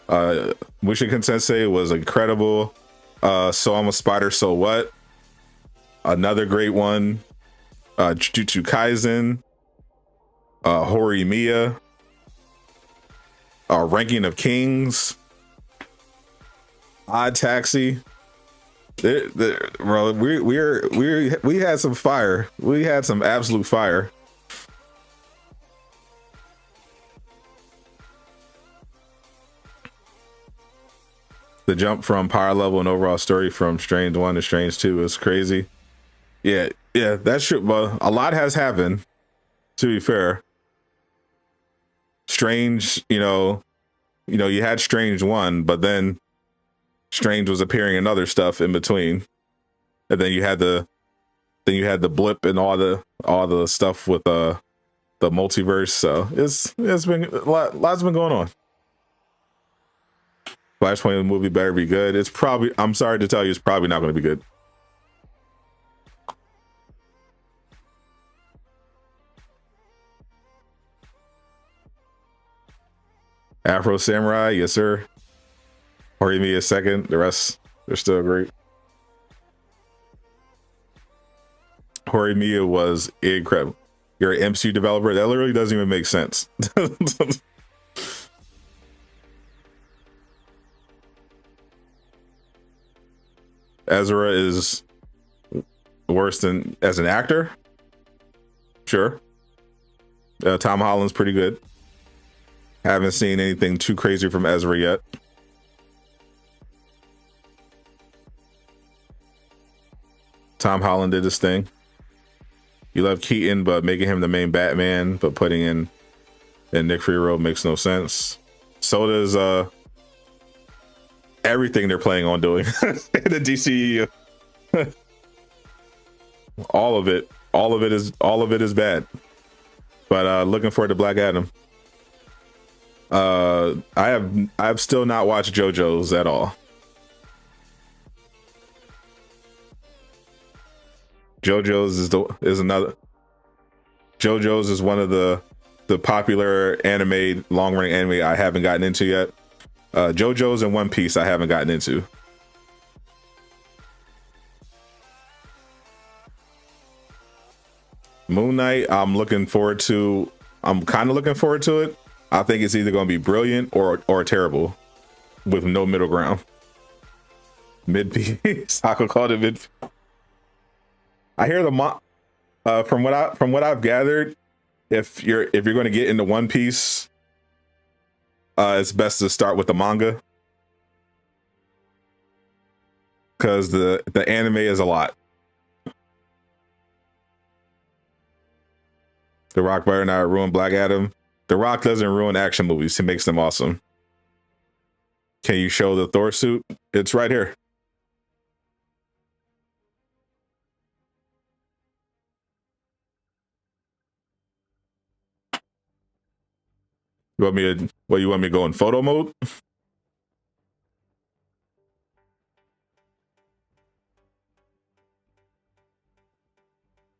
Mushoku Tensei was incredible. So I'm a Spider, So What? Another great one. Jujutsu Kaisen. Horimiya. Ranking of Kings. Odd Taxi. Bro, we had some fire. We had some absolute fire. The jump from power level and overall story from Strange 1 to Strange 2 is crazy. Yeah, Yeah, that's true. But a lot has happened. To be fair, Strange, you had Strange 1, but then Strange was appearing in other stuff in between, and then you had the blip and all the stuff with the multiverse. So it's been lots been going on. Flashpoint movie better be good. It's probably, I'm sorry to tell you, it's probably not going to be good. Afro Samurai, yes sir. Horimiya second. The rest, they're still great. Horimiya was incredible. You're an MCU developer. That literally doesn't even make sense. Ezra is worse than as an actor. Sure. Tom Holland's pretty good. Haven't seen anything too crazy from Ezra yet. Tom Holland did his thing. You love Keaton, but making him the main Batman, but putting in Nick Fury makes no sense. So does everything they're planning on doing in the DCEU. all of it is bad. But looking forward to Black Adam. I've still not watched JoJo's at all. JoJo's is one of the popular anime, long running anime I haven't gotten into yet. JoJo's and One Piece I haven't gotten into. Moon Knight, I'm kind of looking forward to it. I think it's either going to be brilliant or terrible, with no middle ground. Mid piece. I could call it mid. I hear from what I've gathered, if you're going to get into One Piece, it's best to start with the manga, because the anime is a lot. The Rock better not ruin Black Adam. The Rock doesn't ruin action movies. He makes them awesome. Can you show the Thor suit? It's right here. You want me to go in photo mode?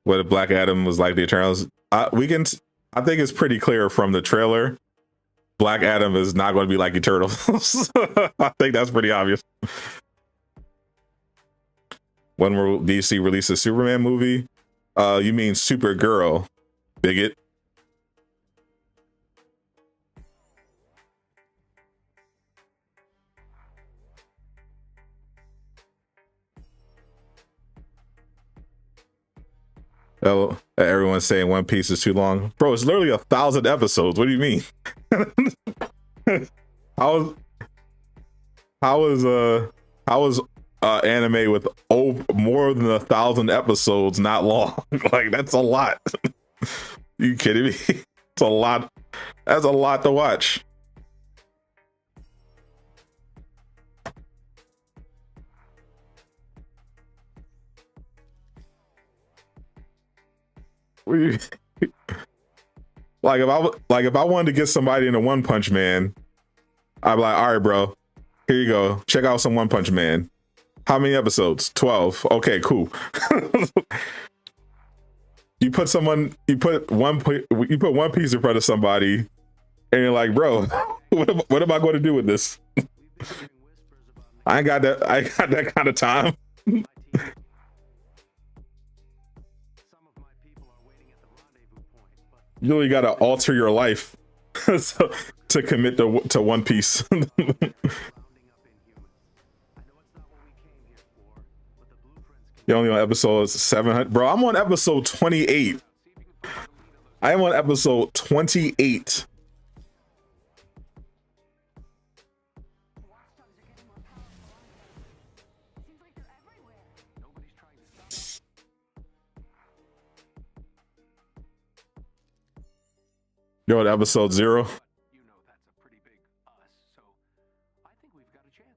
What if Black Adam was like the Eternals? I think it's pretty clear from the trailer. Black Adam is not going to be like Eternals. I think that's pretty obvious. When will DC release a Superman movie? You mean Supergirl, bigot? Oh, everyone's saying One Piece is too long. Bro, it's literally 1,000 episodes. What do you mean? How is anime with more than 1,000 episodes not long? Like, that's a lot. You kidding me? It's a lot. That's a lot to watch. Like if I wanted to get somebody into One Punch Man, I'd be like, all right, bro, here you go. Check out some One Punch Man. How many episodes? 12. Okay, cool. You put One Piece in front of somebody, and you're like, bro, what am I going to do with this? I ain't got that kind of time. You really got to alter your life to commit to One Piece. You're only on episode 700. Bro, I'm on episode 28. I am on episode 28. You're on episode 0. But you know that's a pretty big us, so I think we've got a chance.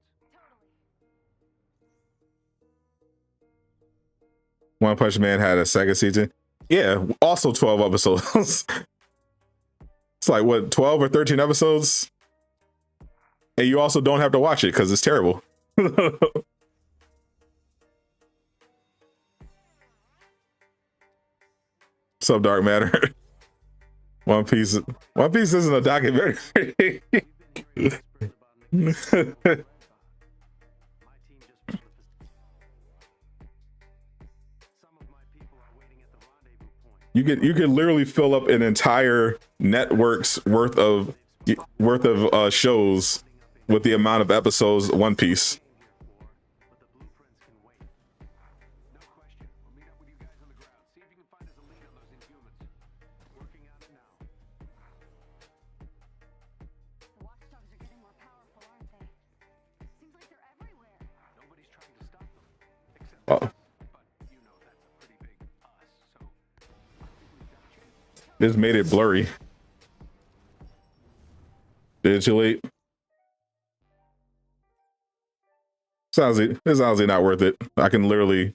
One Punch Man had a second season. Yeah, also 12 episodes. It's like what, 12 or 13 episodes? And you also don't have to watch it because it's terrible. What's up, Dark Matter? One Piece isn't a documentary. You could literally fill up an entire network's worth of shows with the amount of episodes One Piece. The watchdogs are getting more powerful, aren't they? Seems like they're everywhere. Nobody's trying to stop them, except Oh, us. But you know that's a pretty big us, so I think we've got a chance. this made it blurry. Digitally. It's honestly not worth it. I literally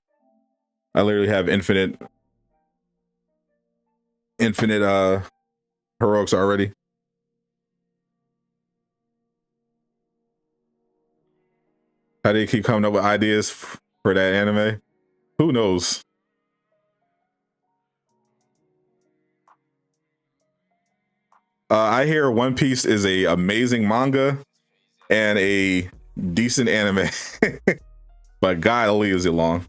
have infinite heroics already. How do you keep coming up with ideas for that anime? Who knows? I hear One Piece is a amazing manga and a decent anime, but golly, is it long.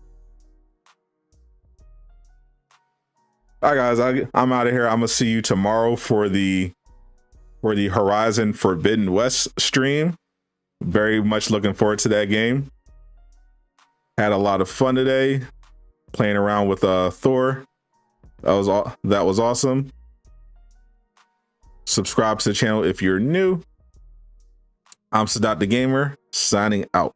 All right, guys, I'm out of here. I'm gonna see you tomorrow for the Horizon Forbidden West stream. Very much looking forward to that game. Had a lot of fun today playing around with Thor. That was awesome. Subscribe to the channel if you're new. I'm Sadot the Gamer, signing out.